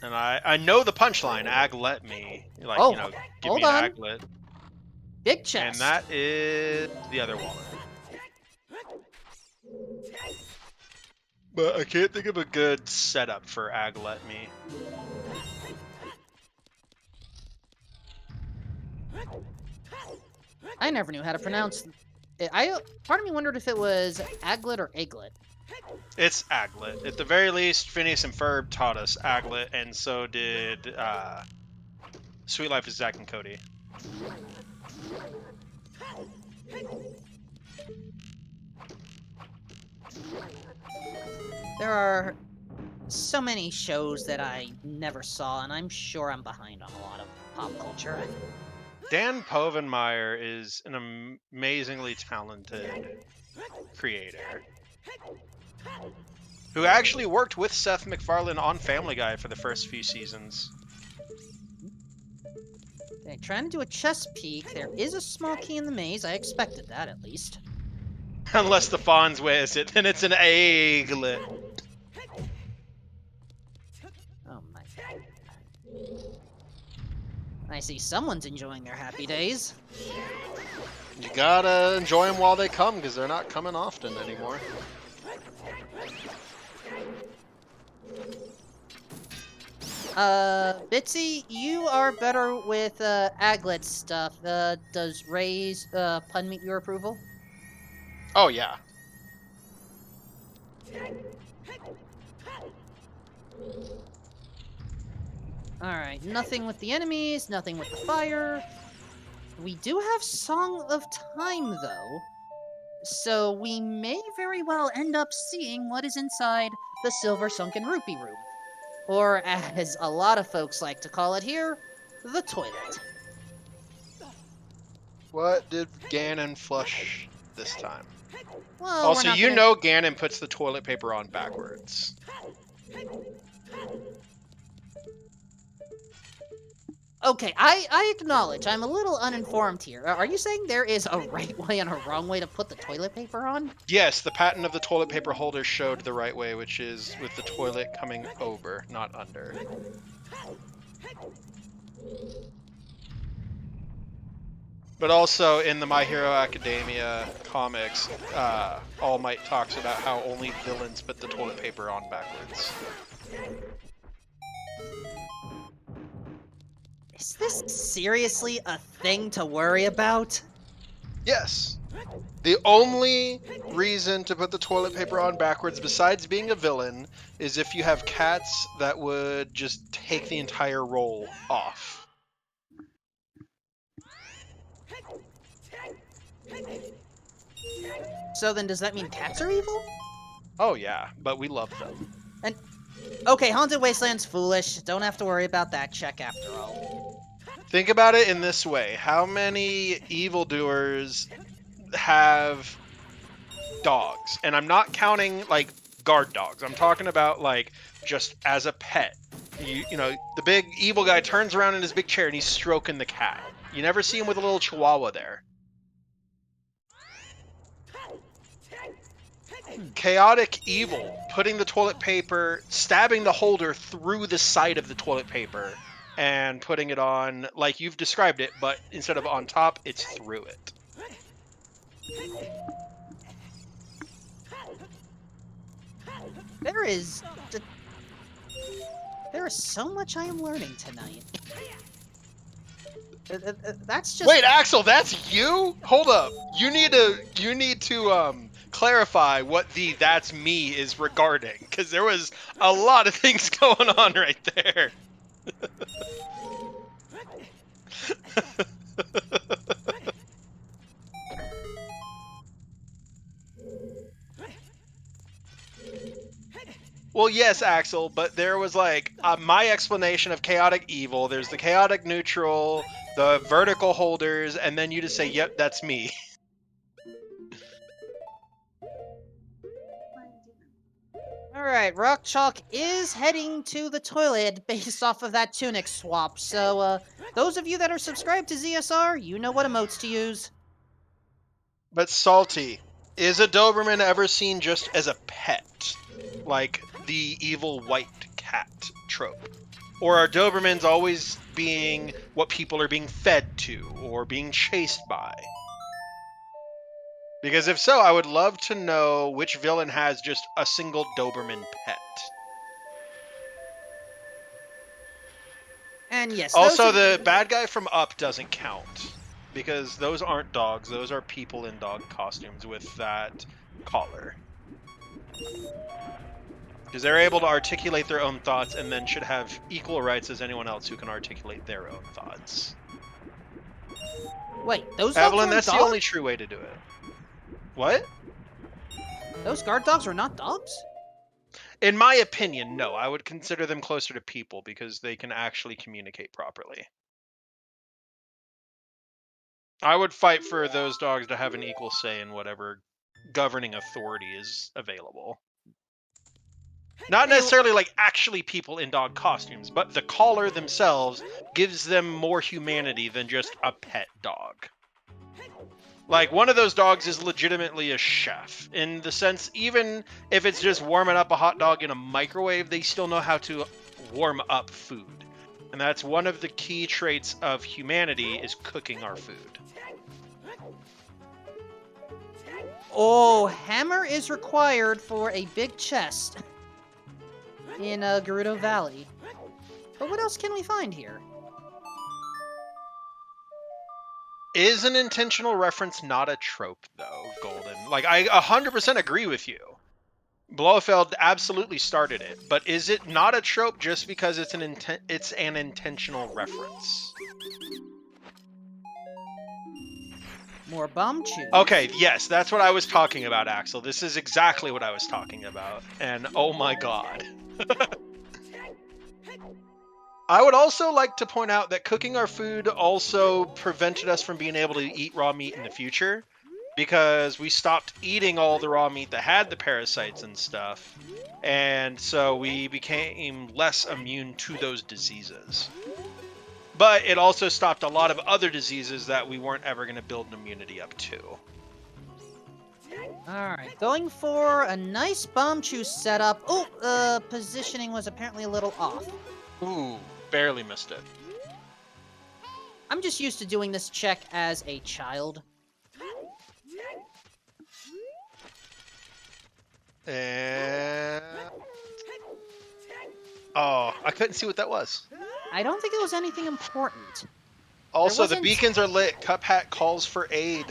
And I know the punchline, aglet me. Like, give me an aglet. Big chest. And that is the other wallet. But I can't think of a good setup for aglet me. I never knew how to pronounce it. Part of me wondered if it was aglet or aglet. It's aglet. At the very least, Phineas and Ferb taught us aglet, and so did Sweet Life of Zack and Cody. There are so many shows that I never saw, and I'm sure I'm behind on a lot of pop culture. Dan Povenmire is an amazingly talented creator who actually worked with Seth MacFarlane on Family Guy for the first few seasons. Okay, trying to do a chess peek. There is a small key in the maze. I expected that, at least. Unless the Fonz wears it, then it's an aglet. Oh my god. I see someone's enjoying their happy days. You gotta enjoy them while they come, because they're not coming often anymore. Bitsy, you are better with, Aglet stuff. Does Ray's, pun meet your approval? Oh, yeah. Alright, nothing with the enemies, nothing with the fire. We do have Song of Time, though. So we may very well end up seeing what is inside the Silver Sunken Rupee Room. Or, as a lot of folks like to call it here, the toilet. What did Ganon flush this time? Well, Also, we're not you gonna... know Ganon puts the toilet paper on backwards. Okay, I acknowledge I'm a little uninformed here. Are you saying there is a right way and a wrong way to put the toilet paper on? Yes, the pattern of the toilet paper holder showed the right way, which is with the toilet coming over, not under. But also in the My Hero Academia comics, All Might talks about how only villains put the toilet paper on backwards. Is this seriously a thing to worry about? Yes. The only reason to put the toilet paper on backwards, besides being a villain, is if you have cats that would just take the entire roll off. So then does that mean cats are evil? Oh yeah, but we love them. And okay, Haunted Wasteland's foolish. Don't have to worry about that check after all. Think about it in this way. How many evildoers have dogs? And I'm not counting, like, guard dogs. I'm talking about, like, just as a pet. You know, the big evil guy turns around in his big chair and he's stroking the cat. You never see him with a little chihuahua there. Chaotic evil, putting the toilet paper, stabbing the holder through the side of the toilet paper, and putting it on like you've described it, but instead of on top, it's through it. There is so much I am learning tonight. That's just... Wait, Axel, that's you? Hold up. You need to clarify what the "that's me" is regarding, because there was a lot of things going on right there. Well, yes, Axel, but there was like my explanation of chaotic evil. There's the chaotic neutral, the vertical holders, and then you just say, "Yep, that's me." Alright, Rock Chalk is heading to the toilet based off of that tunic swap, so, those of you that are subscribed to ZSR, you know what emotes to use. But Salty, is a Doberman ever seen just as a pet? Like the evil white cat trope? Or are Dobermans always being what people are being fed to, or being chased by? Because if so, I would love to know which villain has just a single Doberman pet. And yes, Also, the bad guy from Up doesn't count. Because those aren't dogs, those are people in dog costumes with that collar. Because they're able to articulate their own thoughts and then should have equal rights as anyone else who can articulate their own thoughts. Wait, those dogs Evelyn, aren't that's dogs? the only true way to do it. What? Those guard dogs are not dogs? In my opinion, no. I would consider them closer to people because they can actually communicate properly. I would fight for those dogs to have an equal say in whatever governing authority is available. Not necessarily like actually people in dog costumes, but the collar themselves gives them more humanity than just a pet dog. Like, one of those dogs is legitimately a chef, in the sense, even if it's just warming up a hot dog in a microwave, they still know how to warm up food. And that's one of the key traits of humanity, is cooking our food. Oh, hammer is required for a big chest in Gerudo Valley. But what else can we find here? Is an intentional reference not a trope, though, Golden? Like, I 100% agree with you. Blofeld absolutely started it, but is it not a trope just because it's an intentional reference? More bomb chews. Okay, yes, that's what I was talking about, Axel. This is exactly what I was talking about. And oh my god. I would also like to point out that cooking our food also prevented us from being able to eat raw meat in the future, because we stopped eating all the raw meat that had the parasites and stuff, and so we became less immune to those diseases. But it also stopped a lot of other diseases that we weren't ever going to build an immunity up to. Alright, going for a nice bomb chew setup. Oh, positioning was apparently a little off. Ooh, barely missed it. I'm just used to doing this check as a child. And... oh, I couldn't see what that was. I don't think it was anything important. Also, the wasn't- beacons are lit. Cup Hat calls for aid.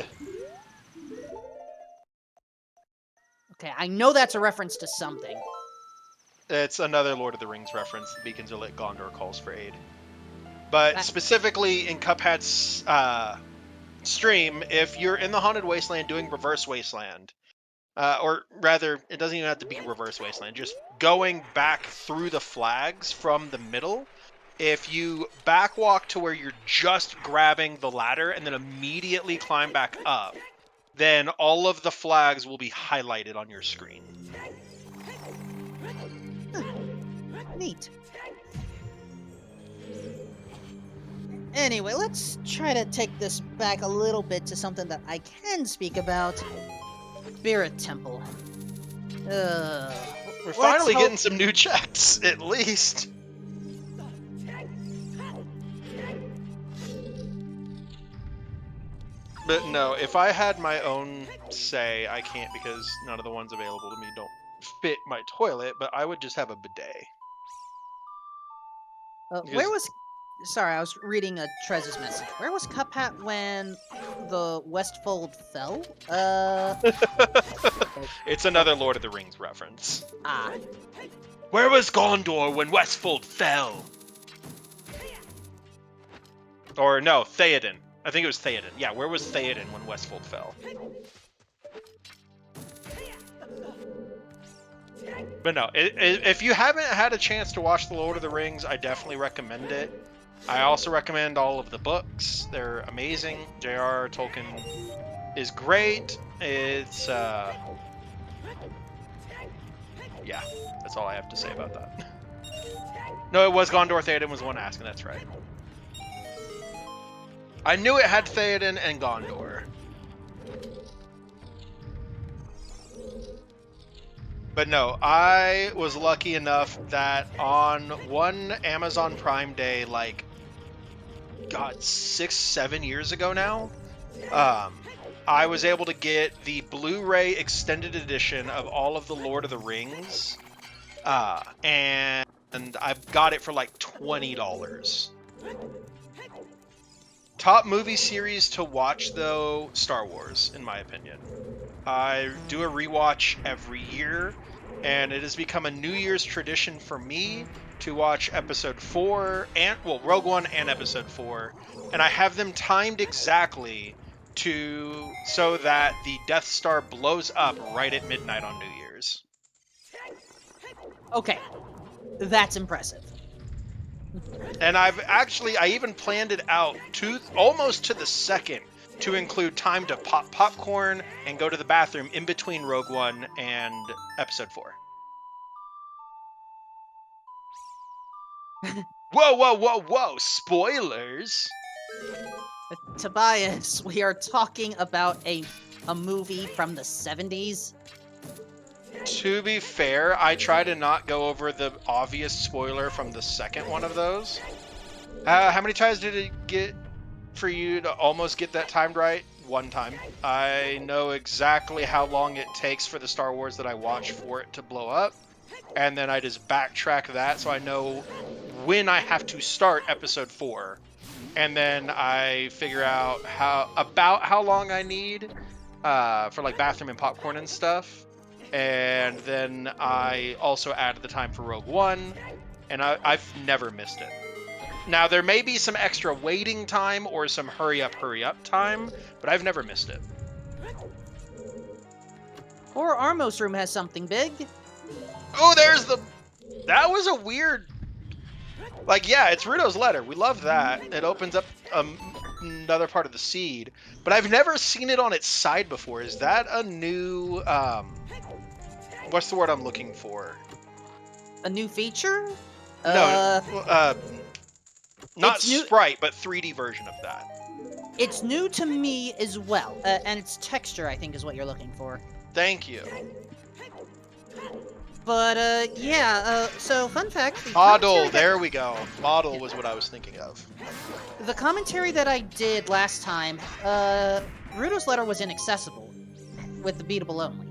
Okay, I know that's a reference to something. It's another Lord of the Rings reference. The beacons are lit. Gondor calls for aid. But specifically in Cuphead's stream, if you're in the Haunted Wasteland doing Reverse Wasteland, or rather, it doesn't even have to be Reverse Wasteland, just going back through the flags from the middle, if you backwalk to where you're just grabbing the ladder and then immediately climb back up, then all of the flags will be highlighted on your screen. Neat. Anyway, let's try to take this back a little bit to something that I can speak about. Spirit Temple. We're finally getting some new checks, at least. But no, if I had my own say, I can't because none of the ones available to me don't fit my toilet, but I would just have a bidet. Where was... Sorry, I was reading Trez's message. Where was Cuphat when the Westfold fell? It's another Lord of the Rings reference. Ah. Where was Gondor when Westfold fell? Or no, Theoden. I think it was Theoden. Yeah, where was Theoden when Westfold fell? But no, if you haven't had a chance to watch The Lord of the Rings, I definitely recommend it. I also recommend all of the books. They're amazing. J.R.R. Tolkien is great. It's, yeah, that's all I have to say about that. No, it was Gondor. Theoden was the one asking, that's right. I knew it had Theoden and Gondor. But no, I was lucky enough that on one Amazon Prime Day, like, God, 6-7 years ago now, I was able to get the Blu-ray extended edition of all of the Lord of the Rings, and I've got it for like $20. Top movie series to watch, though, Star Wars, in my opinion. I do a rewatch every year, and it has become a New Year's tradition for me to watch Episode 4, and, well, Rogue One and Episode 4, and I have them timed exactly so that the Death Star blows up right at midnight on New Year's. Okay, that's impressive. And I even planned it out to almost to the second to include time to pop popcorn and go to the bathroom in between Rogue One and Episode 4. Whoa, whoa, whoa, whoa! Spoilers! Tobias, we are talking about a movie from the 70s. To be fair, I try to not go over the obvious spoiler from the second one of those. How many times did it get for you to almost get that timed right? One time. I know exactly how long it takes for the Star Wars that I watch for it to blow up, and then I just backtrack that so I know when I have to start episode 4. And then I figure out how long I need for like bathroom and popcorn and stuff. And then I also add the time for Rogue One, and I've never missed it. Now, there may be some extra waiting time or some hurry up time, but I've never missed it. Or Armos room has something big. Oh, that was a weird... Like, yeah, it's Rudo's letter. We love that. It opens up another part of the seed. But I've never seen it on its side before. Is that a new... what's the word I'm looking for? A new feature? No, not Sprite, but 3D version of that. It's new to me as well, and it's texture, I think, is what you're looking for. Thank you. But, so, fun fact... Model, there we go. Model was what I was thinking of. The commentary that I did last time, Rudo's letter was inaccessible, with the beatable only.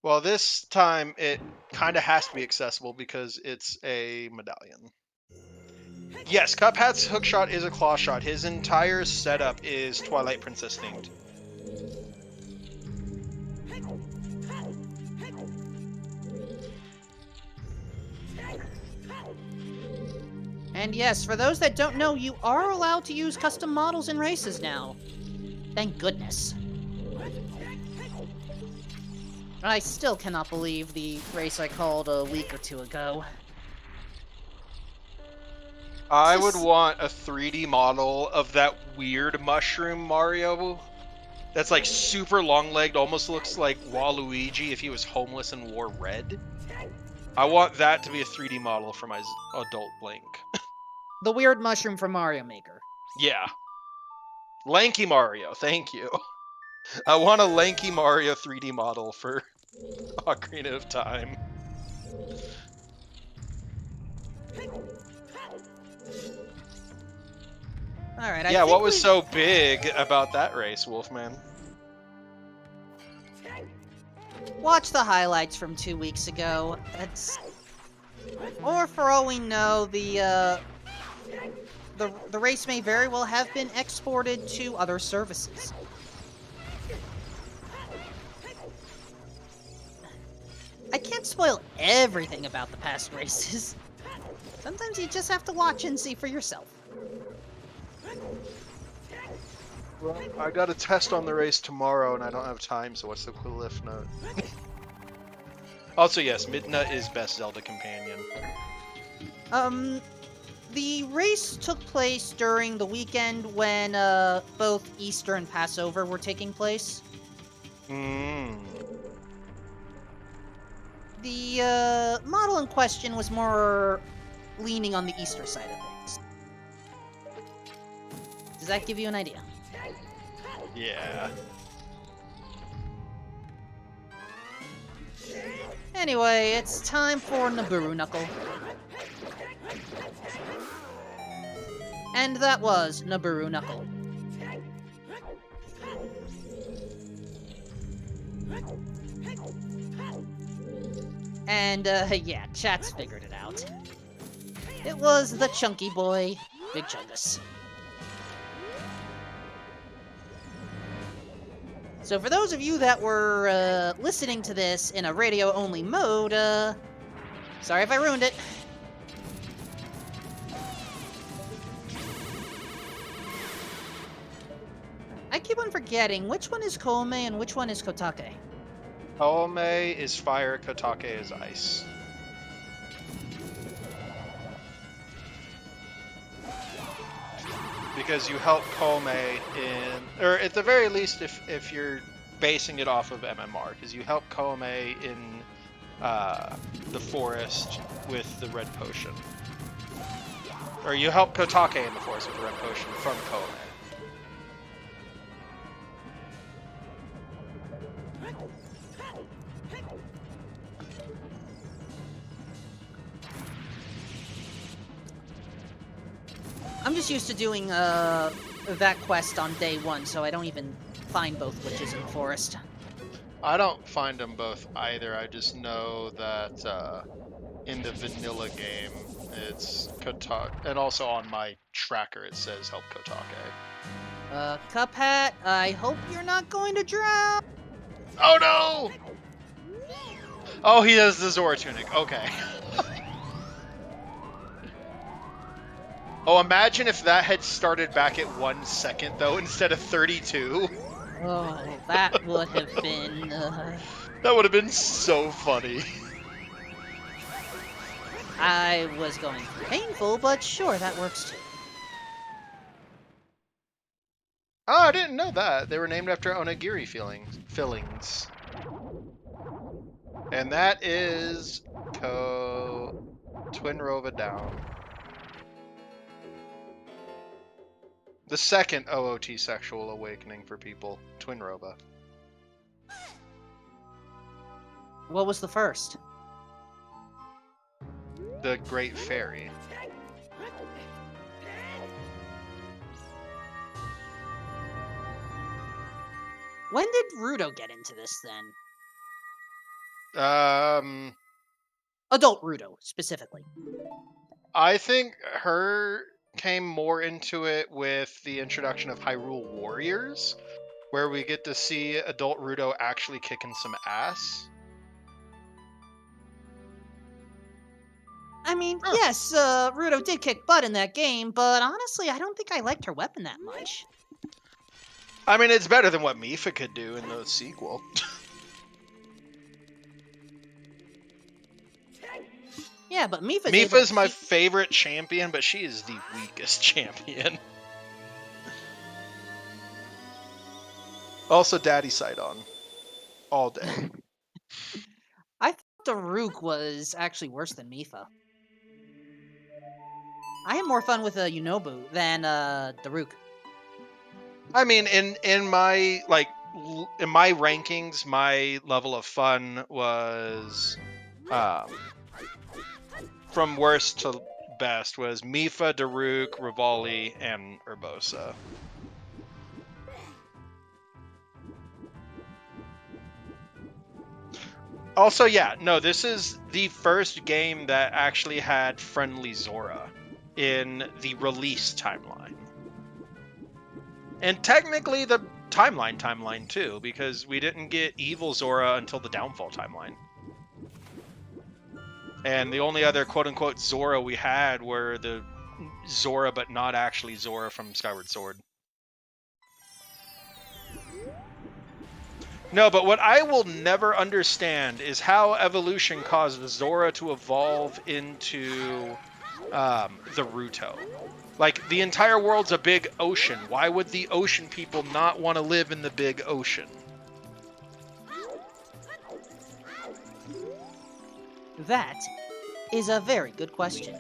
Well, this time it kind of has to be accessible because it's a medallion. Yes, Cuphead's hookshot is a claw shot. His entire setup is Twilight Princess themed. And yes, for those that don't know, you are allowed to use custom models in races now. Thank goodness. I still cannot believe the race I called a week or two ago. I would want a 3D model of that weird mushroom Mario that's like super long-legged, almost looks like Waluigi if he was homeless and wore red. I want that to be a 3D model for my adult Link. The weird mushroom from Mario Maker. Yeah. Lanky Mario, thank you. I want a Lanky Mario 3D model for Ocarina of Time. Alright, yeah, what was so big about that race, Wolfman? Watch the highlights from 2 weeks ago. Or for all we know, the race may very well have been exported to other services. I can't spoil everything about the past races. Sometimes you just have to watch and see for yourself. Well, I got a test on the race tomorrow and I don't have time, so what's the cliff note? Also, yes, Midna is best Zelda companion. The race took place during the weekend when both Easter and Passover were taking place. The model in question was more leaning on the Easter side of things. Does that give you an idea? Yeah. Anyway, it's time for Naburu Knuckle. And that was Naburu Knuckle. And, yeah, chat's figured it out. It was the chunky boy, Big Chungus. So for those of you that were, listening to this in a radio-only mode, sorry if I ruined it. I keep on forgetting, which one is Koumei and which one is Kotake? Koumei is fire, Kotake is ice. Because you help Koumei in, or at the very least, if you're basing it off of MMR, because you help Koumei in the forest with the red potion. Or you help Kotake in the forest with the red potion from Koumei. I'm just used to doing that quest on day one, so I don't even find both witches in the forest. I don't find them both either. I just know that in the vanilla game, it's Kotake, and also on my tracker it says help Kotake. Cuphat, I hope you're not going to drown. Oh no! Oh, he has the Zora tunic. Okay. Oh, imagine if that had started back at 1 second though instead of 32. Oh, that would have been. That would have been so funny. I was going through painful, but sure, that works too. Oh, I didn't know that. They were named after onigiri fillings. And that is Twin Rova down. The second OOT sexual awakening for people, Twin Rova. What was the first? The Great Fairy. When did Rudo get into this then? Adult Rudo, specifically. I think her came more into it with the introduction of Hyrule Warriors, where we get to see adult Rudo actually kicking some ass. I mean, yes, Rudo did kick butt in that game, but honestly, I don't think I liked her weapon that much. I mean, it's better than what Mipha could do in the sequel. Yeah, but Mipha's my favorite champion, but she is the weakest champion. Also, Daddy Sidon. All day. I thought Daruk was actually worse than Mipha. I had more fun with Yunobu than Daruk. I mean, in my rankings, my level of fun was from worst to best was Mipha, Daruk, Rivali, and Urbosa. Also, yeah, no, this is the first game that actually had friendly Zora in the release timeline. And technically the timeline too, because we didn't get evil Zora until the Downfall timeline. And the only other quote-unquote Zora we had were the Zora but not actually Zora from Skyward Sword. No, but what I will never understand is how evolution caused Zora to evolve into the Ruto. Like, the entire world's a big ocean. Why would the ocean people not want to live in the big ocean? That is a very good question.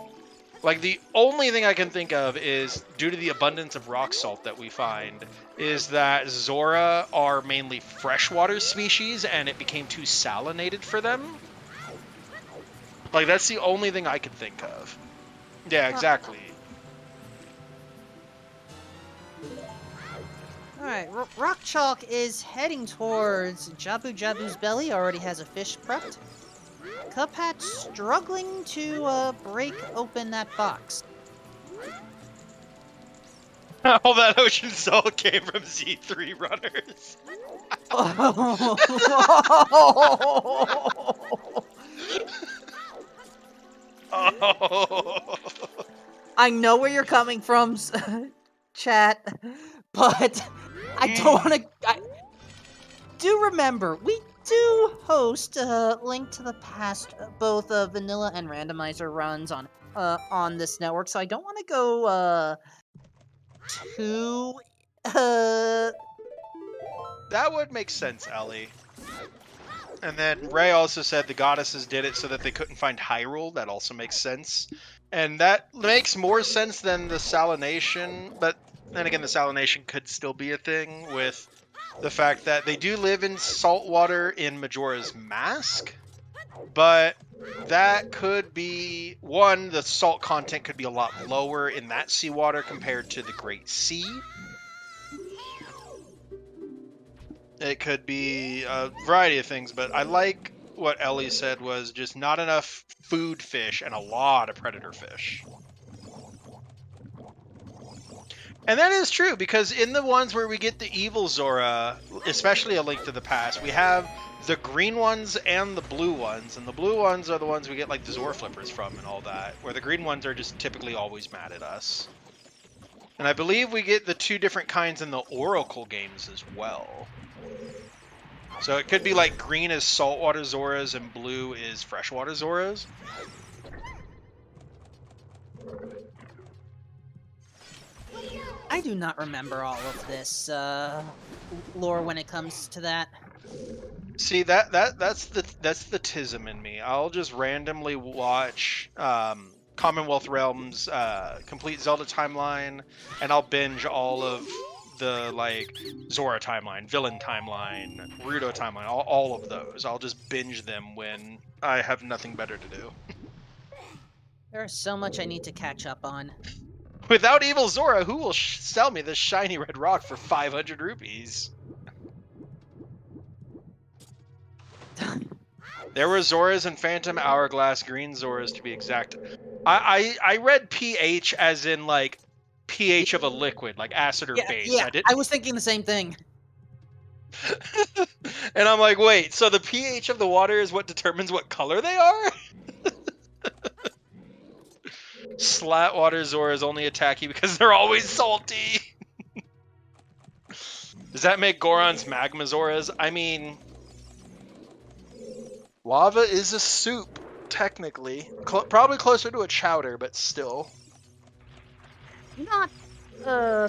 Like, the only thing I can think of is, due to the abundance of rock salt that we find, is that Zora are mainly freshwater species, and it became too salinated for them. Like, that's the only thing I can think of. Yeah, exactly. Alright, Rock Chalk is heading towards Jabu Jabu's belly, already has a fish prepped. Cuphat struggling to break open that box. All that ocean salt came from Z3 runners. Oh. I know where you're coming from, chat, but I don't want to. Do remember, we do host Link to the Past, both vanilla and randomizer runs on this network, so I don't want to go too. That would make sense, Ellie. And then Ray also said the goddesses did it so that they couldn't find Hyrule. That also makes sense. And that makes more sense than the salination, but then again, the salination could still be a thing with the fact that they do live in salt water in Majora's Mask, but that could be, one, the salt content could be a lot lower in that seawater compared to the Great Sea. It could be a variety of things, but I like what Ellie said was just not enough food fish and a lot of predator fish. And that is true, because in the ones where we get the evil Zora, especially A Link to the Past, we have the green ones and the blue ones, and the blue ones are the ones we get like the Zora flippers from and all that, where the green ones are just typically always mad at us. And I believe we get the 2 different kinds in the Oracle games as well. So it could be like green is saltwater Zoras and blue is freshwater Zoras. I do not remember all of this lore when it comes to that. See, that's the tism in me. I'll just randomly watch Commonwealth Realms complete Zelda timeline, and I'll binge all of the like Zora timeline, Villain timeline, Rudo timeline, all of those. I'll just binge them when I have nothing better to do. There's so much I need to catch up on. Without Evil Zora, who will sell me this shiny red rock for 500 rupees? There were Zoras and Phantom Hourglass, green Zoras to be exact. I read pH as in like pH of a liquid, like acid or base. Yeah, I was thinking the same thing. And I'm like, wait, so the pH of the water is what determines what color they are? Slatwater Zoras only attack you because they're always salty. Does that make Goron's Magma Zoras? I mean, lava is a soup, technically. Probably closer to a chowder, but still. Not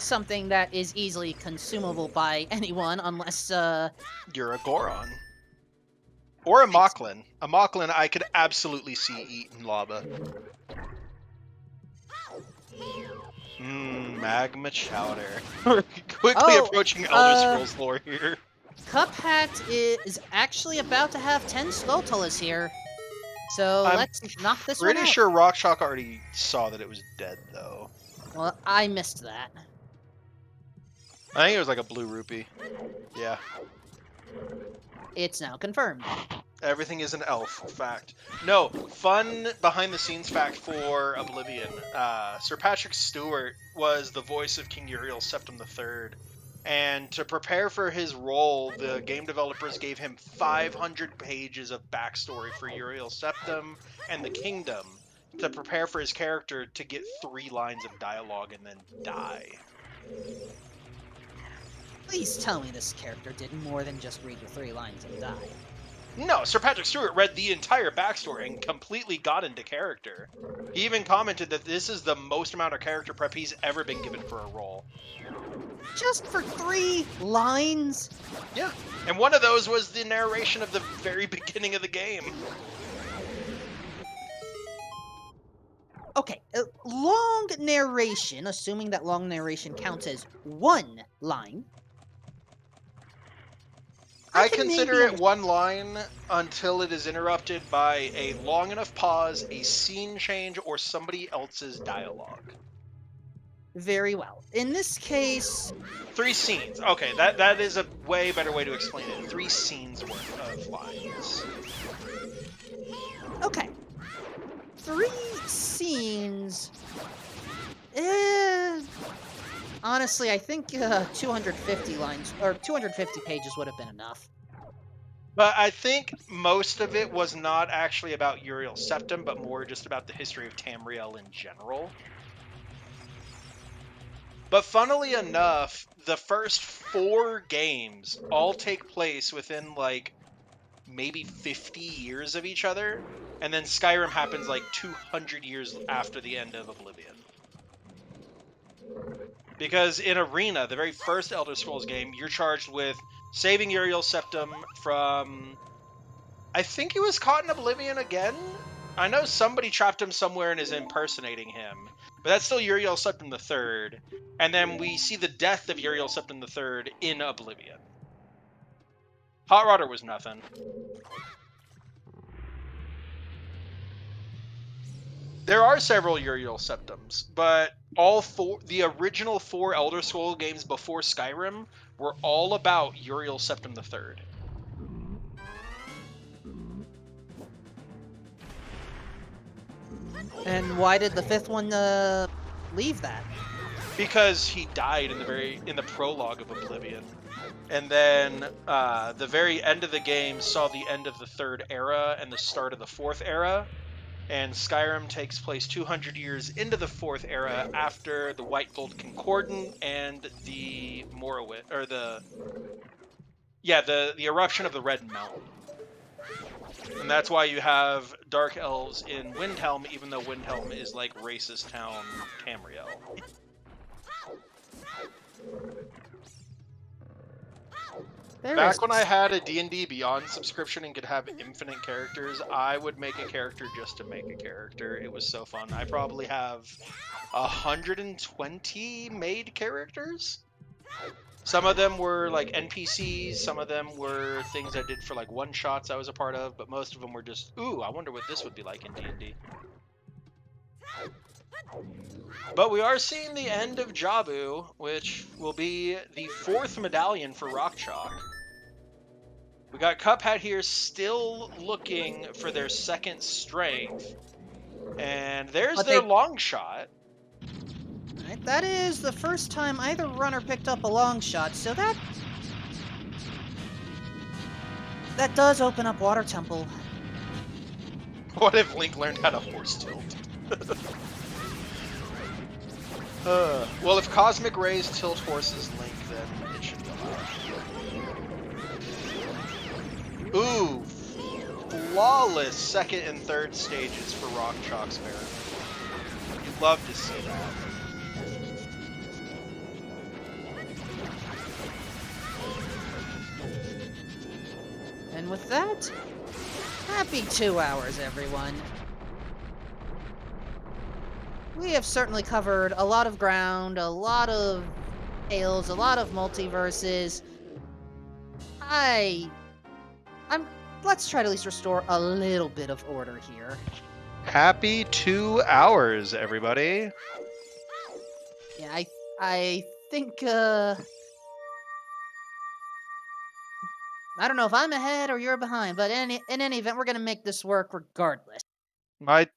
something that is easily consumable by anyone unless You're a Goron. Or a Mochlin. A Mochlin I could absolutely see eating lava. Magma chowder. Quickly approaching Elder Scrolls lore here. Cuphat is actually about to have 10 Skulltulas here. So let's knock this one out. Pretty sure Rockshock already saw that it was dead, though. Well, I missed that. I think it was like a blue rupee. Yeah. It's now confirmed. Everything is an elf fact. No, fun behind-the-scenes fact for Oblivion. Sir Patrick Stewart was the voice of King Uriel Septim III. And to prepare for his role, the game developers gave him 500 pages of backstory for Uriel Septim and the Kingdom to prepare for his character to get 3 lines of dialogue and then die. Please tell me this character did more than just read the 3 lines and die. No, Sir Patrick Stewart read the entire backstory and completely got into character. He even commented that this is the most amount of character prep he's ever been given for a role. Just for 3 lines? Yeah, and one of those was the narration of the very beginning of the game. Okay, long narration, assuming that long narration counts as 1 line. I consider it 1 line until it is interrupted by a long enough pause, a scene change, or somebody else's dialogue. Very well. In this case... 3 scenes. Okay, that is a way better way to explain it. 3 scenes worth of lines. Okay. 3 scenes... Honestly, I think 250 lines, or 250 pages would have been enough. But I think most of it was not actually about Uriel Septim, but more just about the history of Tamriel in general. But funnily enough, the first 4 games all take place within, like, maybe 50 years of each other, and then Skyrim happens, like, 200 years after the end of Oblivion. Because in Arena, the very first Elder Scrolls game, you're charged with saving Uriel Septim from... I think he was caught in Oblivion again? I know somebody trapped him somewhere and is impersonating him. But that's still Uriel Septim III. And then we see the death of Uriel Septim III in Oblivion. Hot Rodder was nothing. There are several Uriel Septums, but the original 4 Elder Scrolls games before Skyrim were all about Uriel Septim III. And why did the 5th one leave that? Because he died in the prologue of Oblivion. And then the very end of the game saw the end of the 3rd era and the start of the 4th era. And Skyrim takes place 200 years into the 4th era after the White Gold Concordant and the Morrowind, or the eruption of the Red Mountain. And that's why you have Dark Elves in Windhelm, even though Windhelm is like racist town Tamriel. Back when I had a D&D Beyond subscription and could have infinite characters, I would make a character just to make a character. It was so fun. I probably have 120 made characters. Some of them were like NPCs, some of them were things I did for like one-shots I was a part of, but most of them were just, ooh, I wonder what this would be like in D&D. But we are seeing the end of Jabu, which will be the 4th medallion for Rock Chalk. We got Cuphead here still looking for their 2nd strength. And there's their long shot. Right, that is the first time either runner picked up a long shot, so that does open up Water Temple. What if Link learned how to horse tilt? Well, if Cosmic Rays tilt horses Link, then it should be allowed. Ooh, flawless 2nd and 3rd stages for Rock Chalk's Baron. You'd love to see that. And with that, happy 2 hours, everyone. We have certainly covered a lot of ground, a lot of tales, a lot of multiverses. Let's try to at least restore a little bit of order here. Happy 2 hours, everybody. Yeah, I think, I don't know if I'm ahead or you're behind, but in any event, we're going to make this work regardless. My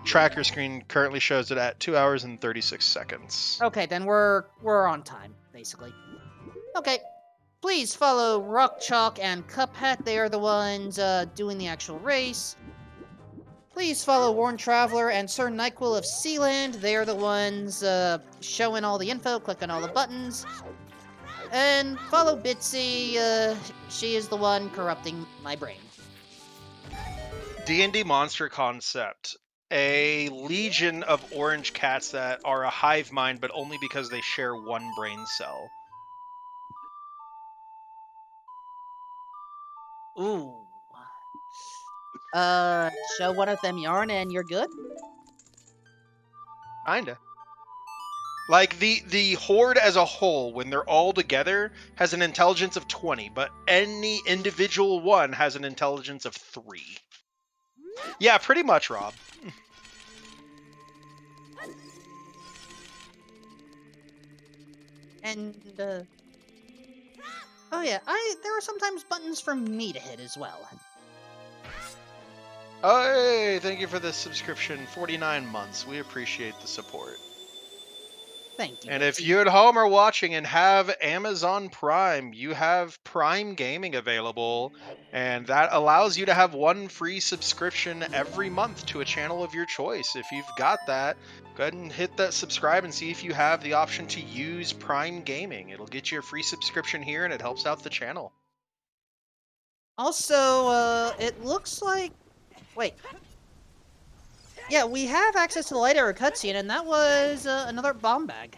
tracker screen currently shows it at 2 hours and 36 seconds. Okay, then we're on time, basically. Okay, please follow Rock Chalk and Cuphead. They are the ones doing the actual race. Please follow Worn Traveler and Sir Nyquil of Sealand. They are the ones showing all the info, clicking all the buttons. And follow Bitsy. She is the one corrupting my brain. D&D monster concept. A legion of orange cats that are a hive mind, but only because they share one brain cell. Ooh. Show one of them yarn and you're good? Kinda. Like, the horde as a whole, when they're all together, has an intelligence of 20, but any individual one has an intelligence of 3. Yeah, pretty much, Rob. And, oh yeah, there are sometimes buttons for me to hit as well. Hey, thank you for the subscription. 49 months. We appreciate the support. Thank you. And if you at home are watching and have Amazon Prime, you have Prime Gaming available, and that allows you to have one free subscription every month to a channel of your choice. If you've got that, go ahead and hit that subscribe and see if you have the option to use Prime Gaming. It'll get you a free subscription here, and it helps out the channel. Also, it looks like... Wait. Yeah, we have access to the light era cutscene, and that was another bomb bag.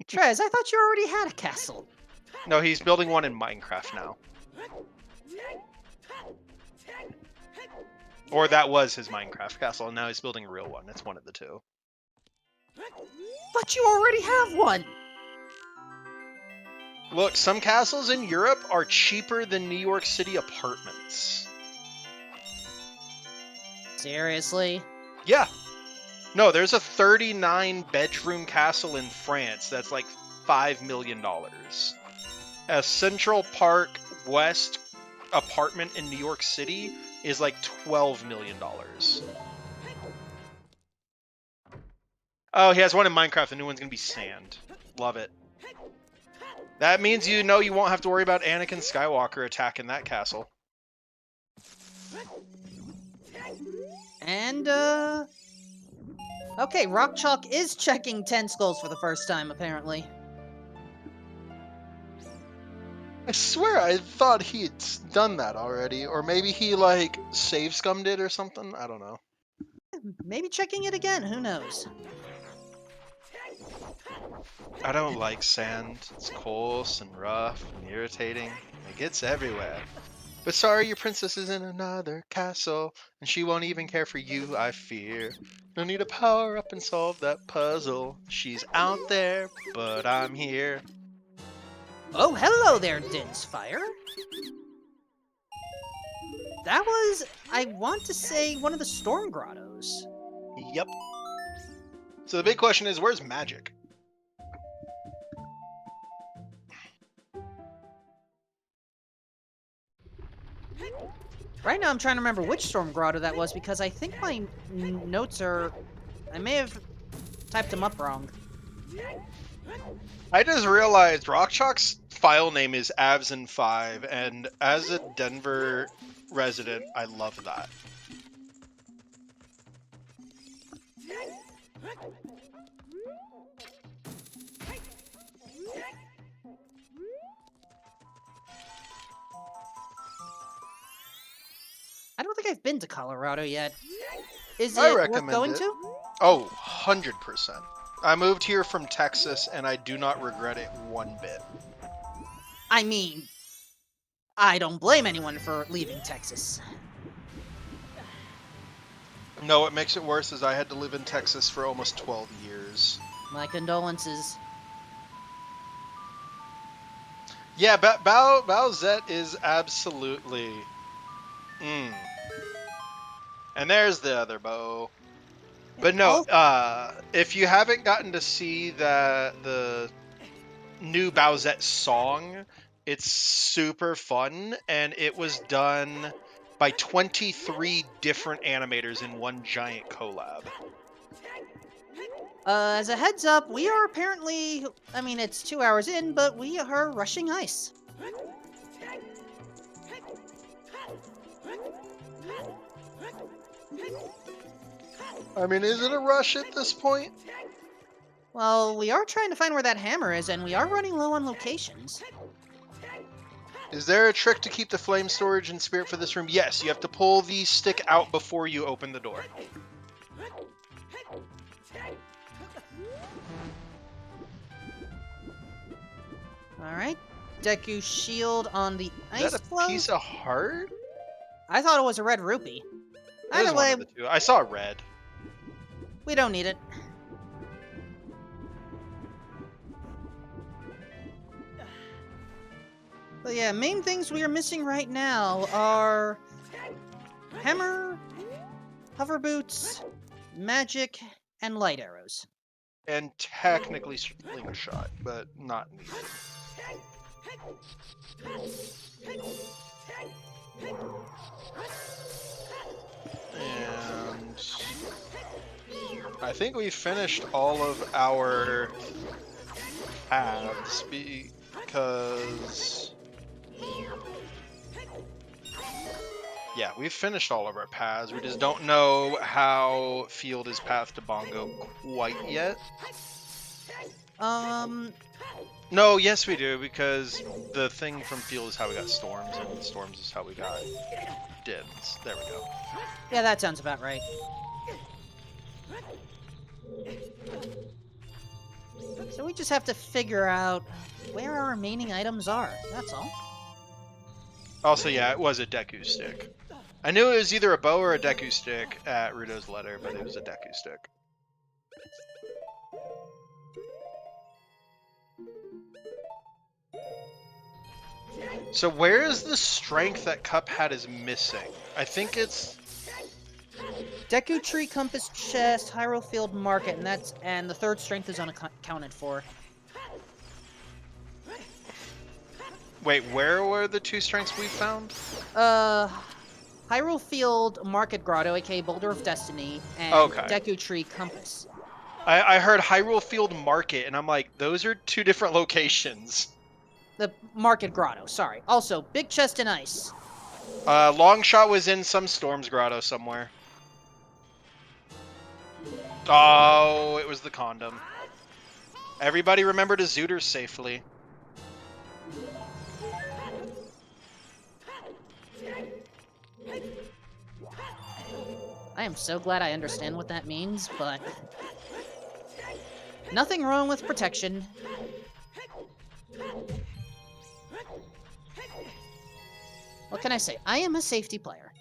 Trez, I thought you already had a castle. No, he's building one in Minecraft now. Or that was his Minecraft castle, and now he's building a real one. It's one of the two. But you already have one! Look, some castles in Europe are cheaper than New York City apartments. Seriously? Yeah. No, there's a 39-bedroom castle in France that's like $5 million. A Central Park West apartment in New York City is like $12 million. Oh, he has one in Minecraft. The new one's going to be sand. Love it. That means you know you won't have to worry about Anakin Skywalker attacking that castle. And, okay, Rock Chalk is checking 10 skulls for the first time, apparently. I swear I thought he had done that already. Or maybe he, like, save scummed it or something. I don't know. Maybe checking it again, who knows? I don't like sand. It's coarse and rough and irritating. It gets everywhere. But sorry, your princess is in another castle, and she won't even care for you, I fear. No need to power up and solve that puzzle. She's out there, but I'm here. Oh, hello there, Dinsfire. That was, I want to say, one of the Storm Grottos. Yep. So the big question is, where's magic? Right now I'm trying to remember which Storm Grotto that was because I think my notes are... I may have typed them up wrong. I just realized Rockchalk's file name is Avzin5, and as a Denver resident, I love that. I don't think I've been to Colorado yet. Is I it worth recommend going it. to? Oh, 100%. I moved here from Texas, and I do not regret it one bit. I mean, I don't blame anyone for leaving Texas. No, what makes it worse is I had to live in Texas for almost 12 years. My condolences. Yeah, Bowsette is absolutely... And there's the other bow. But no, if you haven't gotten to see the new Bowsette song, it's super fun, and it was done by 23 different animators in one giant collab. As a heads up, we are apparently... I mean, it's 2 hours in, but we are rushing ice. I mean, is it a rush at this point? Well, we are trying to find where that hammer is, and we are running low on locations. Is there a trick to keep the flame storage in spirit for this room? Yes, you have to pull the stick out before you open the door. Alright. Deku shield on the ice Is that a flow. piece of heart? I thought it was a red rupee. It was Either one way, of the two. I saw red. we don't need it. But yeah, main things we are missing right now are hammer, hover boots, magic, and light arrows. And technically slingshot, but not needed. And I think we finished all of our paths because... Yeah, we've finished all of our paths. We just don't know how Field is path to Bongo quite yet. No, yes we do, because the thing from Field is how we got Storms, and Storms is how we got Dins. There we go. Yeah, that sounds about right. So we just have to figure out where our remaining items are, that's all. Also, yeah, it was a Deku stick. I knew it was either a bow or a Deku stick at Rudo's letter, but it was a Deku stick. So where is the strength that Cuphead is missing? I think it's... Deku Tree, Compass Chest, Hyrule Field Market, and the third strength is unaccounted for. Wait, where were the 2 strengths we found? Hyrule Field Market Grotto, aka Boulder of Destiny, and Okay. Deku Tree, Compass. I heard Hyrule Field Market, and I'm like, those are 2 different locations. The Market Grotto, sorry. Also, Big Chest and Ice. Longshot was in some Storms Grotto somewhere. Oh, it was the condom. Everybody remember to Zooter safely. I am so glad I understand what that means, but... Nothing wrong with protection. What can I say? I am a safety player.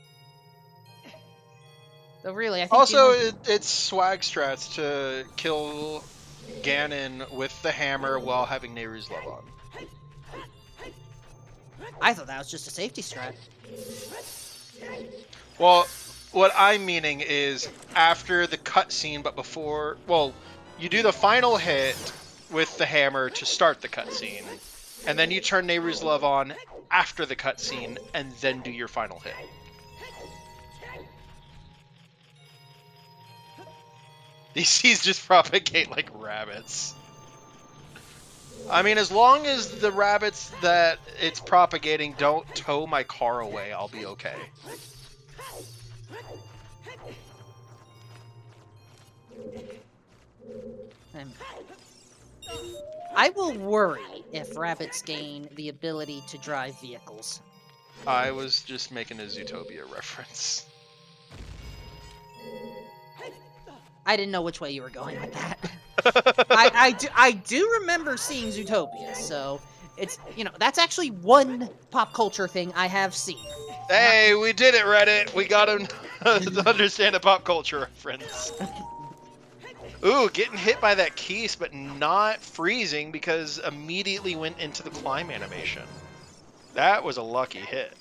Though really, I think Also, it's swag strats to kill Ganon with the hammer while having Nehru's Love on. I thought that was just a safety strat. Well, what I'm meaning is after the cutscene, but before... Well, you do the final hit with the hammer to start the cutscene, and then you turn Nehru's Love on after the cutscene, and then do your final hit. These seeds just propagate like rabbits. I mean, as long as the rabbits that it's propagating don't tow my car away, I'll be okay. I will worry if rabbits gain the ability to drive vehicles. I was just making a Zootopia reference. I didn't know which way you were going with that. I do remember seeing Zootopia, so it's, you know, that's actually one pop culture thing I have seen. Hey, we did it, Reddit! We got him to understand a pop culture reference. Ooh, getting hit by that Keese, but not freezing because immediately went into the climb animation. That was a lucky hit.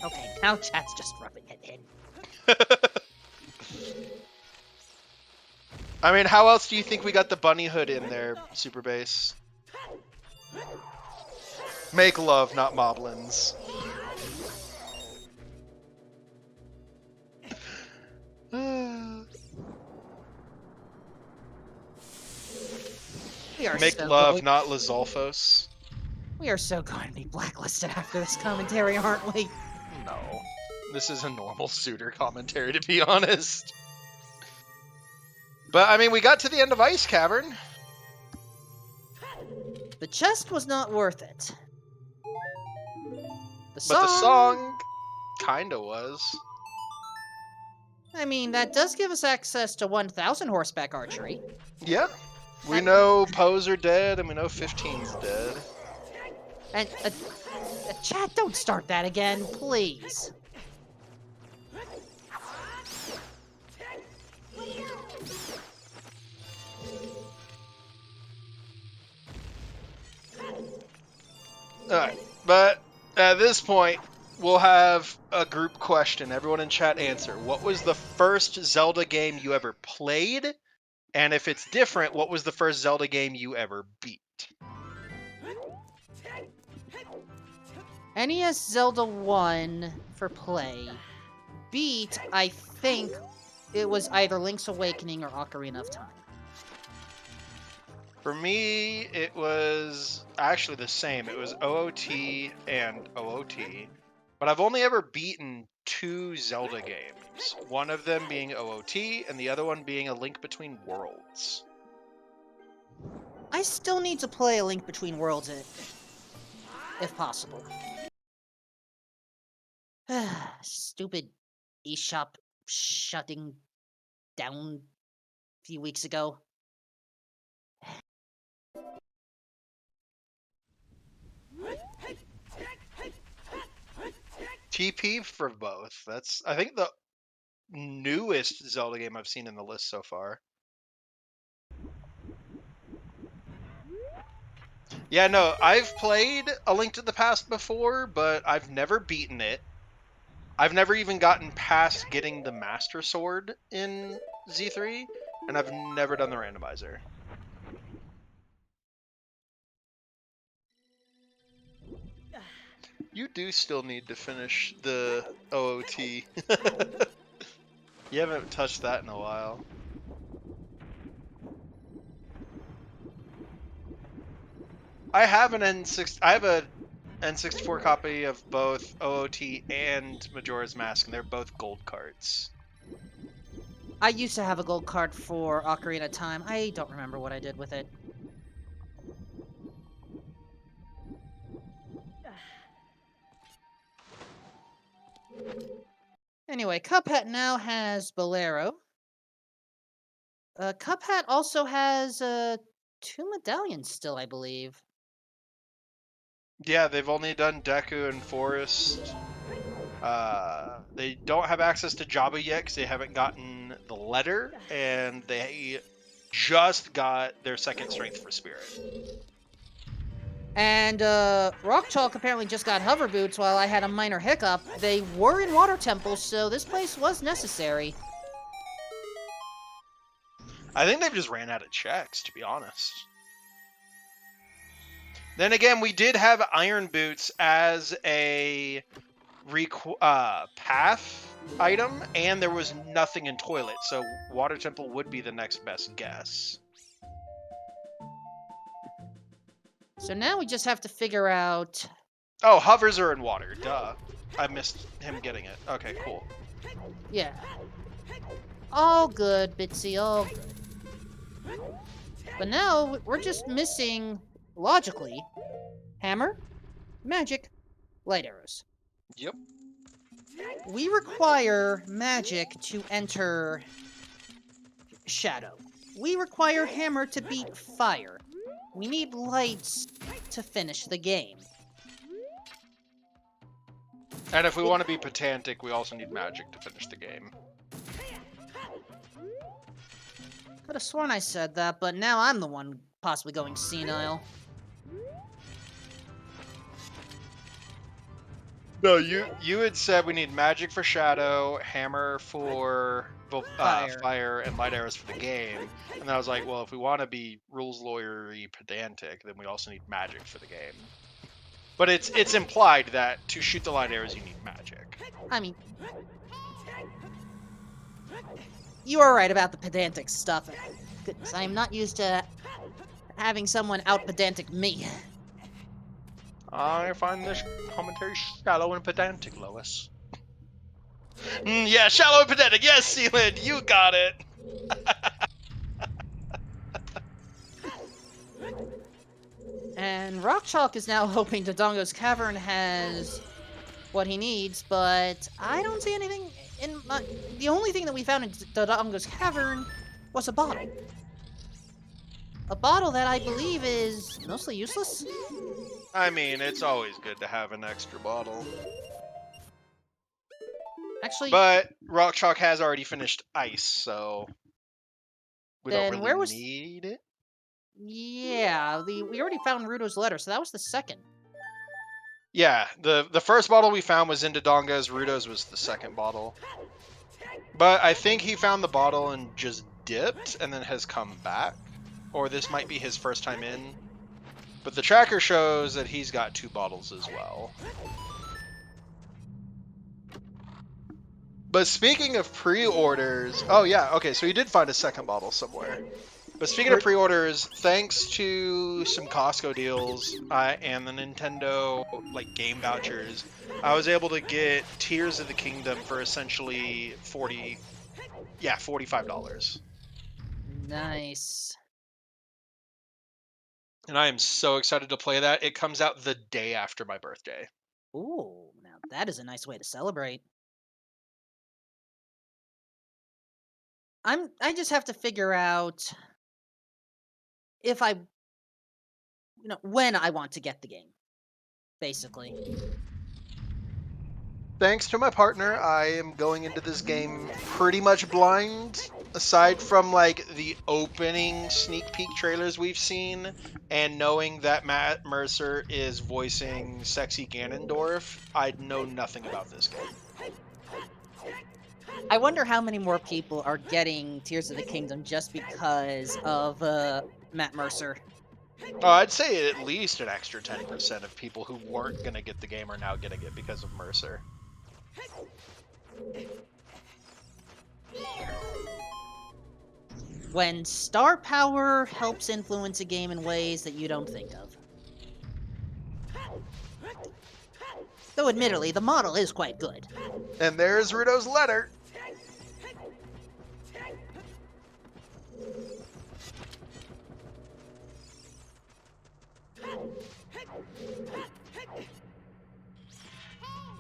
Okay, now chat's just rubbing it in. I mean, how else do you think we got the bunny hood in there, Super Bass? Make love, not moblins. We are Make so love, going, not Lizalfos. we are so going to be blacklisted after this commentary, aren't we? No. This is a normal Zooter commentary, to be honest. But, I mean, we got to the end of Ice Cavern. The chest was not worth it. But the song kinda was. I mean, that does give us access to 1,000 horseback archery. Yeah. We know Poes are dead, and we know 15's dead. And, chat, don't start that again, please. Alright, but at this point, we'll have a group question. Everyone in chat answer. What was the first Zelda game you ever played? And if it's different, what was the first Zelda game you ever beat? NES Zelda 1 for play. Beat, I think it was either Link's Awakening or Ocarina of Time. For me, it was actually the same. It was OOT and OOT. But I've only ever beaten 2 Zelda games. One of them being OOT, and the other one being A Link Between Worlds. I still need to play A Link Between Worlds if possible. Stupid eShop shutting down a few weeks ago. TP for both. That's, I think, the newest Zelda game I've seen in the list so far. Yeah, no, I've played A Link to the Past before, but I've never beaten it. I've never even gotten past getting the Master Sword in Z3, and I've never done the randomizer. You do still need to finish the OOT. You haven't touched that in a while. I have an N64 copy of both OOT and Majora's Mask, and they're both gold cards. I used to have a gold card for Ocarina of Time. I don't remember what I did with it. Anyway, Cuphead now has Bolero. Cuphead also has 2 medallions still, I believe. Yeah, they've only done Deku and Forest. They don't have access to Jabba yet because they haven't gotten the letter, and they just got their second strength for Spirit. And Rock Chalk apparently just got hover boots while I had a minor hiccup. They were in water temples, so this place was necessary. I think they've just ran out of checks, to be honest. Then again, we did have Iron Boots as a path item, and there was nothing in Toilet, so Water Temple would be the next best guess. So now we just have to figure out... Oh, hovers are in water, duh. I missed him getting it. Okay, cool. Yeah. All good, Bitsy, all good. But now, we're just missing, logically, hammer, magic, light arrows. Yep. We require magic to enter shadow. We require hammer to beat fire. We need lights to finish the game. And if we want to be pedantic, we also need magic to finish the game. Could have sworn I said that, but now I'm the one possibly going senile. No, you had said we need magic for shadow, hammer for fire, and light arrows for the game. And I was like, well, if we want to be rules lawyery pedantic, then we also need magic for the game. But it's implied that to shoot the light arrows, you need magic. I mean... You are right about the pedantic stuff. Goodness, I am not used to having someone out-pedantic me. I find this commentary shallow and pedantic, Lois. Yeah, shallow and pedantic. Yes, Sealand, you got it. And Rock Chalk is now hoping Dodongo's Cavern has what he needs, but I don't see anything in my... The only thing that we found in Dodongo's Cavern was a bottle. A bottle that I believe is mostly useless? I mean, it's always good to have an extra bottle. Actually... But Rock Chalk has already finished Ice, so... We Then don't where really was... need it. Yeah, we already found Rudo's letter, so that was the second. Yeah, the first bottle we found was in Dodonga's, Rudo's was the second bottle. But I think he found the bottle and just dipped, and then has come back. Or this might be his first time in. But the tracker shows that he's got 2 bottles as well. But speaking of pre-orders... Oh yeah, okay, so he did find a second bottle somewhere. But speaking of pre-orders, thanks to some Costco deals and the Nintendo game vouchers, I was able to get Tears of the Kingdom for essentially $45. Nice. And I am so excited to play that. It comes out the day after my birthday. Ooh, now that is a nice way to celebrate. I just have to figure out if when I want to get the game, basically. Thanks to my partner, I am going into this game pretty much blind. aside from like the opening sneak peek trailers we've seen, and knowing that Matt Mercer is voicing sexy Ganondorf, I know nothing about this game. I wonder how many more people are getting Tears of the Kingdom just because of Matt Mercer. Oh, I'd say at least an extra 10% of people who weren't gonna get the game are now getting it because of Mercer. When star power helps influence a game in ways that you don't think of. Though admittedly, the model is quite good. And there's Rudo's letter.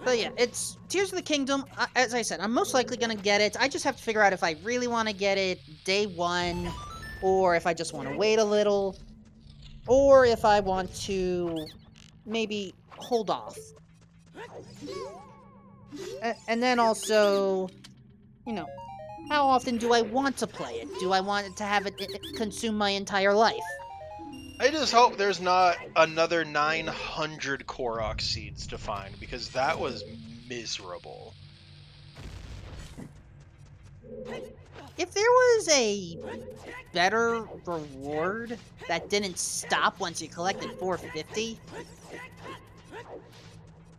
But yeah, it's Tears of the Kingdom. As I said, I'm most likely gonna get it. I just have to figure out if I really want to get it day one, or if I just want to wait a little, or if I want to maybe hold off. And then also, you know, how often do I want to play it? Do I want it to have it consume my entire life? I just hope there's not another 900 Korok seeds to find, because that was miserable. If there was a better reward that didn't stop once you collected 450,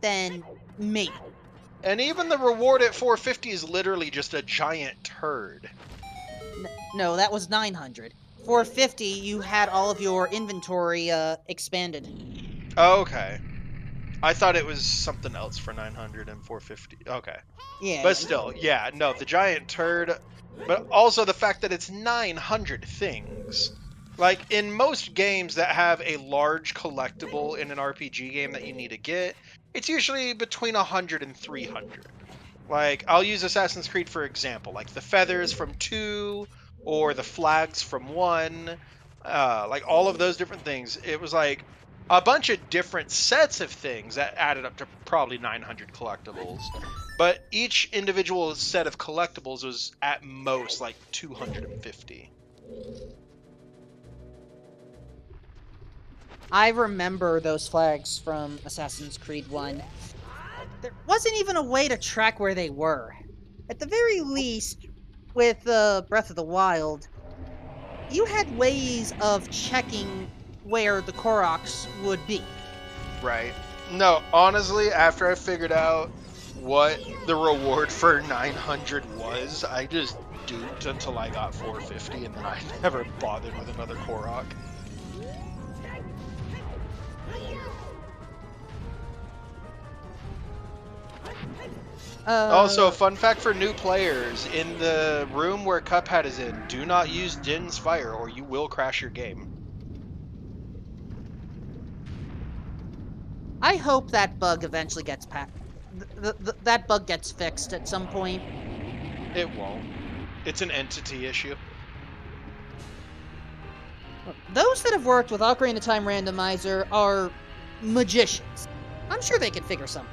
then maybe. And even the reward at 450 is literally just a giant turd. No, that was 900. 450, you had all of your inventory expanded. Oh, okay. I thought it was something else for 900 and 450. Okay. Yeah. But still, yeah, no, the giant turd, but also the fact that it's 900 things. Like, in most games that have a large collectible in an RPG game that you need to get, it's usually between 100 and 300. Like, I'll use Assassin's Creed for example, like the feathers from 2, or the flags from 1, like all of those different things. It was like a bunch of different sets of things that added up to probably 900 collectibles. But each individual set of collectibles was at most like 250. I remember those flags from Assassin's Creed 1. There wasn't even a way to track where they were. At the very least, with Breath of the Wild, you had ways of checking where the Koroks would be. Right. No, honestly, after I figured out what the reward for 900 was, I just duped until I got 450, and then I never bothered with another Korok. Also, fun fact for new players, in the room where Cuphead is in, do not use Din's Fire or you will crash your game. I hope that bug eventually gets that bug gets fixed at some point. It won't. It's an entity issue. Those that have worked with Ocarina of Time Randomizer are magicians. I'm sure they could figure something.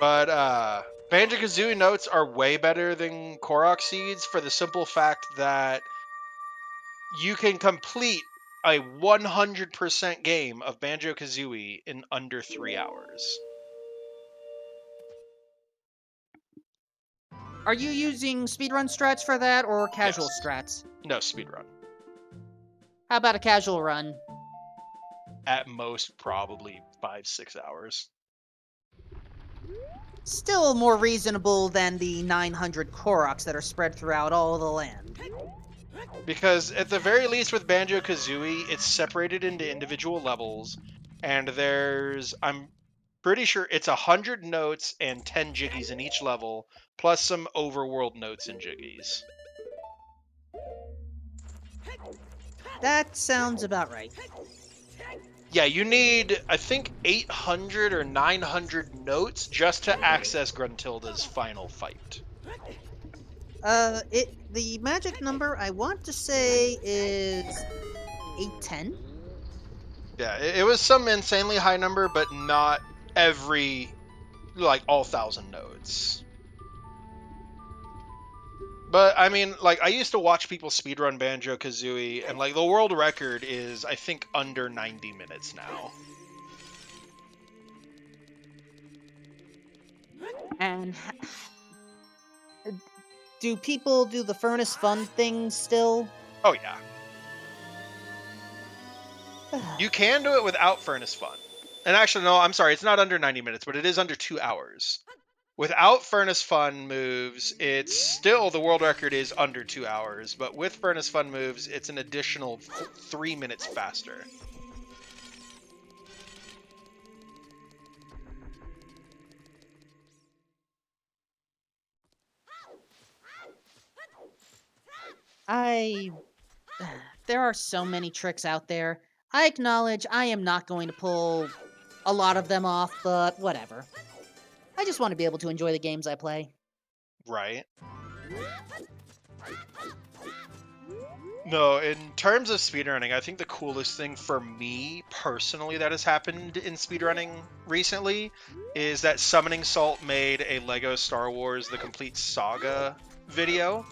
But Banjo-Kazooie notes are way better than Korok seeds for the simple fact that you can complete a 100% game of Banjo-Kazooie in under 3 hours. Are you using speedrun strats for that, or casual Yes. strats? No, speedrun. How about a casual run? At most, probably 5-6 hours. Still more reasonable than the 900 Koroks that are spread throughout all the land. Because at the very least with Banjo-Kazooie, it's separated into individual levels, and I'm pretty sure it's 100 notes and 10 jiggies in each level, plus some overworld notes and jiggies. That sounds about right. Yeah, you need, I think, 800 or 900 notes just to access Gruntilda's final fight. The magic number I want to say is 810. Yeah, it was some insanely high number, but not every, like, all 1,000 notes. But I mean, like, I used to watch people speedrun Banjo-Kazooie, and like the world record is, I think, under 90 minutes now. And do people do the furnace fun thing still? Oh yeah. You can do it without Furnace Fun. And actually, no, I'm sorry, it's not under 90 minutes, but it is under 2 hours. Without Furnace Fun moves, it's still, the world record is under 2 hours, but with Furnace Fun moves, it's an additional 3 minutes faster. There are so many tricks out there. I acknowledge I am not going to pull a lot of them off, but whatever. I just want to be able to enjoy the games I play. Right. No, in terms of speedrunning, I think the coolest thing for me personally that has happened in speedrunning recently is that Summoning Salt made a Lego Star Wars The Complete Saga video.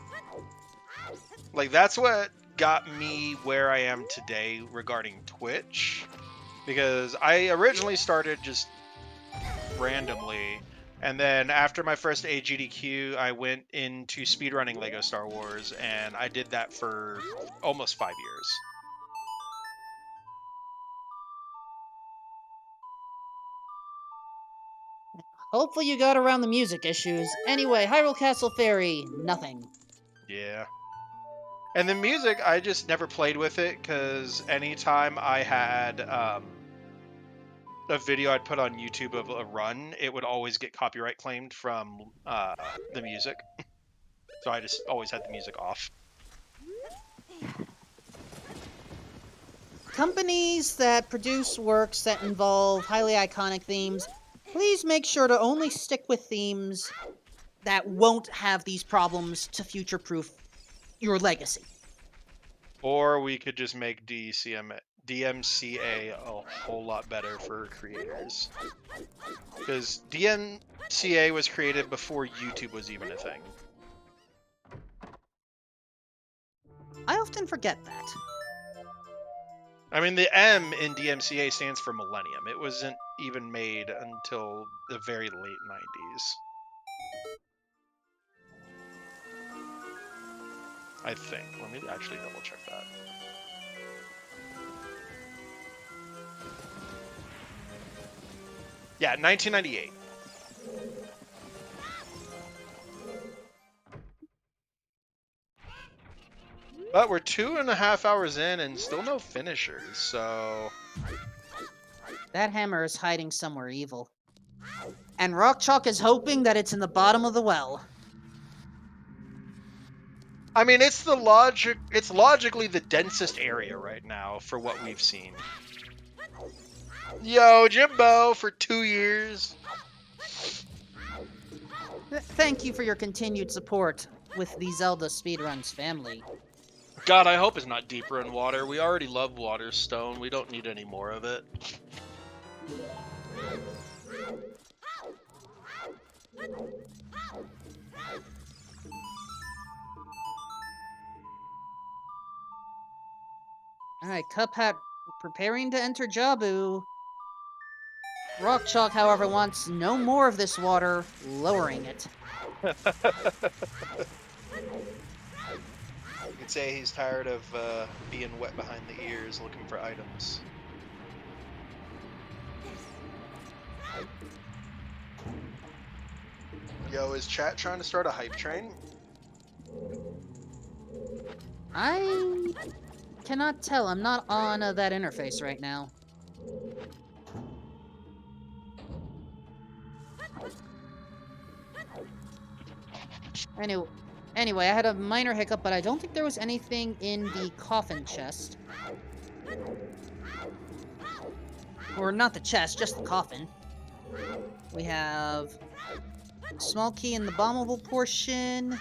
Like, that's what got me where I am today regarding Twitch. Because I originally started just randomly, and then after my first AGDQ, I went into speedrunning Lego Star Wars, and I did that for almost 5 years. Hopefully you got around the music issues. Anyway, Hyrule Castle Fairy, nothing. Yeah. And the music, I just never played with it, because anytime I had a video I'd put on YouTube of a run, it would always get copyright claimed from the music. So I just always had the music off. Companies that produce works that involve highly iconic themes, please make sure to only stick with themes that won't have these problems to future-proof your legacy. Or we could just make DMCA a whole lot better for creators. Because DMCA was created before YouTube was even a thing. I often forget that. I mean, the M in DMCA stands for Millennium. It wasn't even made until the very late 90s. I think. Let me actually double check that. Yeah, 1998. But we're 2.5 hours in and still no finishers, so... That hammer is hiding somewhere evil. And Rock Chalk is hoping that it's in the bottom of the well. I mean, it's logically the densest area right now for what we've seen. Yo, Jimbo, for 2 years. Thank you for your continued support with the Zelda Speedruns family. God, I hope it's not deeper in water. We already love Waterstone. We don't need any more of it. Alright, Cuphat preparing to enter Jabu. Rock Chalk, however, wants no more of this water, lowering it. You could say he's tired of being wet behind the ears looking for items. Yo, is chat trying to start a hype train? I cannot tell. I'm not on that interface right now. Anyway, I had a minor hiccup, but I don't think there was anything in the coffin chest. Or not the chest, just the coffin. We have a small key in the bombable portion.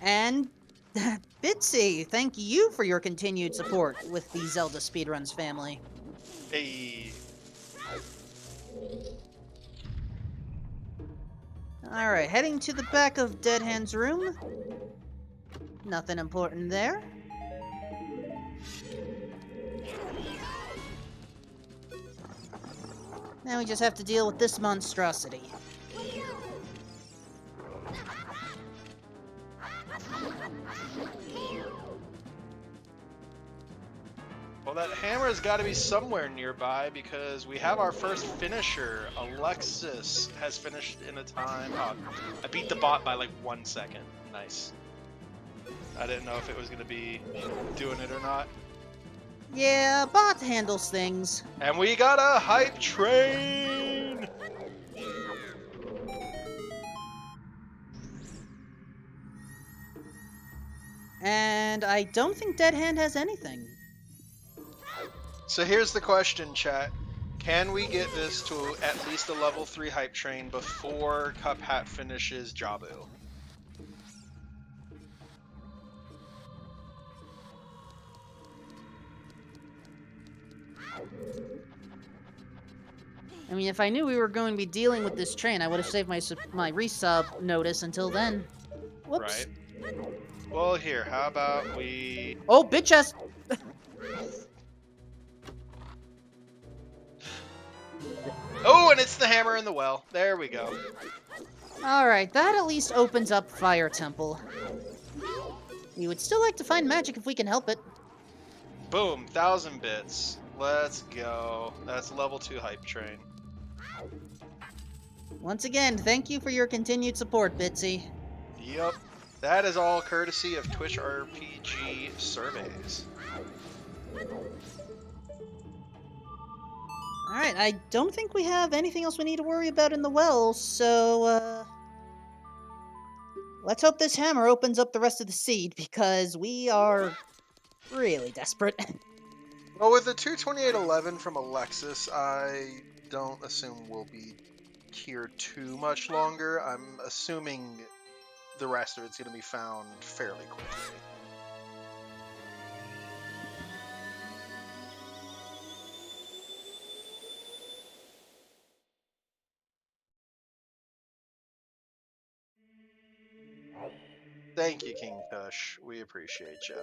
And Bitsy, thank you for your continued support with the Zelda Speedruns family. Hey. Alright, heading to the back of Dead Hand's room. Nothing important there. Now we just have to deal with this monstrosity. Well, that hammer's got to be somewhere nearby because we have our first finisher. Alexis has finished in a time. Oh, I beat the bot by like 1 second. Nice. I didn't know if it was going to be doing it or not. Yeah, bot handles things. And we got a hype train! And I don't think Dead Hand has anything. So here's the question, chat. Can we get this to at least a level 3 hype train before Cuphat finishes Jabu? I mean, if I knew we were going to be dealing with this train, I would have saved my resub notice until then. Whoops. Right. Well, here, how about we... Oh, bitch ass! Oh, and it's the hammer in the well. There we go. Alright, that at least opens up Fire Temple. We would still like to find magic if we can help it. Boom, 1,000 bits. Let's go. That's level 2 hype train. Once again, thank you for your continued support, Bitsy. Yup. That is all courtesy of Twitch RPG surveys. Alright, I don't think we have anything else we need to worry about in the well, so, let's hope this hammer opens up the rest of the seed, because we are really desperate. Well, with the 22811 from Alexis, I don't assume we'll be here too much longer. I'm assuming the rest of it's going to be found fairly quickly. Thank you, King Kush. We appreciate you.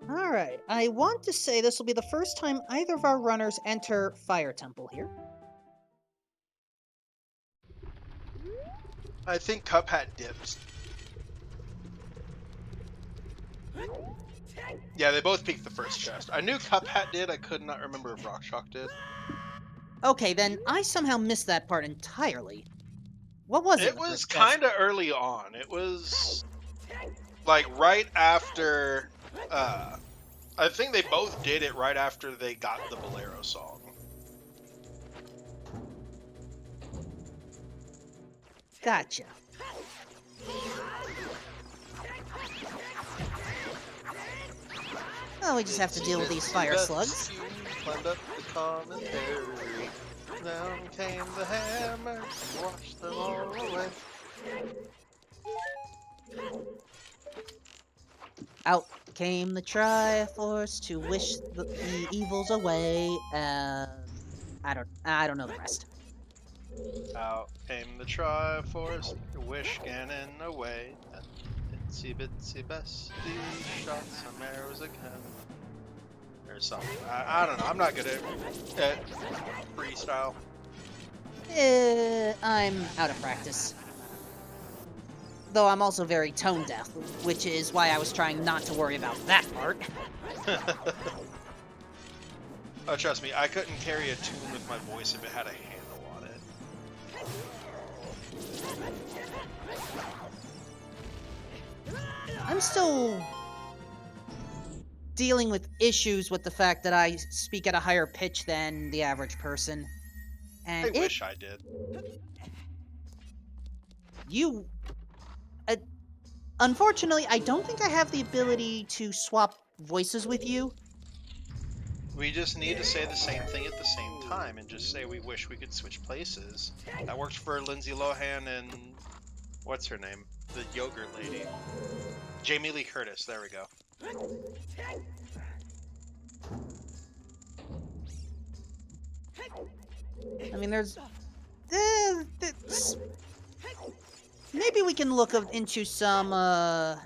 Alright, I want to say this will be the first time either of our runners enter Fire Temple here. I think Cuphat dips. Yeah, they both peeked the first chest. I knew Cuphat did, I could not remember if Rockshock did. Okay, then I somehow missed that part entirely. What was it? It was kind of early on. It was like right after. I think they both did it right after they got the Bolero song. Gotcha. Well, we just have to deal with these fire slugs. Climbed up the commentary. Down came the hammer and washed them all away. Out came the Triforce to wish the evils away. I don't know the rest. Out came the Triforce, wish Ganon away. Itsy bitsy bestie shot some arrows again. Or something. I don't know. I'm not good at freestyle. I'm out of practice. Though I'm also very tone deaf, which is why I was trying not to worry about that part. Oh, trust me, I couldn't carry a tune with my voice if it had a handle on it. I'm still dealing with issues with the fact that I speak at a higher pitch than the average person. And I wish I did. You... unfortunately, I don't think I have the ability to swap voices with you. We just need to say the same thing at the same time and just say we wish we could switch places. That worked for Lindsay Lohan and... what's her name? The yogurt lady. Jamie Lee Curtis, there we go. I mean, maybe we can look into some, I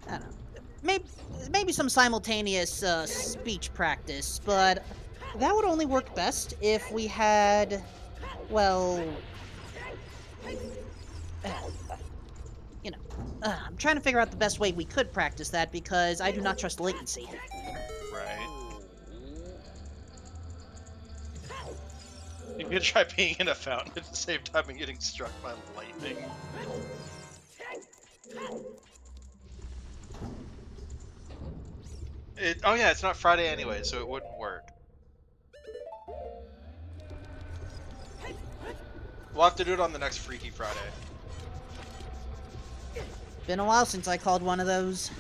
don't know, maybe some simultaneous, speech practice, but that would only work best if we had, well, you know, I'm trying to figure out the best way we could practice that because I do not trust latency. Right. You could try being in a fountain at the same time and getting struck by lightning. Oh yeah, it's not Friday anyway, so it wouldn't work. We'll have to do it on the next Freaky Friday. Been a while since I called one of those.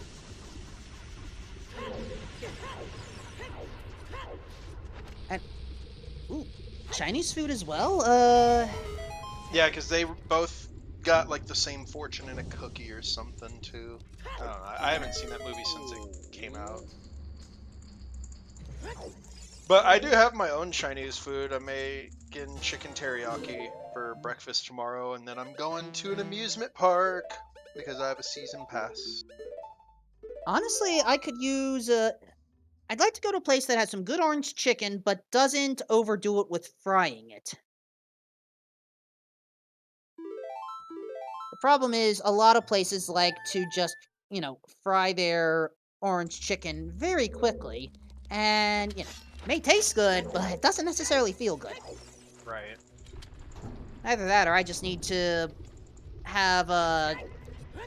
And, ooh, Chinese food as well? Yeah, because they both got like the same fortune in a cookie or something too. I don't know. I haven't seen that movie since it came out. But I do have my own Chinese food. I'm making chicken teriyaki for breakfast tomorrow, and then I'm going to an amusement park because I have a season pass. Honestly, I could use, I'd like to go to a place that has some good orange chicken, but doesn't overdo it with frying it. The problem is, a lot of places like to just, fry their orange chicken very quickly, and, may taste good, but it doesn't necessarily feel good. Right. Either that, or I just need to have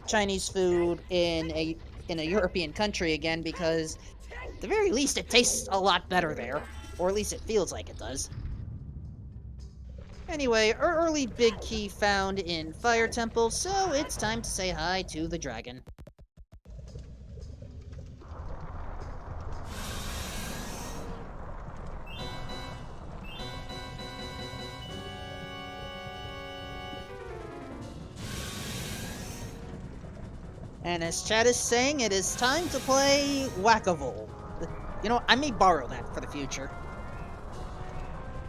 Chinese food in a European country again, because at the very least it tastes a lot better there, or at least it feels like it does. Anyway, our early big key found in Fire Temple, so it's time to say hi to the dragon. And as Chad is saying, it is time to play Whack-A-Vole. You know, I may borrow that for the future.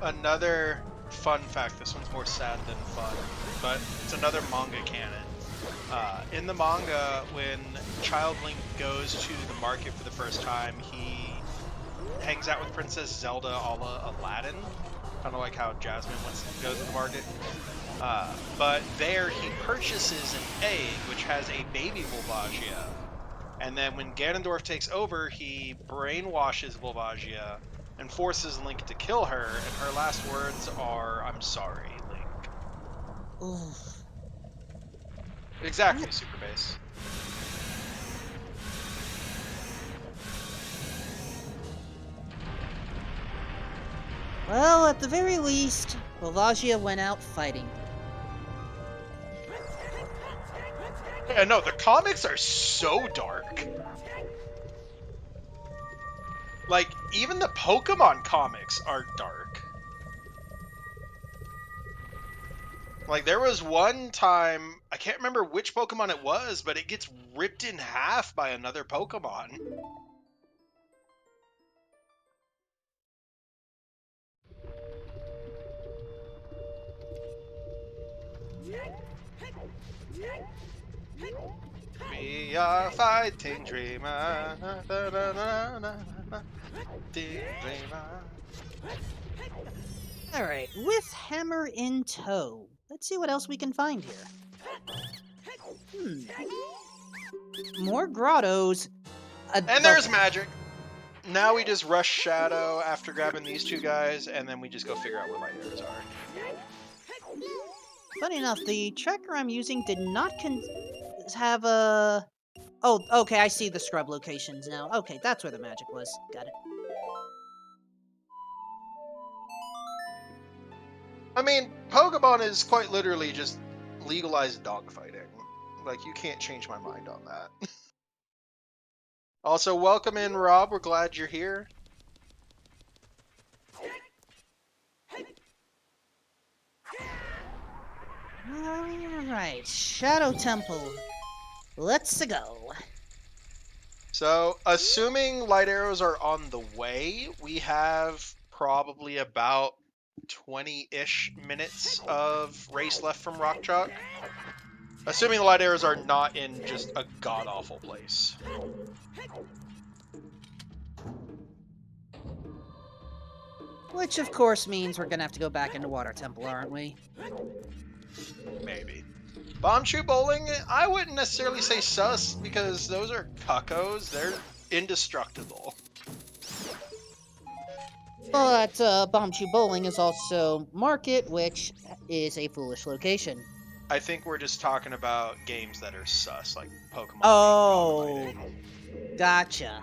Another fun fact, this one's more sad than fun, but it's another manga canon. In the manga, when Child Link goes to the market for the first time, he hangs out with Princess Zelda a la Aladdin. Kind of like how Jasmine goes to the market. But there he purchases an egg which has a baby Volvagia. And then when Ganondorf takes over, he brainwashes Volvagia and forces Link to kill her, and her last words are, "I'm sorry, Link." Oof. Exactly, Super Bass. Well, at the very least, Volvagia went out fighting. Yeah, no, the comics are so dark. Like, even the Pokemon comics are dark. Like, there was one time, I can't remember which Pokemon it was, but it gets ripped in half by another Pokemon. We are fighting dreamer. Dreamer. Alright, with Hammer in tow, let's see what else we can find here. More grottos. And there's magic. Now we just rush Shadow after grabbing these two guys, and then we just go figure out where light arrows are. Funny enough, the tracker I'm using did not have a... Oh, okay, I see the scrub locations now. Okay, that's where the magic was. Got it. I mean, Pokemon is quite literally just legalized dogfighting. Like, you can't change my mind on that. Also, welcome in, Rob. We're glad you're here. Alright, Shadow Temple. Let's go. So, assuming light arrows are on the way, we have probably about 20-ish minutes of race left from Rock Chalk. Assuming the light arrows are not in just a god-awful place. Which, of course, means we're gonna have to go back into Water Temple, aren't we? Maybe. Bomb Shoe Bowling, I wouldn't necessarily say sus, because those are cuckos. They're indestructible. But Bombchu Bowling is also Market, which is a foolish location. I think we're just talking about games that are sus, like Pokemon. Oh, gotcha.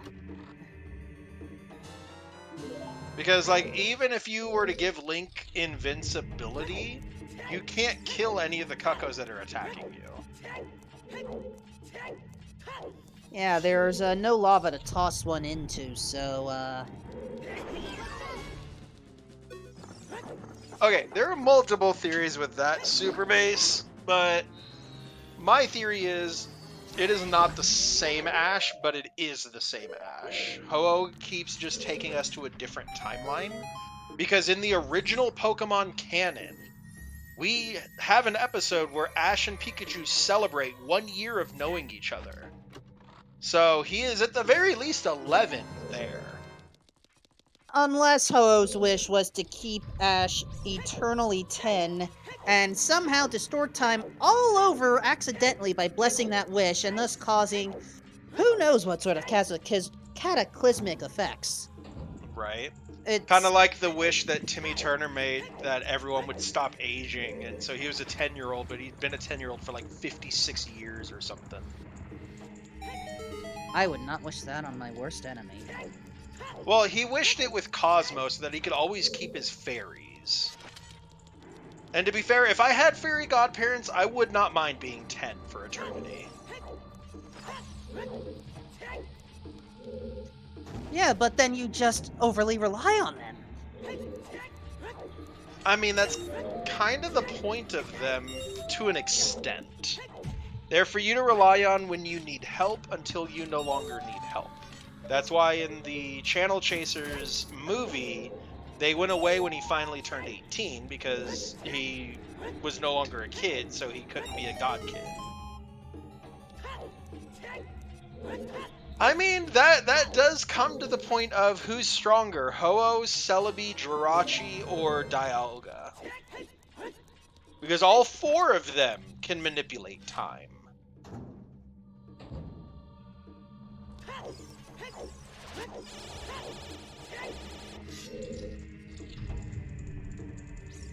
Because, like, even if you were to give Link invincibility, you can't kill any of the cuckos that are attacking you. Yeah, there's no lava to toss one into, so, Okay, there are multiple theories with that super base, but my theory is it is not the same Ash, but it is the same Ash. Ho-Oh keeps just taking us to a different timeline, because in the original Pokemon canon, we have an episode where Ash and Pikachu celebrate 1 year of knowing each other. So he is at the very least 11 there. unless Ho-Oh's wish was to keep Ash eternally 10, and somehow distort time all over accidentally by blessing that wish, and thus causing who knows what sort of cataclysmic effects. Right. It's Kind of like the wish that Timmy Turner made that everyone would stop aging, and so he was a 10-year-old, but he'd been a 10-year-old for like 56 years or something. I would not wish that on my worst enemy. Well, he wished it with Cosmo so that he could always keep his fairies. And to be fair, if I had fairy godparents, I would not mind being 10 for eternity. Yeah, but then you just overly rely on them. I mean, that's kind of the point of them to an extent. They're for you to rely on when you need help until you no longer need help. That's why in the Channel Chasers movie, they went away when he finally turned 18 because he was no longer a kid, so he couldn't be a god kid. I mean, that does come to the point of who's stronger, Ho-Oh, Celebi, Jirachi, or Dialga. Because all four of them can manipulate time.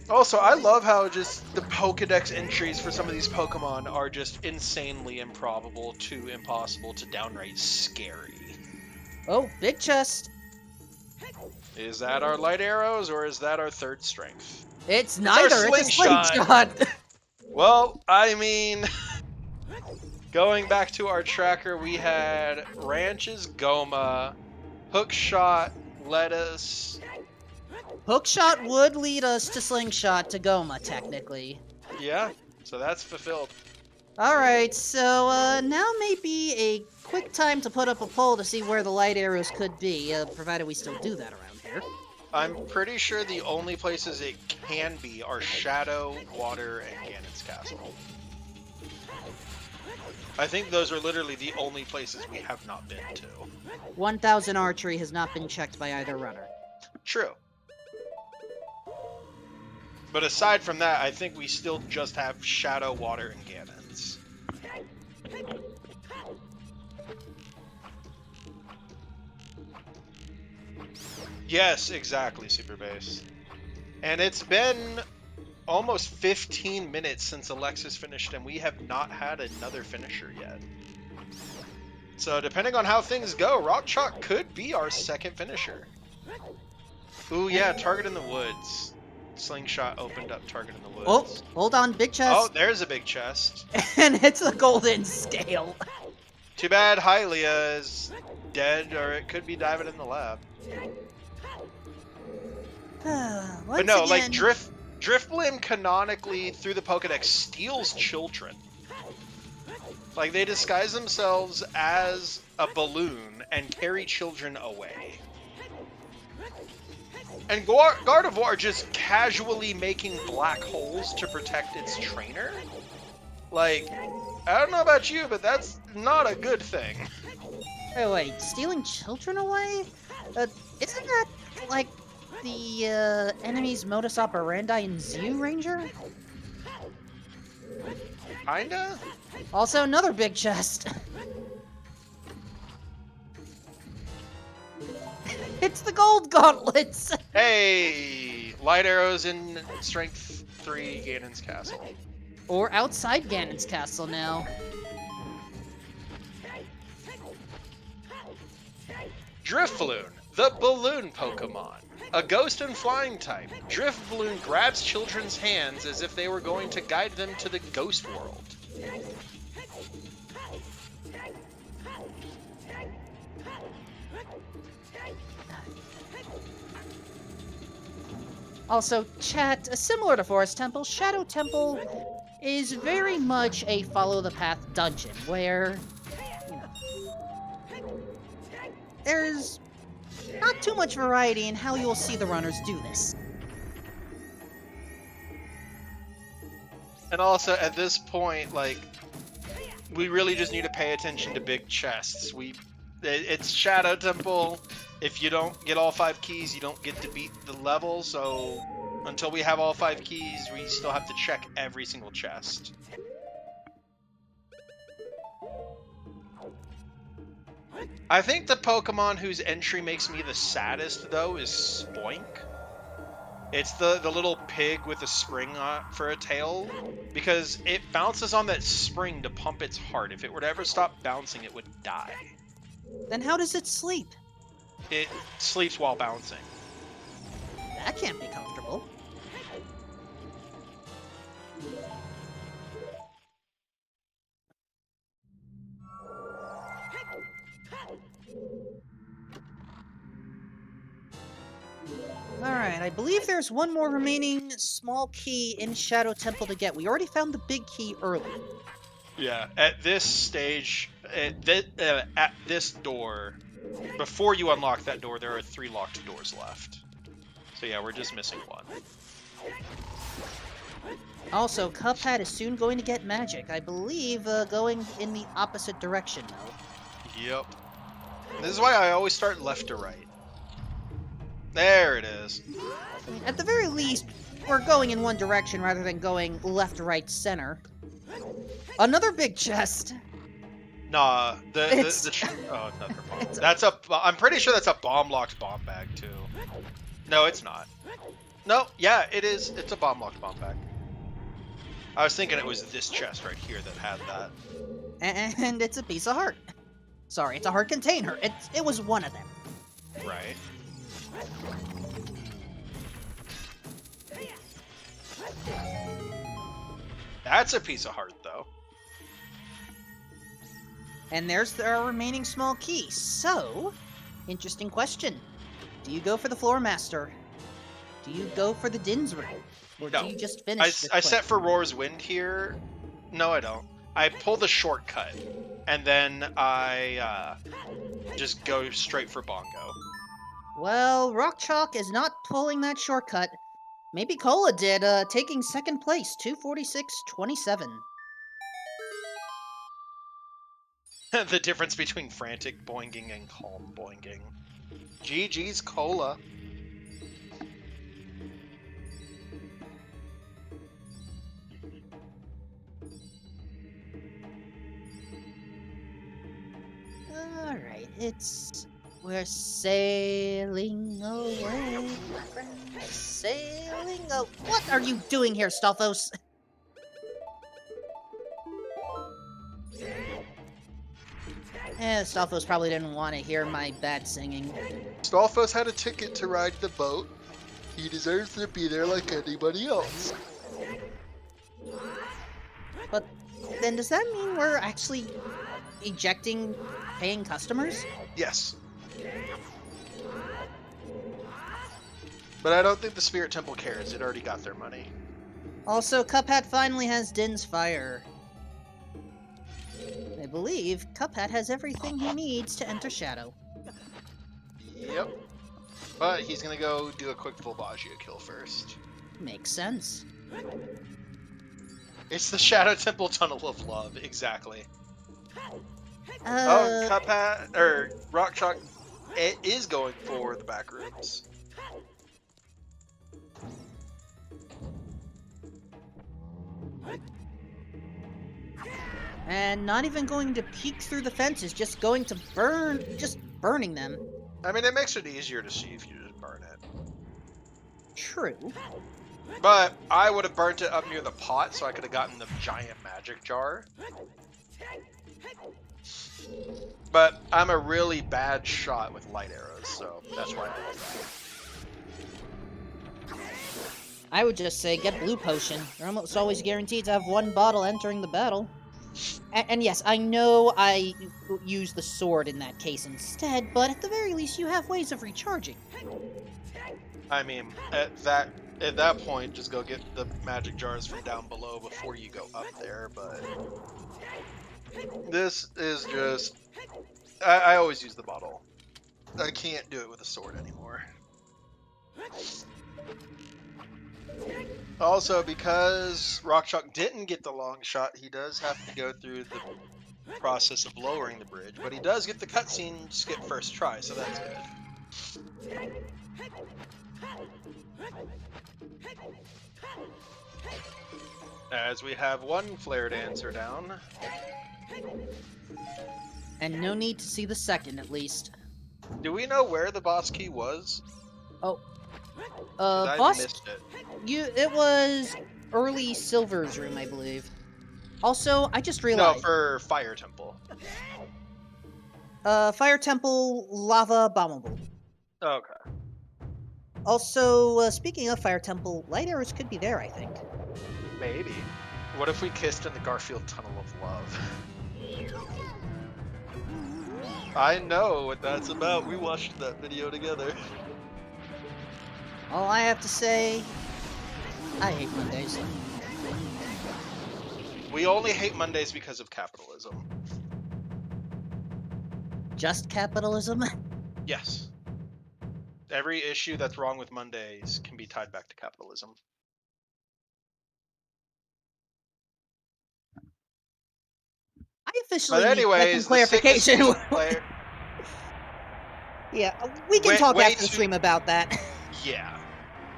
Also, I love how just the Pokedex entries for some of these Pokemon are just insanely improbable to impossible to downright scary. Oh, big chest. Is that our light arrows or is that our third strength? It's neither. It's a slingshot. slingshot. Well, I mean, going back to our tracker, we had Ranch's Goma, Hookshot, Lettuce. Hookshot would lead us to Slingshot to Goma, technically. Yeah, so that's fulfilled. Alright, so now may be a quick time to put up a poll to see where the light arrows could be, provided we still do that around here. I'm pretty sure the only places it can be are Shadow, Water, and Ganon's Castle. I think those are literally the only places we have not been to. 1000 archery has not been checked by either runner. True. But aside from that, I think we still just have Shadow, Water, and Ganon's. Yes, exactly, Super Base. And it's been almost 15 minutes since Alexis finished, and we have not had another finisher yet. So depending on how things go, Rock Chalk could be our second finisher. Ooh, yeah, Target in the Woods. Slingshot opened up Target in the Woods. Oh, hold on, big chest. Oh, there's a big chest. And it's a golden scale. Too bad Hylia is dead, or it could be diving in the lab. But no, like Driftblim canonically through the Pokedex steals children. Like, they disguise themselves as a balloon and carry children away. And Gardevoir just casually making black holes to protect its trainer? Like, I don't know about you, but that's not a good thing. Wait, stealing children away? Isn't that, like, the, enemy's modus operandi in Zoo Ranger? Kinda? Also, another big chest. It's the gold gauntlets! Hey! Light arrows in Strength 3 Ganon's Castle. Or outside Ganon's castle now. Drifloon, the balloon Pokemon. A ghost and flying type, Drifloon grabs children's hands as if they were going to guide them to the ghost world. Also, chat, similar to Forest Temple, Shadow Temple is very much a follow-the-path dungeon, where, you know, there's not too much variety in how you'll see the runners do this. And also, at this point, like, we really just need to pay attention to big chests. It's Shadow Temple. If you don't get all 5 keys, you don't get to beat the level, so until we have all 5 keys, we still have to check every single chest. I think the Pokemon whose entry makes me the saddest, though, is Spoink. It's the little pig with a spring for a tail, because it bounces on that spring to pump its heart. If it were to ever stop bouncing, it would die. Then how does it sleep? It sleeps while bouncing. That can't be comfortable. Alright, I believe there's one more remaining small key in Shadow Temple to get. We already found the big key early. Yeah, at this stage, at this door, before you unlock that door, there are 3 locked doors left. So yeah, we're just missing one. Also, Cuphead is soon going to get magic. I believe going in the opposite direction, though. Yep. This is why I always start left to right. There it is. I mean, at the very least, we're going in one direction rather than going left, right, center. Another big chest. Nah, oh, another bomb. I'm pretty sure that's a bomb-locked bomb bag, too. No, it's not. No, yeah, it is. It's a bomb-locked bomb bag. I was thinking it was this chest right here that had that. And it's a piece of heart. Sorry, it's a heart container. It was one of them. Right. That's a piece of heart, though. And there's our remaining small key. So, interesting question. Do you go for the Floor Master? Do you go for the Din's Room? Or No. do you just finish I set for Roar's Wind here. No, I don't. I pull the shortcut, and then I just go straight for Bongo. Well, Rock Chalk is not pulling that shortcut. Maybe Cola did, taking second place, 246.27. The difference between frantic boinging and calm boinging. GG's Cola. Alright, we're sailing away, friends, sailing away. What are you doing here, Stalfos? Stalfos probably didn't want to hear my bad singing. Stalfos had a ticket to ride the boat. He deserves to be there like anybody else. But then does that mean we're actually ejecting paying customers? Yes. But I don't think the Spirit Temple cares. It already got their money. Also, Cuphead finally has Din's Fire. I believe Cuphead has everything he needs to enter Shadow. Yep. But he's gonna go do a quick full Bajia kill first. Makes sense. It's the Shadow Temple Tunnel of Love, exactly. Uh, Cuphead, or Rock Chalk, it is going for the back rooms. and not even going to peek through the fences, just going to burning them. I mean, it makes it easier to see if you just burn it. True. But I would have burnt it up near the pot, so I could have gotten the giant magic jar. But I'm a really bad shot with light arrows, so that's why I did that. I would just say get blue potion. You're almost always guaranteed to have one bottle entering the battle. And yes, I know I use the sword in that case instead, but at the very least you have ways of recharging. I mean, at that point, just go get the magic jars from down below before you go up there, but this is just... I always use the bottle. I can't do it with a sword anymore. Also, because Rockchalk didn't get the long shot, he does have to go through the process of lowering the bridge, but he does get the cutscene skip first try, so that's good. As we have one flare dancer down. And no need to see the second, at least. Do we know where the boss key was? Oh. 'Cause I Boss... missed it. It was early Silver's room, I believe. Also, I just realized... No, for Fire Temple. Fire Temple, Lava, Bombable. Okay. Also, speaking of Fire Temple, light arrows could be there, I think. Maybe. What if we kissed in the Garfield Tunnel of Love? I know what that's about. We watched that video together. All I have to say, I hate Mondays. We only hate Mondays because of capitalism. Just capitalism? Yes. Every issue that's wrong with Mondays can be tied back to capitalism. I officially But need anyways, some clarification. the sickest player... Yeah, we can talk after the stream about that. Yeah.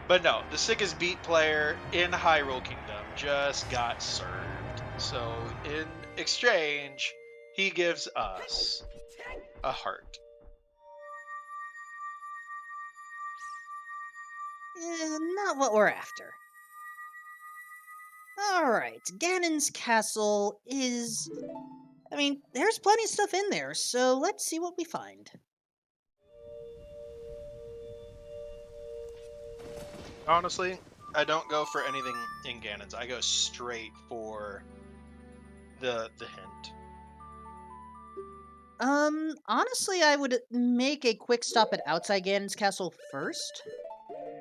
But no, the sickest beat player in Hyrule Kingdom just got served. So in exchange, he gives us a heart. Not what we're after. Alright, Ganon's castle is... I mean, there's plenty of stuff in there, so let's see what we find. Honestly, I don't go for anything in Ganon's. I go straight for the hint. Honestly, I would make a quick stop at outside Ganon's castle first,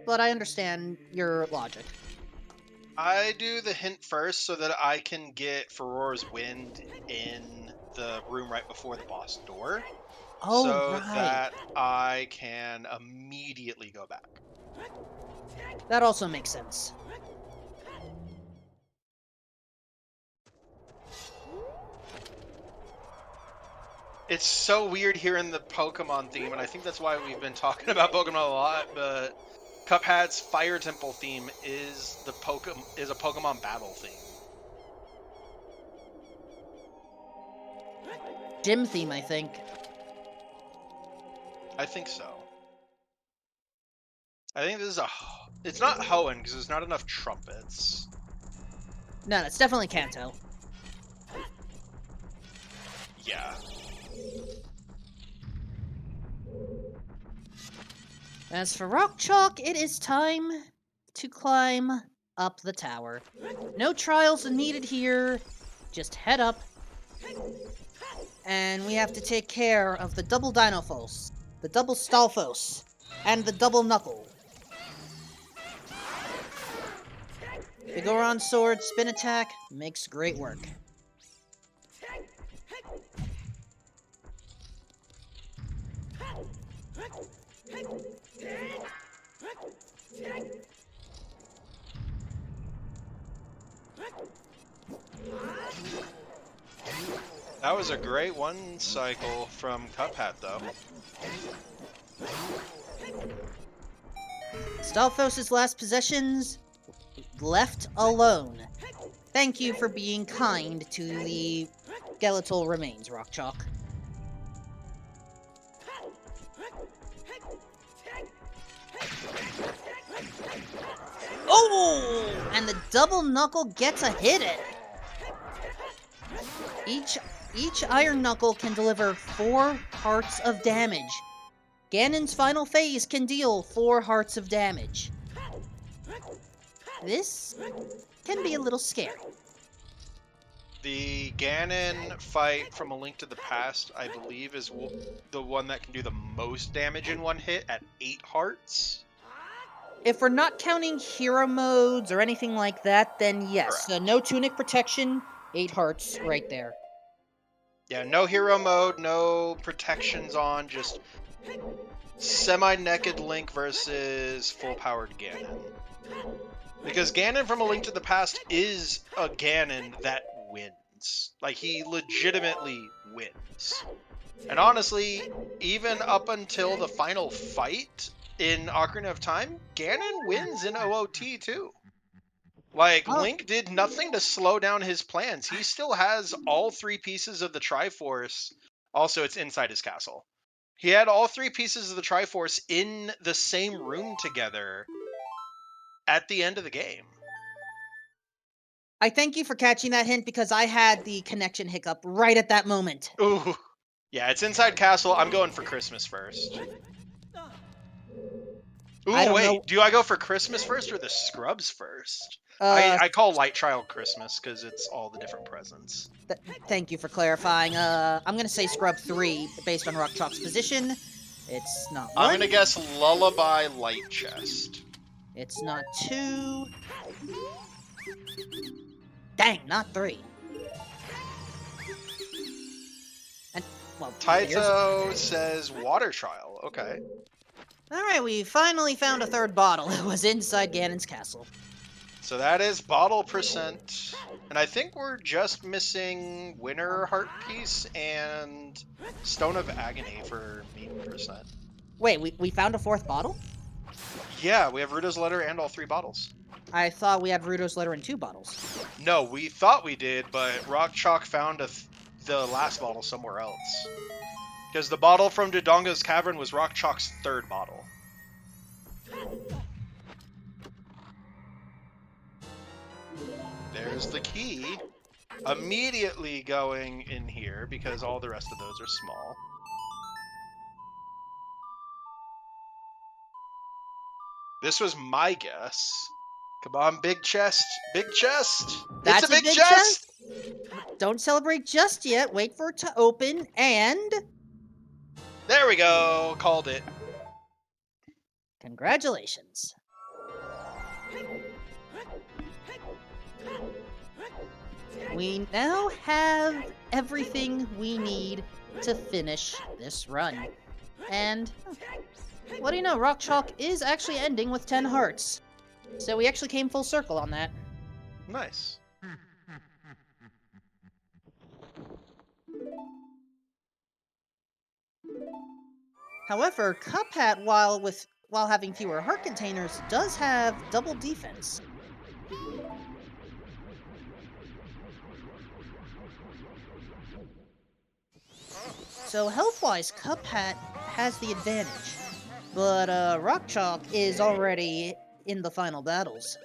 but I understand your logic. I do the hint first so that I can get Ferora's Wind in the room right before the boss door. Oh, so right. that I can immediately go back. That also makes sense. It's so weird hearing the Pokemon theme, and I think that's why we've been talking about Pokemon a lot, but Cuphead's Fire Temple theme is a Pokemon battle theme. Gym theme, I think. I think so. I think this is it's not Hoenn, because there's not enough trumpets. No, it's definitely Kanto. Yeah. As for Rock Chalk, it is time to climb up the tower. No trials are needed here. Just head up. And we have to take care of the double Dinophos, the double Stalfos, and the double Knuckle. The Goron sword spin attack makes great work. That was a great one cycle from Cuphead, though. Stalfos' last possessions left alone. Thank you for being kind to the skeletal remains, Rock Chalk. Oh! And the double knuckle gets a hit in. Each iron knuckle can deliver 4 hearts of damage. Ganon's final phase can deal 4 hearts of damage. This can be a little scary. The Ganon fight from A Link to the Past, I believe, is the one that can do the most damage in one hit at 8 hearts. If we're not counting hero modes or anything like that, then yes. No tunic protection, 8 hearts right there. Yeah, no hero mode, no protections on, just semi-naked Link versus full-powered Ganon. Because Ganon from A Link to the Past is a Ganon that wins. Like, he legitimately wins. And honestly, even up until the final fight in Ocarina of Time, Ganon wins in OOT too. Like, Link did nothing to slow down his plans. He still has all 3 pieces of the Triforce. Also, it's inside his castle. He had all 3 pieces of the Triforce in the same room together at the end of the game. I thank you for catching that hint because I had the connection hiccup right at that moment. Ooh. Yeah, it's inside castle. I'm going for Christmas first. Ooh, wait. Do I go for Christmas first or the Scrubs first? I call Light Trial Christmas because it's all the different presents. Thank you for clarifying. I'm going to say Scrub 3 based on Rock Chalk's position. It's not 1. I'm going to guess Lullaby Light Chest. It's not 2. Dang, not 3. And, well, Taito says Water Trial. Okay. Alright, we finally found a 3rd bottle. It was inside Ganon's castle. So that is bottle percent. And I think we're just missing Winner Heart Piece and Stone of Agony for mean percent. Wait, we found a 4th bottle? Yeah, we have Ruto's Letter and all 3 bottles. I thought we had Ruto's Letter in 2 bottles. No, we thought we did, but Rock Chalk found the last bottle somewhere else. Because the bottle from Dodongo's Cavern was Rock Chalk's 3rd bottle. There's the key. Immediately going in here because all the rest of those are small. This was my guess. Come on, big chest. Big chest. That's it's a big chest. Don't celebrate just yet. Wait for it to open and... There we go. Called it. Congratulations. We now have everything we need to finish this run. And what do you know, Rock Chalk is actually ending with 10 hearts. So we actually came full circle on that. Nice. However, Cuphead, while having fewer heart containers, does have double defense. So health-wise, Cuphead has the advantage, but Rock Chalk is already in the final battles.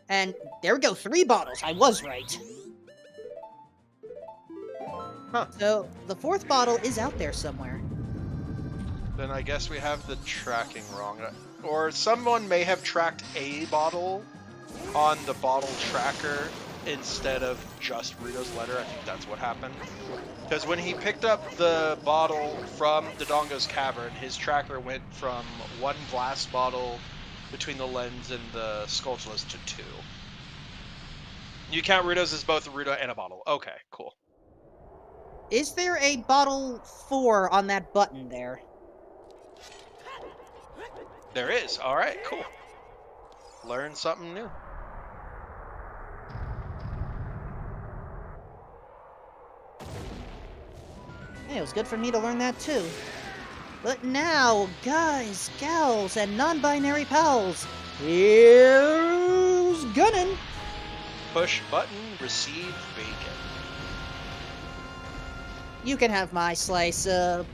And there we go, 3 bottles, I was right. Huh. So the 4th bottle is out there somewhere. Then I guess we have the tracking wrong. Or someone may have tracked a bottle on the bottle tracker instead of just Ruto's Letter. I think that's what happened. Because when he picked up the bottle from Dodongo's Cavern, his tracker went from 1 glass bottle between the lens and the Skulltulus to 2. You count Ruto's as both a Ruto and a bottle. Okay, cool. Is there a bottle 4 on that button there? There is. All right, cool. Learn something new. Hey, it was good for me to learn that too. But now, guys, gals, and non-binary pals, here's gunning. Push button, receive bacon. You can have my slice.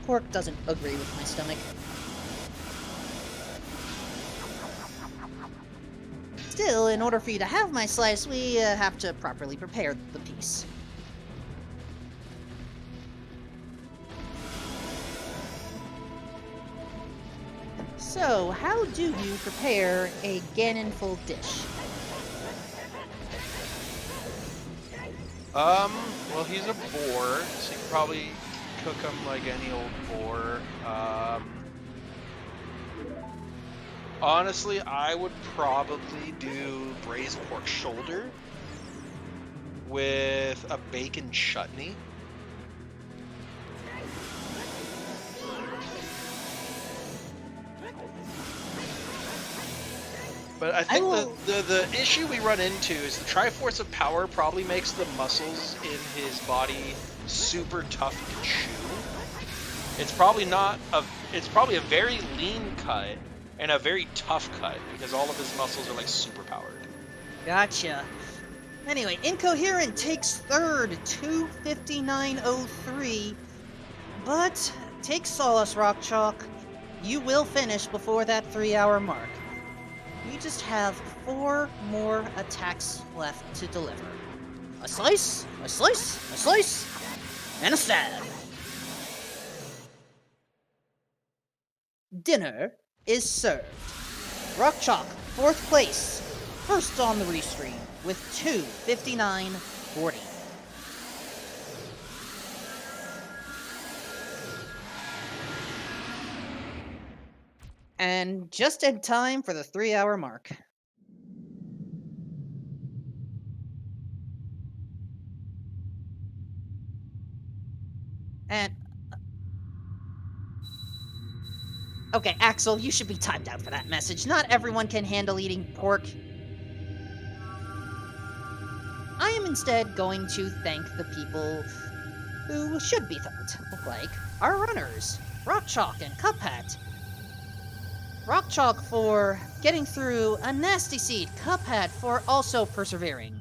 Pork doesn't agree with my stomach. Still, in order for you to have my slice, we have to properly prepare the piece. So, how do you prepare a Ganonful dish? Well, he's a boar, so you can probably cook him like any old boar. Honestly, I would probably do braised pork shoulder with a bacon chutney. But I think the issue we run into is the Triforce of Power probably makes the muscles in his body super tough to chew. It's probably a very lean cut and a very tough cut because all of his muscles are like super powered. Gotcha. Anyway, Incoherent takes third, 2:59:03, but take solace, Rock Chalk. You will finish before that 3-hour mark. You just have 4 more attacks left to deliver. A slice, a slice, a slice, and a stab. Dinner is served. Rock Chalk, 4th place, first on the restream with 2:59:40. And just in time for the 3-hour mark. And okay, Axel, you should be timed out for that message. Not everyone can handle eating pork. I am instead going to thank the people who should be thanked, like our runners, Rock Chalk and Cuphat. Rock Chalk for getting through a nasty seed, Cuphat for also persevering.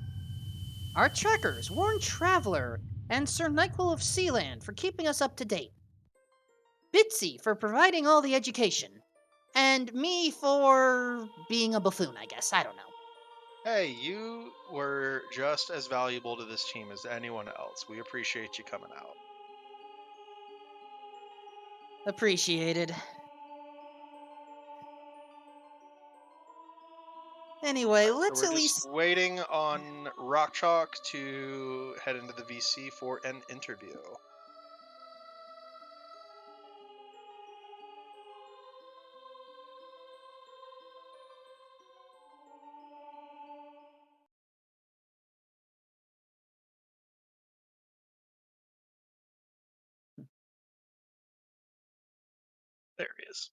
Our trackers, Worn Traveler and Sir Nyquil of Sealand for keeping us up to date. Bitsy for providing all the education. And me for being a buffoon, I guess. I don't know. Hey, you were just as valuable to this team as anyone else. We appreciate you coming out. Appreciated. Anyway, let's We're at just least... waiting on Rock Chalk to head into the VC for an interview. There he is.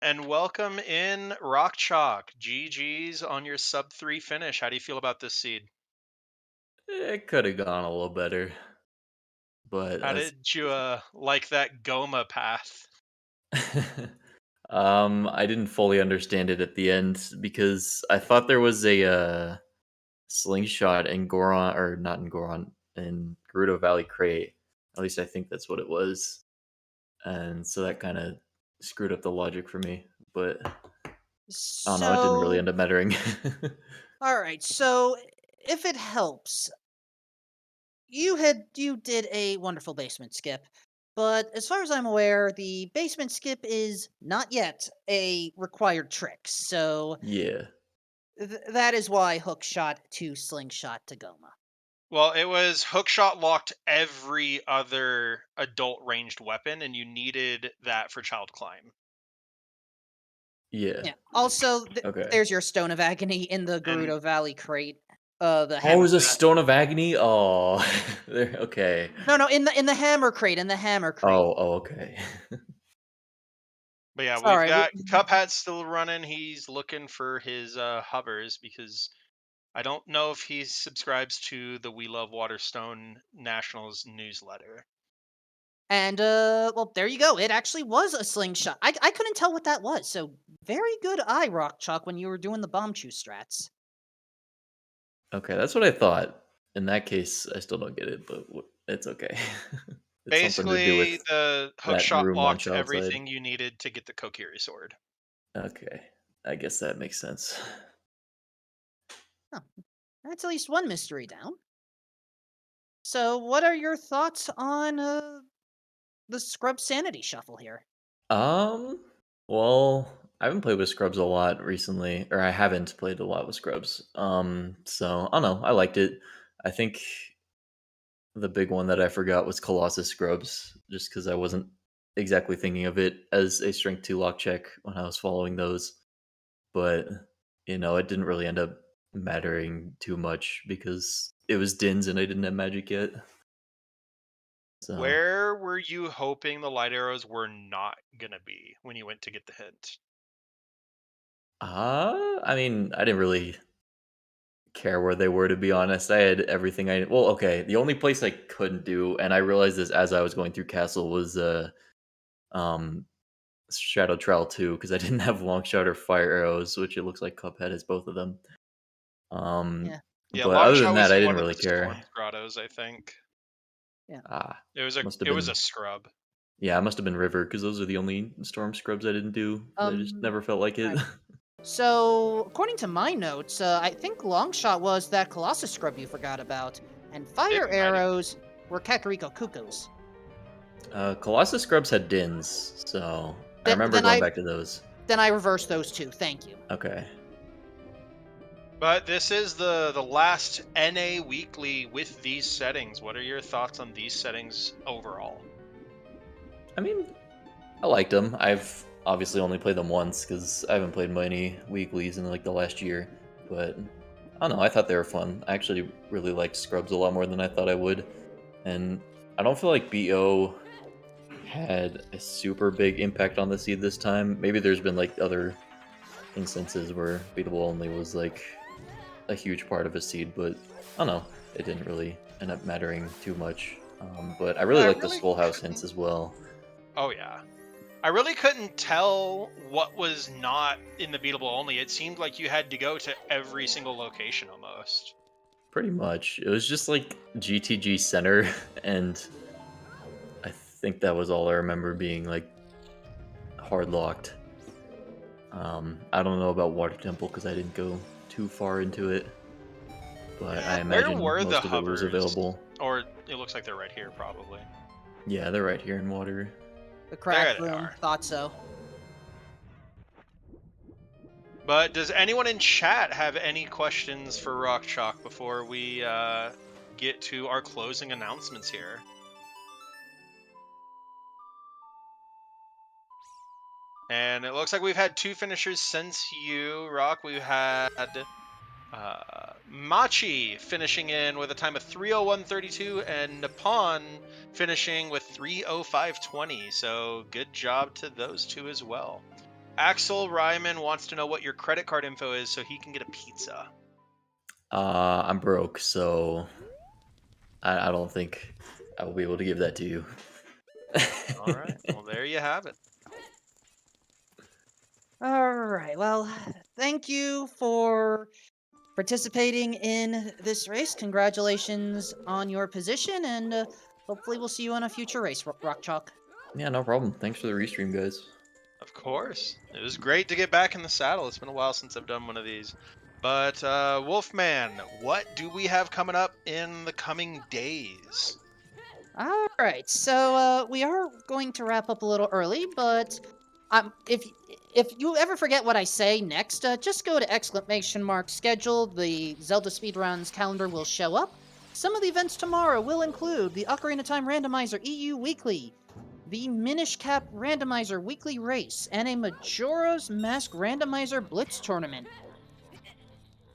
And welcome in Rock Chalk. GG's on your sub 3 finish. How do you feel about this seed? It could have gone a little better, but How did you like that Goma path? I didn't fully understand it at the end because I thought there was a slingshot in Goron, or not in Goron, in Gerudo Valley Crate. At least I think that's what it was, and so that kind of screwed up the logic for me. But I don't know, it didn't really end up mattering. Alright, so if it helps, you did a wonderful basement skip. But as far as I'm aware, the basement skip is not yet a required trick, so Yeah. that is why Hookshot to Slingshot to Goma. Well, it was hookshot locked every other adult ranged weapon, and you needed that for Child Climb. Yeah. Yeah. Also, Okay. there's your Stone of Agony in the Gerudo Valley crate. The Oh, hammer. it was a Stone of Agony? Oh, okay. No, in the hammer crate, okay. Oh, okay. But yeah, we've Sorry, got Cuphat still running. He's looking for his hovers because I don't know if he subscribes to the We Love Waterstone Nationals newsletter. And, well, there you go. It actually was a slingshot. I couldn't tell what that was, so very good eye, Rock Chalk, when you were doing the bomb chew strats. Okay, that's what I thought. In that case, I still don't get it, but it's okay. It's something to do Basically, with the that hookshot room on locked child side. everything you needed to get the Kokiri sword. Okay, I guess that makes sense. Huh. That's at least one mystery down. So, what are your thoughts on, the Scrub Sanity Shuffle here? Um, well, I haven't played with Scrubs a lot recently, or I haven't played a lot with Scrubs. So I don't know. I liked it. I think the big one that I forgot was Colossus Scrubs, just because I wasn't exactly thinking of it as a strength 2 lock check when I was following those. But, it didn't really end up mattering too much because it was Dins and I didn't have magic yet. So, Where were you hoping the light arrows were not gonna be when you went to get the hint? I mean, I didn't really care where they were, to be honest. I had everything well, okay, the only place I couldn't do, and I realized this as I was going through Castle, was um Shadow Trowel 2, because I didn't have long shot or fire arrows, which it looks like Cuphead has both of them. Yeah. Yeah, But other than Longshot that, was I in didn't one of really the care. storm grottos, I think. Ah, must have It was a been scrub. Yeah, it must have been River, because those are the only storm scrubs I didn't do, 'cause I just never felt like it. Right. So, according to my notes, I think Longshot was that Colossus Scrub you forgot about, and Fire It might have. Arrows were Kakariko Cuckoos. Colossus scrubs had Dins, so I Then, remember then going I back to those. then I reversed those two. Thank you. Okay. But this is the last NA weekly with these settings. What are your thoughts on these settings overall? I mean, I liked them. I've obviously only played them once, because I haven't played many weeklies in like the last year, but I don't know, I thought they were fun. I actually really liked scrubs a lot more than I thought I would, and I don't feel like BO had a super big impact on the seed this time. Maybe there's been like other instances where beatable only was like a huge part of a seed, but I don't know, it didn't really end up mattering too much. But I really like the Skull House hints as well. Oh yeah. I really couldn't tell what was not in the beatable only. It seemed like you had to go to every single location almost. Pretty much. It was just like GTG center, and I think that was all I remember being like hard locked. I don't know about Water Temple because I didn't go too far into it, but I imagine Where were most the of it was hovers? available. Or it looks like they're right here, probably. Yeah, they're right here in water. The crack There they room. are. Thought so. But does anyone in chat have any questions for Rock Chalk before we get to our closing announcements here? And it looks like we've had two finishers since you, Rock. We've had Machi finishing in with a time of 3:01:32 and Nippon finishing with 3:05:20. So good job to those two as well. Axel Ryman wants to know what your credit card info is so he can get a pizza. I'm broke, so I don't think I will be able to give that to you. All right. Well, there you have it. All right. Well, thank you for participating in this race. Congratulations on your position, and hopefully we'll see you on a future race, Rock Chalk. Yeah, no problem. Thanks for the restream, guys. Of course. It was great to get back in the saddle. It's been a while since I've done one of these. But, Wolfman, what do we have coming up in the coming days? All right. So we are going to wrap up a little early, but if you ever forget what I say next, just go to ! schedule. The Zelda Speedruns calendar will show up. Some of the events tomorrow will include the Ocarina of Time Randomizer EU Weekly, the Minish Cap Randomizer Weekly Race, and a Majora's Mask Randomizer Blitz Tournament.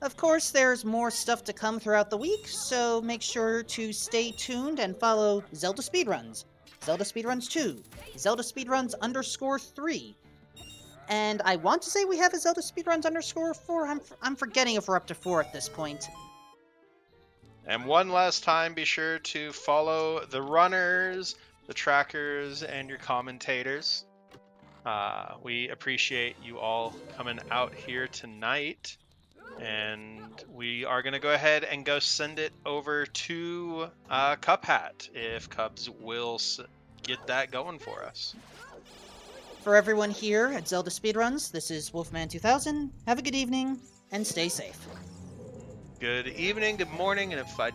Of course, there's more stuff to come throughout the week, so make sure to stay tuned and follow Zelda Speedruns, Zelda Speedruns 2, Zelda Speedruns _3, And I want to say we have a Zelda Speedruns _4. I'm forgetting if we're up to 4 at this point. And one last time, be sure to follow the runners, the trackers, and your commentators. We appreciate you all coming out here tonight. And we are going to go ahead and go send it over to Cuphat, if Cubs will get that going for us. For everyone here at Zelda Speedruns, this is Wolfman2000. Have a good evening, and stay safe. Good evening, good morning, and if I